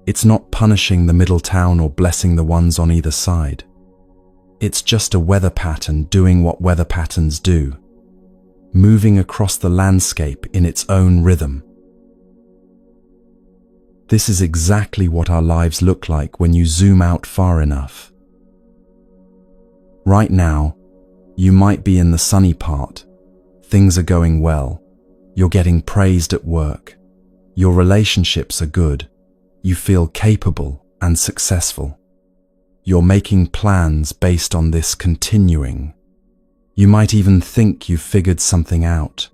It's not punishing the middle town or blessing the ones on either side. It's just a weather pattern doing what weather patterns do, moving across the landscape in its own rhythm. This is exactly what our lives look like when you zoom out far enough. Right now, you might be in the sunny part. Things are going well. You're getting praised at work. Your relationships are good. You feel capable and successful. You're making plans based on this continuing. You might even think you've figured something out,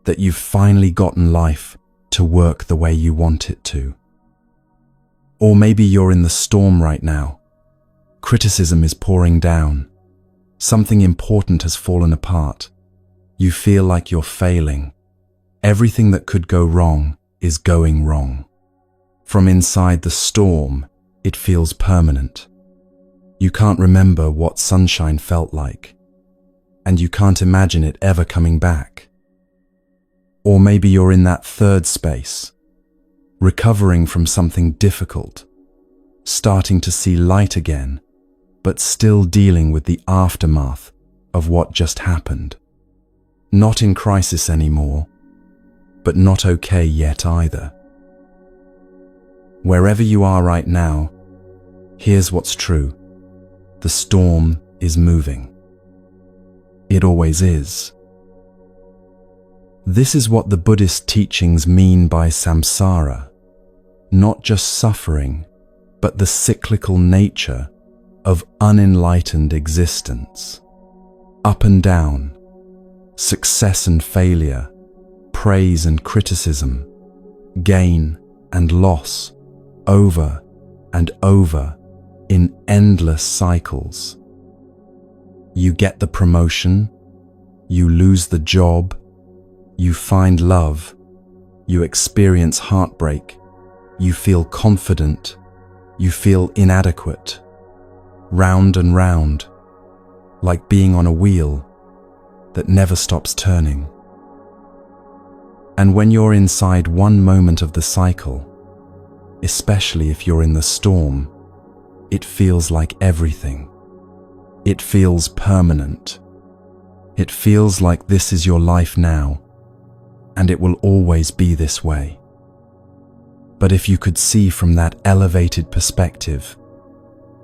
that you've finally gotten life to work the way you want it to. Or maybe you're in the storm right now. Criticism is pouring down. Something important has fallen apart. You feel like you're failing. Everything that could go wrong is going wrong. From inside the storm, it feels permanent. You can't remember what sunshine felt like, and you can't imagine it ever coming back. Or maybe you're in that third space, recovering from something difficult, starting to see light again, but still dealing with the aftermath of what just happened. Not in crisis anymore, but not okay yet either. Wherever you are right now, here's what's true. The storm is moving. It always is. This is what the Buddhist teachings mean by samsara, not just suffering, but the cyclical nature of unenlightened existence. Up and down, success and failure, praise and criticism, gain and loss, over and over in endless cycles. You get the promotion, you lose the job, you find love, you experience heartbreak, you feel confident, you feel inadequate. Round and round, like being on a wheel that never stops turning. And when you're inside one moment of the cycle, especially if you're in the storm, it feels like everything. It feels permanent. It feels like this is your life now, and it will always be this way. But if you could see from that elevated perspective,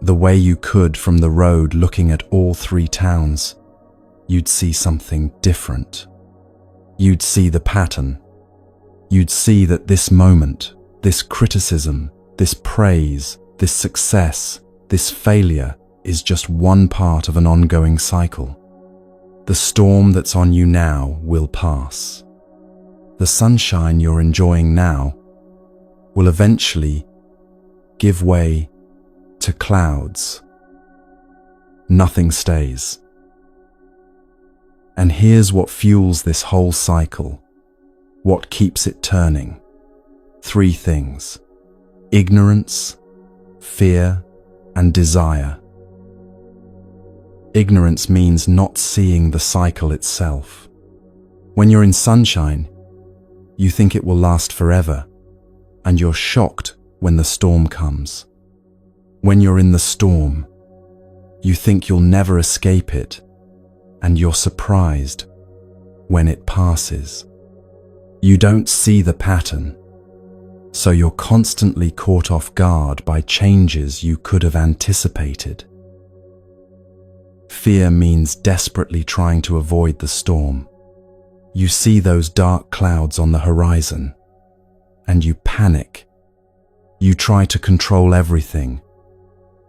the way you could from the road looking at all three towns, you'd see something different. You'd see the pattern. You'd see that this moment, this criticism, this praise, this success, this failure is just one part of an ongoing cycle. The storm that's on you now will pass. The sunshine you're enjoying now will eventually give way to clouds. Nothing stays. And here's what fuels this whole cycle, what keeps it turning. 3 things: ignorance, fear, and desire. Ignorance means not seeing the cycle itself. When you're in sunshine, you think it will last forever, and you're shocked when the storm comes. When you're in the storm, you think you'll never escape it, and you're surprised when it passes. You don't see the pattern, so you're constantly caught off guard by changes you could have anticipated. Fear means desperately trying to avoid the storm. You see those dark clouds on the horizon, and you panic. You try to control everything,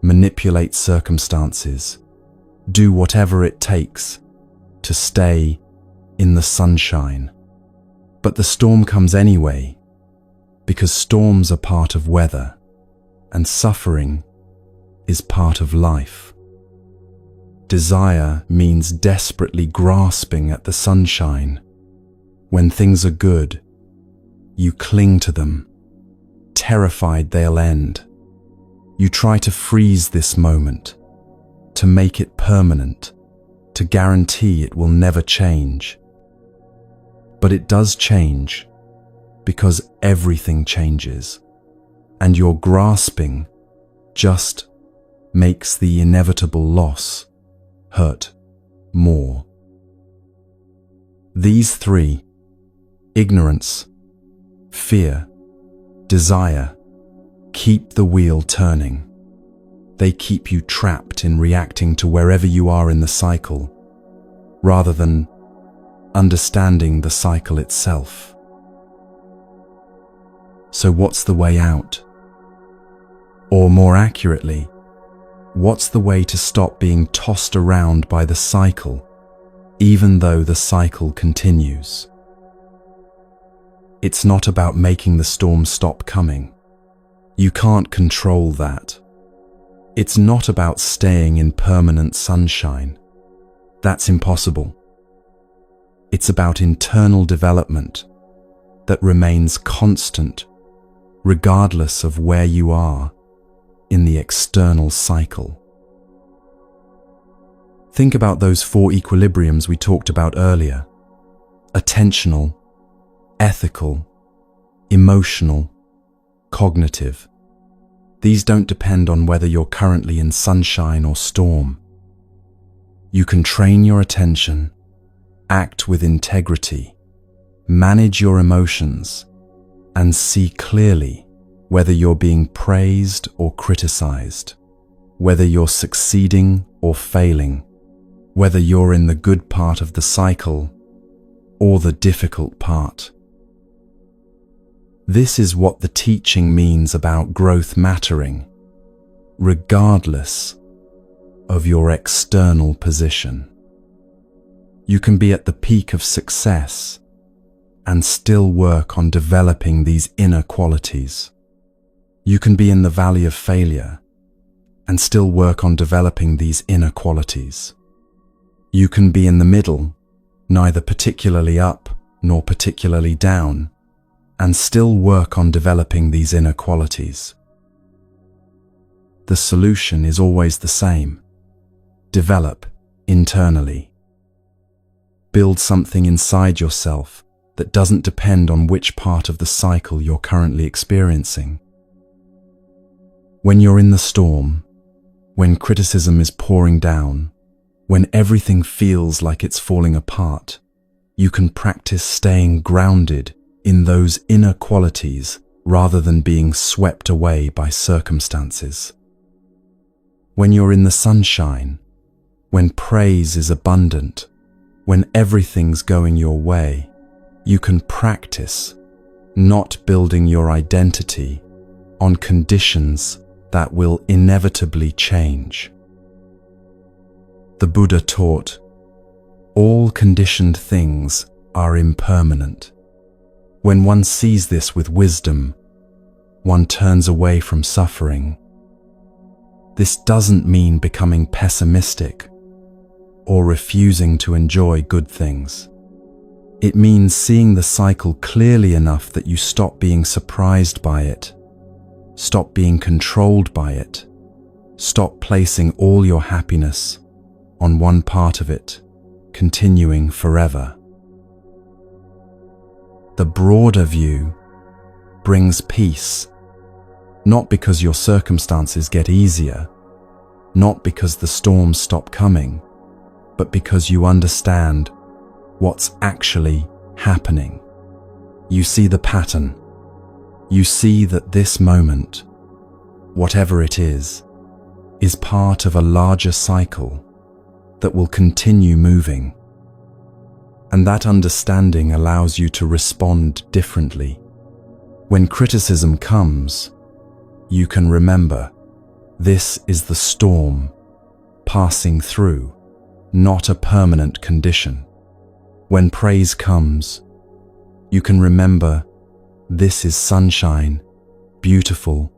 manipulate circumstances, do whatever it takes to stay in the sunshine. But the storm comes anyway, because storms are part of weather, and suffering is part of life. Desire means desperately grasping at the sunshine. When things are good, you cling to them, terrified they'll end. You try to freeze this moment, to make it permanent, to guarantee it will never change. But it does change, because everything changes, and your grasping just makes the inevitable loss hurt more. These 3, ignorance, fear, desire, keep the wheel turning. They keep you trapped in reacting to wherever you are in the cycle, rather than understanding the cycle itself. So what's the way out? Or more accurately, what's the way to stop being tossed around by the cycle, even though the cycle continues? It's not about making the storm stop coming. You can't control that. It's not about staying in permanent sunshine. That's impossible. It's about internal development that remains constant regardless of where you are in the external cycle. Think about those 4 equilibriums we talked about earlier: attentional, ethical, emotional, cognitive. These don't depend on whether you're currently in sunshine or storm. You can train your attention, act with integrity, manage your emotions, and see clearly whether you're being praised or criticized, whether you're succeeding or failing, whether you're in the good part of the cycle or the difficult part. This is what the teaching means about growth mattering, regardless of your external position. You can be at the peak of success and still work on developing these inner qualities. You can be in the valley of failure and still work on developing these inner qualities. You can be in the middle, neither particularly up nor particularly down, and still work on developing these inner qualities. The solution is always the same. Develop internally. Build something inside yourself that doesn't depend on which part of the cycle you're currently experiencing. When you're in the storm, when criticism is pouring down, when everything feels like it's falling apart, you can practice staying grounded in those inner qualities rather than being swept away by circumstances. When you're in the sunshine, when praise is abundant, when everything's going your way, you can practice not building your identity on conditions that will inevitably change. The Buddha taught, all conditioned things are impermanent. When one sees this with wisdom, one turns away from suffering. This doesn't mean becoming pessimistic or refusing to enjoy good things. It means seeing the cycle clearly enough that you stop being surprised by it, stop being controlled by it, stop placing all your happiness on one part of it, continuing forever. The broader view brings peace, not because your circumstances get easier, not because the storms stop coming, but because you understand what's actually happening. You see the pattern. You see that this moment, whatever it is part of a larger cycle that will continue moving. And that understanding allows you to respond differently. When criticism comes, you can remember, this is the storm passing through, not a permanent condition. When praise comes, you can remember, this is sunshine, beautiful,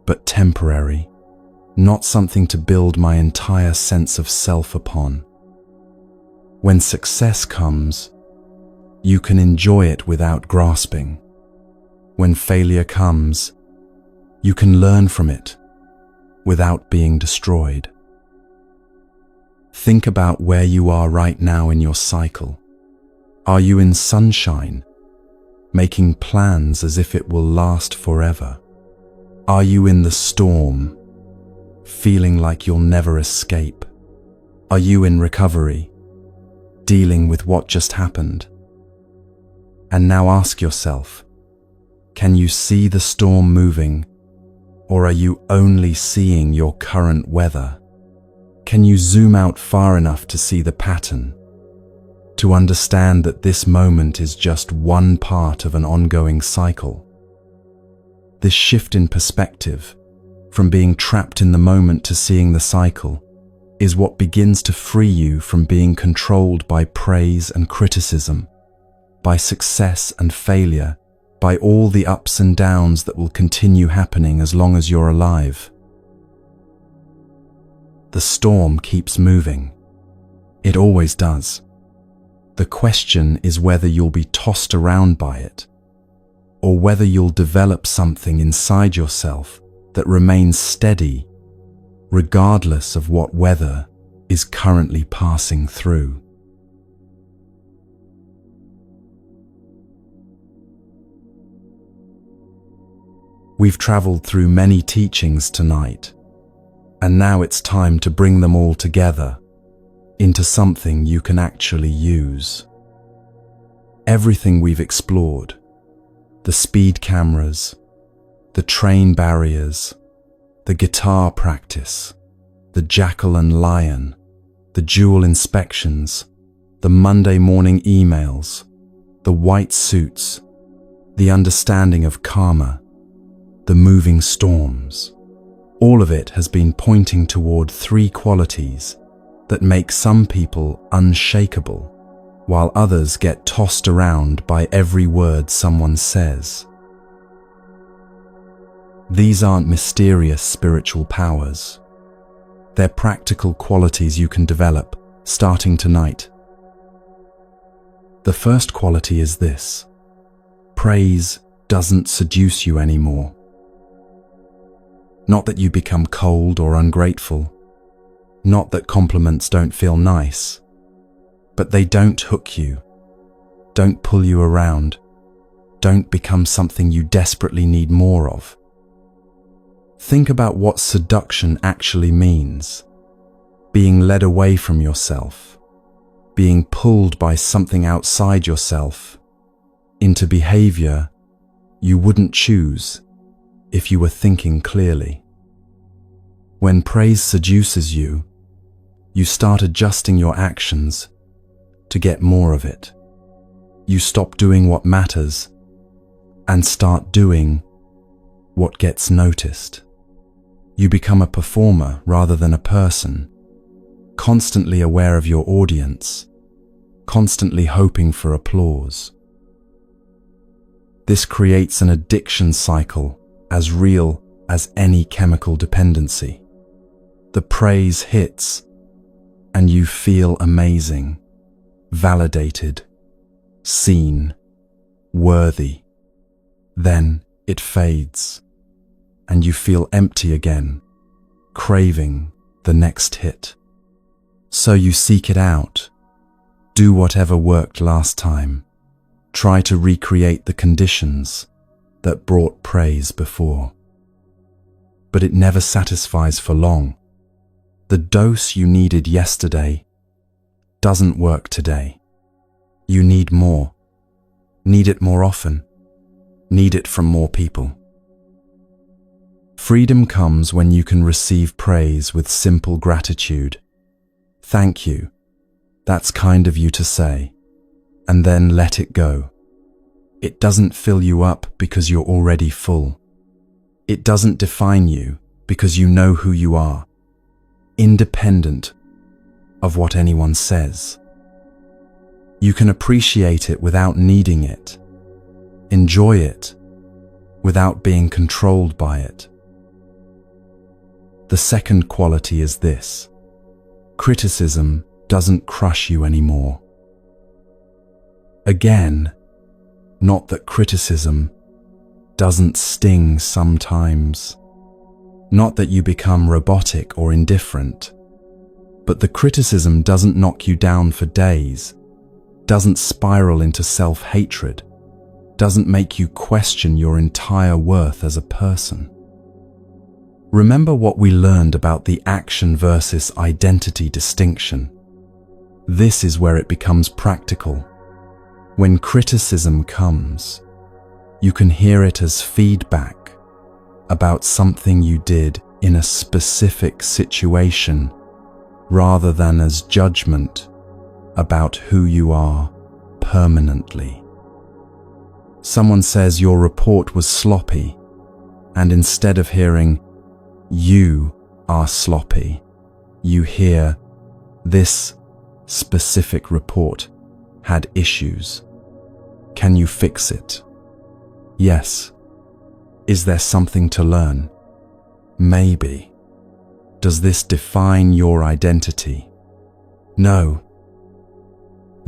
but temporary, not something to build my entire sense of self upon. When success comes, you can enjoy it without grasping. When failure comes, you can learn from it without being destroyed. Think about where you are right now in your cycle. Are you in sunshine, making plans as if it will last forever? Are you in the storm, feeling like you'll never escape? Are you in recovery, dealing with what just happened? And now ask yourself, can you see the storm moving, or are you only seeing your current weather? Can you zoom out far enough to see the pattern, to understand that this moment is just one part of an ongoing cycle? This shift in perspective, from being trapped in the moment to seeing the cycle, is what begins to free you from being controlled by praise and criticism, by success and failure, by all the ups and downs that will continue happening as long as you're alive. The storm keeps moving. It always does. The question is whether you'll be tossed around by it, or whether you'll develop something inside yourself that remains steady, regardless of what weather is currently passing through. We've traveled through many teachings tonight, and now it's time to bring them all together into something you can actually use. Everything we've explored, the speed cameras, the train barriers, the guitar practice, the jackal and lion, the jewel inspections, the Monday morning emails, the white suits, the understanding of karma, the moving storms. All of it has been pointing toward three qualities that make some people unshakable, while others get tossed around by every word someone says. These aren't mysterious spiritual powers. They're practical qualities you can develop, starting tonight. The first quality is this: praise doesn't seduce you anymore. Not that you become cold or ungrateful, not that compliments don't feel nice, but they don't hook you, don't pull you around, don't become something you desperately need more of. Think about what seduction actually means: being led away from yourself, being pulled by something outside yourself into behavior you wouldn't choose if you were thinking clearly. When praise seduces you, you start adjusting your actions to get more of it. You stop doing what matters and start doing what gets noticed. You become a performer rather than a person, constantly aware of your audience, constantly hoping for applause. This creates an addiction cycle as real as any chemical dependency. The praise hits, and you feel amazing, validated, seen, worthy. Then it fades, and you feel empty again, craving the next hit. So you seek it out, do whatever worked last time, try to recreate the conditions that brought praise before. But it never satisfies for long. The dose you needed yesterday doesn't work today. You need more. Need it more often. Need it from more people. Freedom comes when you can receive praise with simple gratitude. Thank you. That's kind of you to say. And then let it go. It doesn't fill you up because you're already full. It doesn't define you because you know who you are, independent of what anyone says. You can appreciate it without needing it, enjoy it without being controlled by it. The second quality is this: criticism doesn't crush you anymore. Again, not that criticism doesn't sting sometimes, not that you become robotic or indifferent, but the criticism doesn't knock you down for days, doesn't spiral into self-hatred, doesn't make you question your entire worth as a person. Remember what we learned about the action versus identity distinction. This is where it becomes practical. When criticism comes, you can hear it as feedback about something you did in a specific situation, rather than as judgment about who you are permanently. Someone says your report was sloppy, and instead of hearing, "You are sloppy," you hear, "This specific report had issues. Can you fix it?" Yes. Is there something to learn? Maybe. Does this define your identity? No.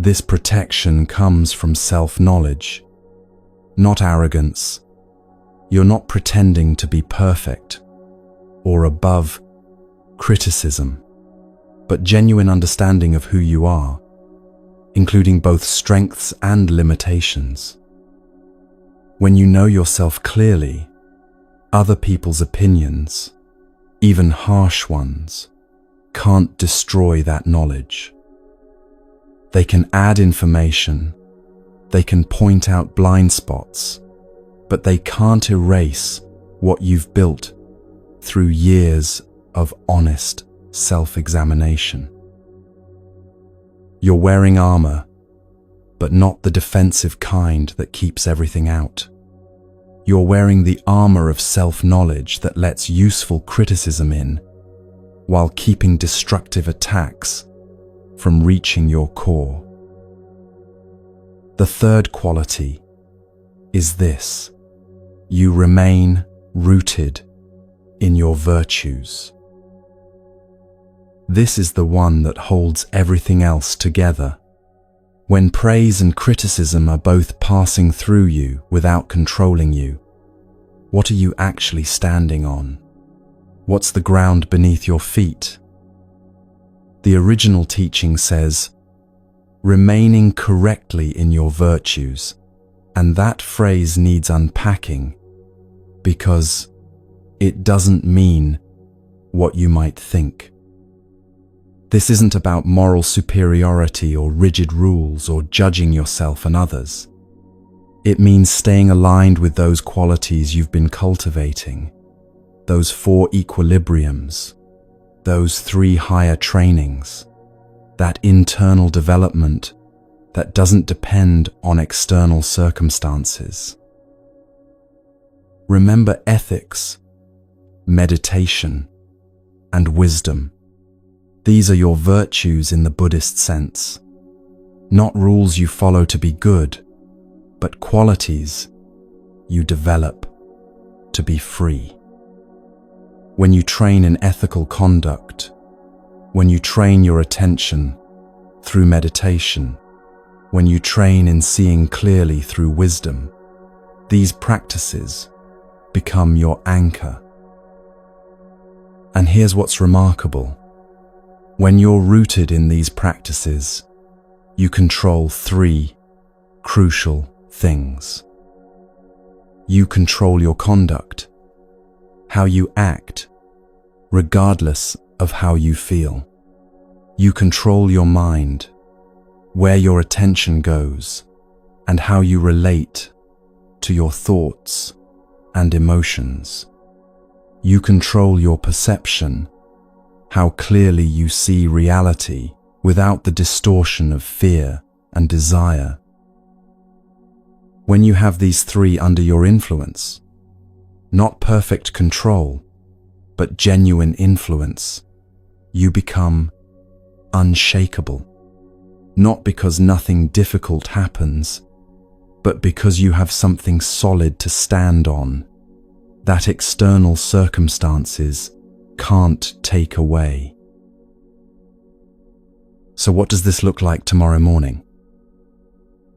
This protection comes from self-knowledge, not arrogance. You're not pretending to be perfect or above criticism, but genuine understanding of who you are, including both strengths and limitations. When you know yourself clearly, other people's opinions, even harsh ones, can't destroy that knowledge. They can add information, they can point out blind spots, but they can't erase what you've built through years of honest self-examination. You're wearing armor, but not the defensive kind that keeps everything out. You're wearing the armor of self-knowledge that lets useful criticism in, while keeping destructive attacks from reaching your core. The third quality is this: you remain rooted in your virtues. This is the one that holds everything else together. When praise and criticism are both passing through you without controlling you, what are you actually standing on? What's the ground beneath your feet? The original teaching says, remaining correctly in your virtues, and that phrase needs unpacking because it doesn't mean what you might think. This isn't about moral superiority or rigid rules or judging yourself and others. It means staying aligned with those qualities you've been cultivating, those 4 equilibriums, those 3 higher trainings, that internal development that doesn't depend on external circumstances. Remember ethics, meditation, and wisdom. These are your virtues in the Buddhist sense. Not rules you follow to be good, but qualities you develop to be free. When you train in ethical conduct, when you train your attention through meditation, when you train in seeing clearly through wisdom, these practices become your anchor. And here's what's remarkable. When you're rooted in these practices, you control 3 crucial things. You control your conduct, how you act, regardless of how you feel. You control your mind, where your attention goes, and how you relate to your thoughts and emotions. You control your perception, how clearly you see reality without the distortion of fear and desire. When you have these 3 under your influence, not perfect control, but genuine influence, you become unshakable. Not because nothing difficult happens, but because you have something solid to stand on that external circumstances can't take away. So what does this look like tomorrow morning?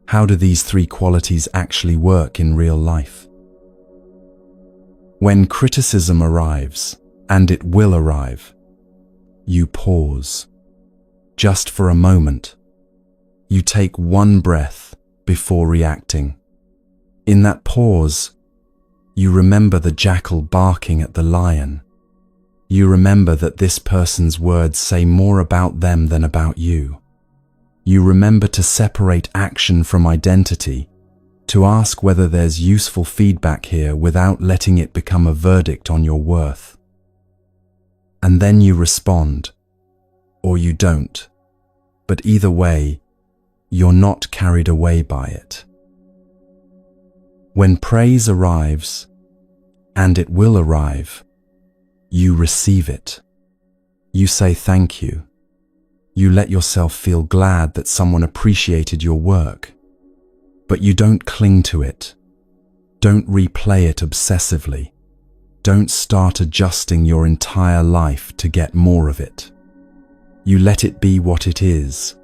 How do these 3 qualities actually work in real life? When criticism arrives, and it will arrive, you pause. Just for a moment. You take 1 breath before reacting. In that pause, you remember the jackal barking at the lion. You remember that this person's words say more about them than about you. You remember to separate action from identity, to ask whether there's useful feedback here without letting it become a verdict on your worth. And then you respond, or you don't. But either way, you're not carried away by it. When praise arrives, and it will arrive, you receive it. You say thank you. You let yourself feel glad that someone appreciated your work. But you don't cling to it. Don't replay it obsessively. Don't start adjusting your entire life to get more of it. You let it be what it is,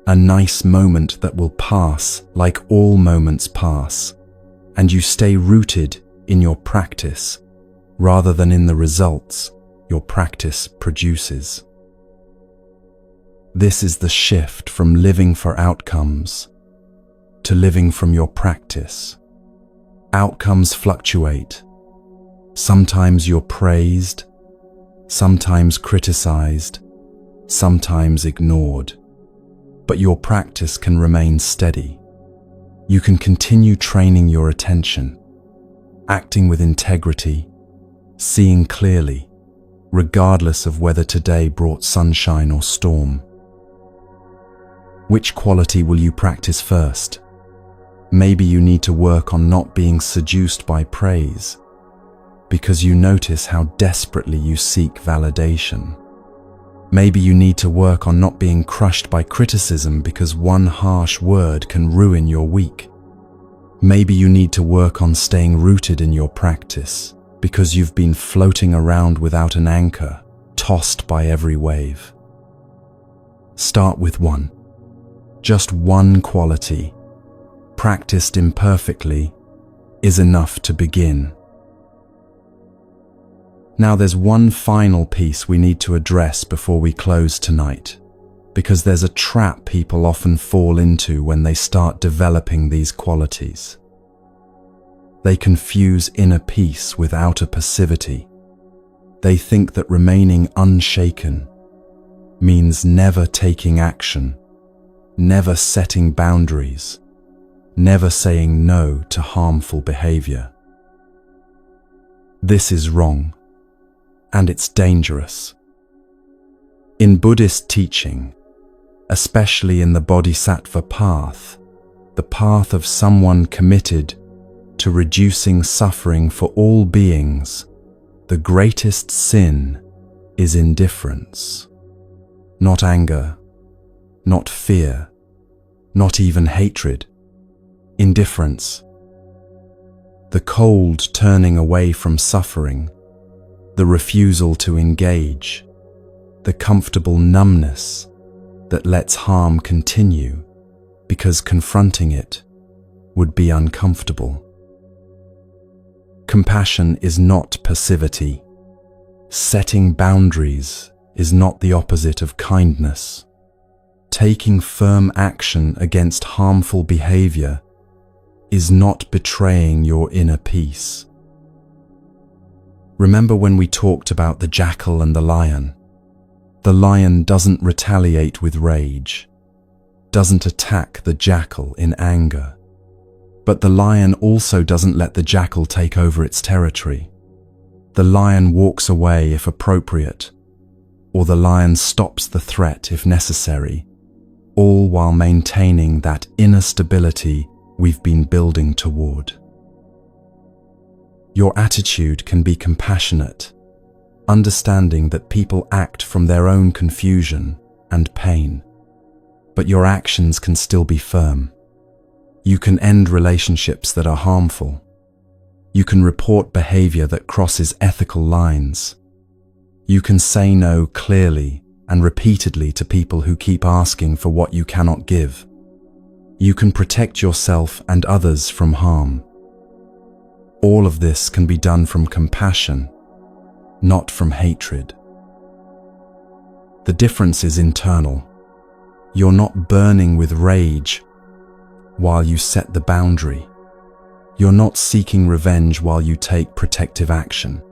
a nice moment that will pass like all moments pass, and you stay rooted in your practice rather than in the results your practice produces. This is the shift from living for outcomes to living from your practice. Outcomes fluctuate. Sometimes you're praised, sometimes criticized, sometimes ignored. But your practice can remain steady. You can continue training your attention, acting with integrity, seeing clearly, regardless of whether today brought sunshine or storm. Which quality will you practice first? Maybe you need to work on not being seduced by praise, because you notice how desperately you seek validation. Maybe you need to work on not being crushed by criticism because one harsh word can ruin your week. Maybe you need to work on staying rooted in your practice because you've been floating around without an anchor, tossed by every wave. Start with one. Just one quality, practiced imperfectly, is enough to begin. Now there's one final piece we need to address before we close tonight, because there's a trap people often fall into when they start developing these qualities. They confuse inner peace with outer passivity. They think that remaining unshaken means never taking action, never setting boundaries, never saying no to harmful behavior. This is wrong. And it's dangerous. In Buddhist teaching, especially in the Bodhisattva path, the path of someone committed to reducing suffering for all beings, the greatest sin is indifference. Not anger, not fear, not even hatred. Indifference. The cold turning away from suffering, the refusal to engage, the comfortable numbness that lets harm continue because confronting it would be uncomfortable. Compassion is not passivity. Setting boundaries is not the opposite of kindness. Taking firm action against harmful behavior is not betraying your inner peace. Remember when we talked about the jackal and the lion? The lion doesn't retaliate with rage, doesn't attack the jackal in anger. But the lion also doesn't let the jackal take over its territory. The lion walks away if appropriate, or the lion stops the threat if necessary, all while maintaining that inner stability we've been building toward. Your attitude can be compassionate, understanding that people act from their own confusion and pain, but your actions can still be firm. You can end relationships that are harmful. You can report behavior that crosses ethical lines. You can say no clearly and repeatedly to people who keep asking for what you cannot give. You can protect yourself and others from harm. All of this can be done from compassion, not from hatred. The difference is internal. You're not burning with rage while you set the boundary. You're not seeking revenge while you take protective action.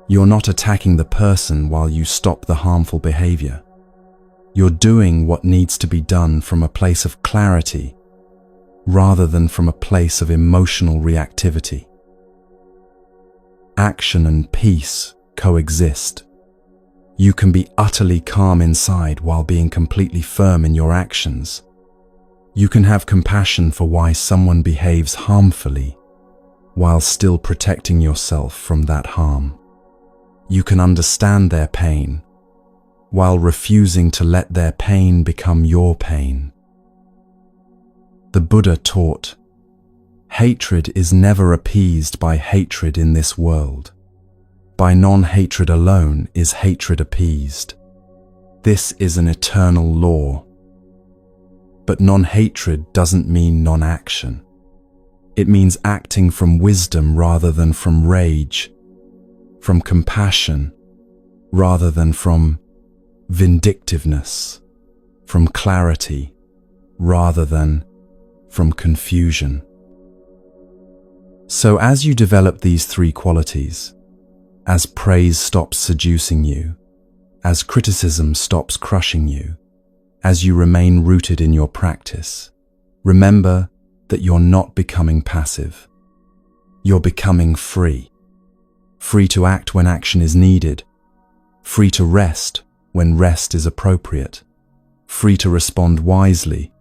You're not attacking the person while you stop the harmful behavior. You're doing what needs to be done from a place of clarity rather than from a place of emotional reactivity. Action and peace coexist. You can be utterly calm inside while being completely firm in your actions. You can have compassion for why someone behaves harmfully while still protecting yourself from that harm. You can understand their pain while refusing to let their pain become your pain. The Buddha taught, hatred is never appeased by hatred in this world. By non-hatred alone is hatred appeased. This is an eternal law. But non-hatred doesn't mean non-action. It means acting from wisdom rather than from rage, from compassion rather than from vindictiveness, from clarity rather than from confusion. So as you develop these three qualities, as praise stops seducing you, as criticism stops crushing you, as you remain rooted in your practice, remember that you're not becoming passive. You're becoming free. Free to act when action is needed. Free to rest when rest is appropriate. Free to respond wisely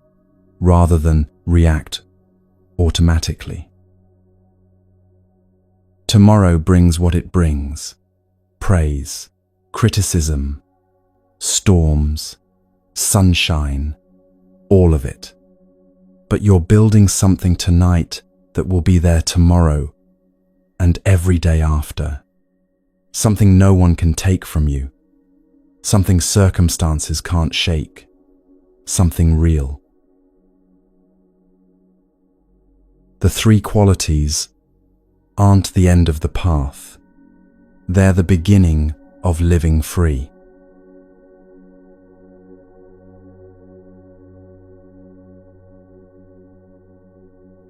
rather than react automatically. Tomorrow brings what it brings: praise, criticism, storms, sunshine, all of it. But you're building something tonight that will be there tomorrow and every day after. Something no one can take from you. Something circumstances can't shake. Something real. The three qualities aren't the end of the path. They're the beginning of living free.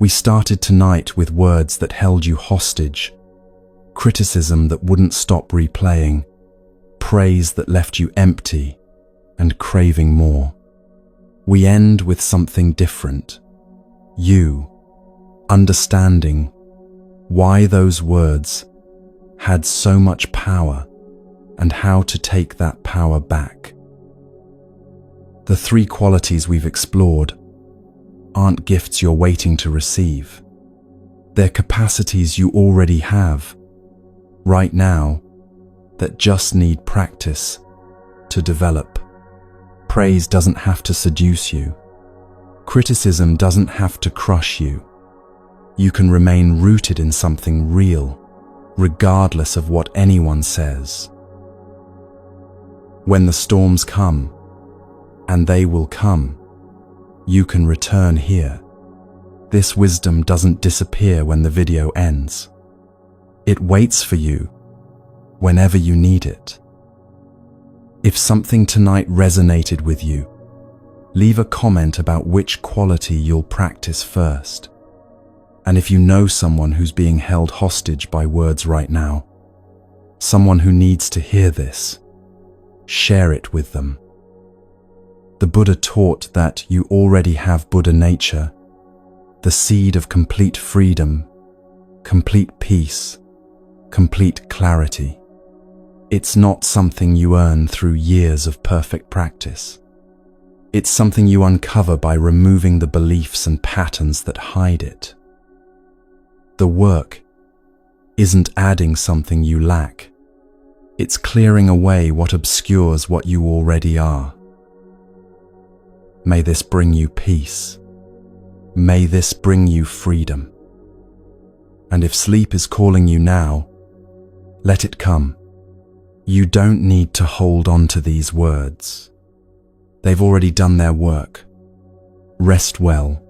We started tonight with words that held you hostage, criticism that wouldn't stop replaying, praise that left you empty and craving more. We end with something different. You, understanding why those words had so much power and how to take that power back. The three qualities we've explored aren't gifts you're waiting to receive. They're capacities you already have, right now, that just need practice to develop. Praise doesn't have to seduce you. Criticism doesn't have to crush you. You can remain rooted in something real, regardless of what anyone says. When the storms come, and they will come, you can return here. This wisdom doesn't disappear when the video ends. It waits for you whenever you need it. If something tonight resonated with you, leave a comment about which quality you'll practice first. And if you know someone who's being held hostage by words right now, someone who needs to hear this, share it with them. The Buddha taught that you already have Buddha nature, the seed of complete freedom, complete peace, complete clarity. It's not something you earn through years of perfect practice. It's something you uncover by removing the beliefs and patterns that hide it. The work isn't adding something you lack. It's clearing away what obscures what you already are. May this bring you peace. May this bring you freedom. And if sleep is calling you now, let it come. You don't need to hold on to these words. They've already done their work. Rest well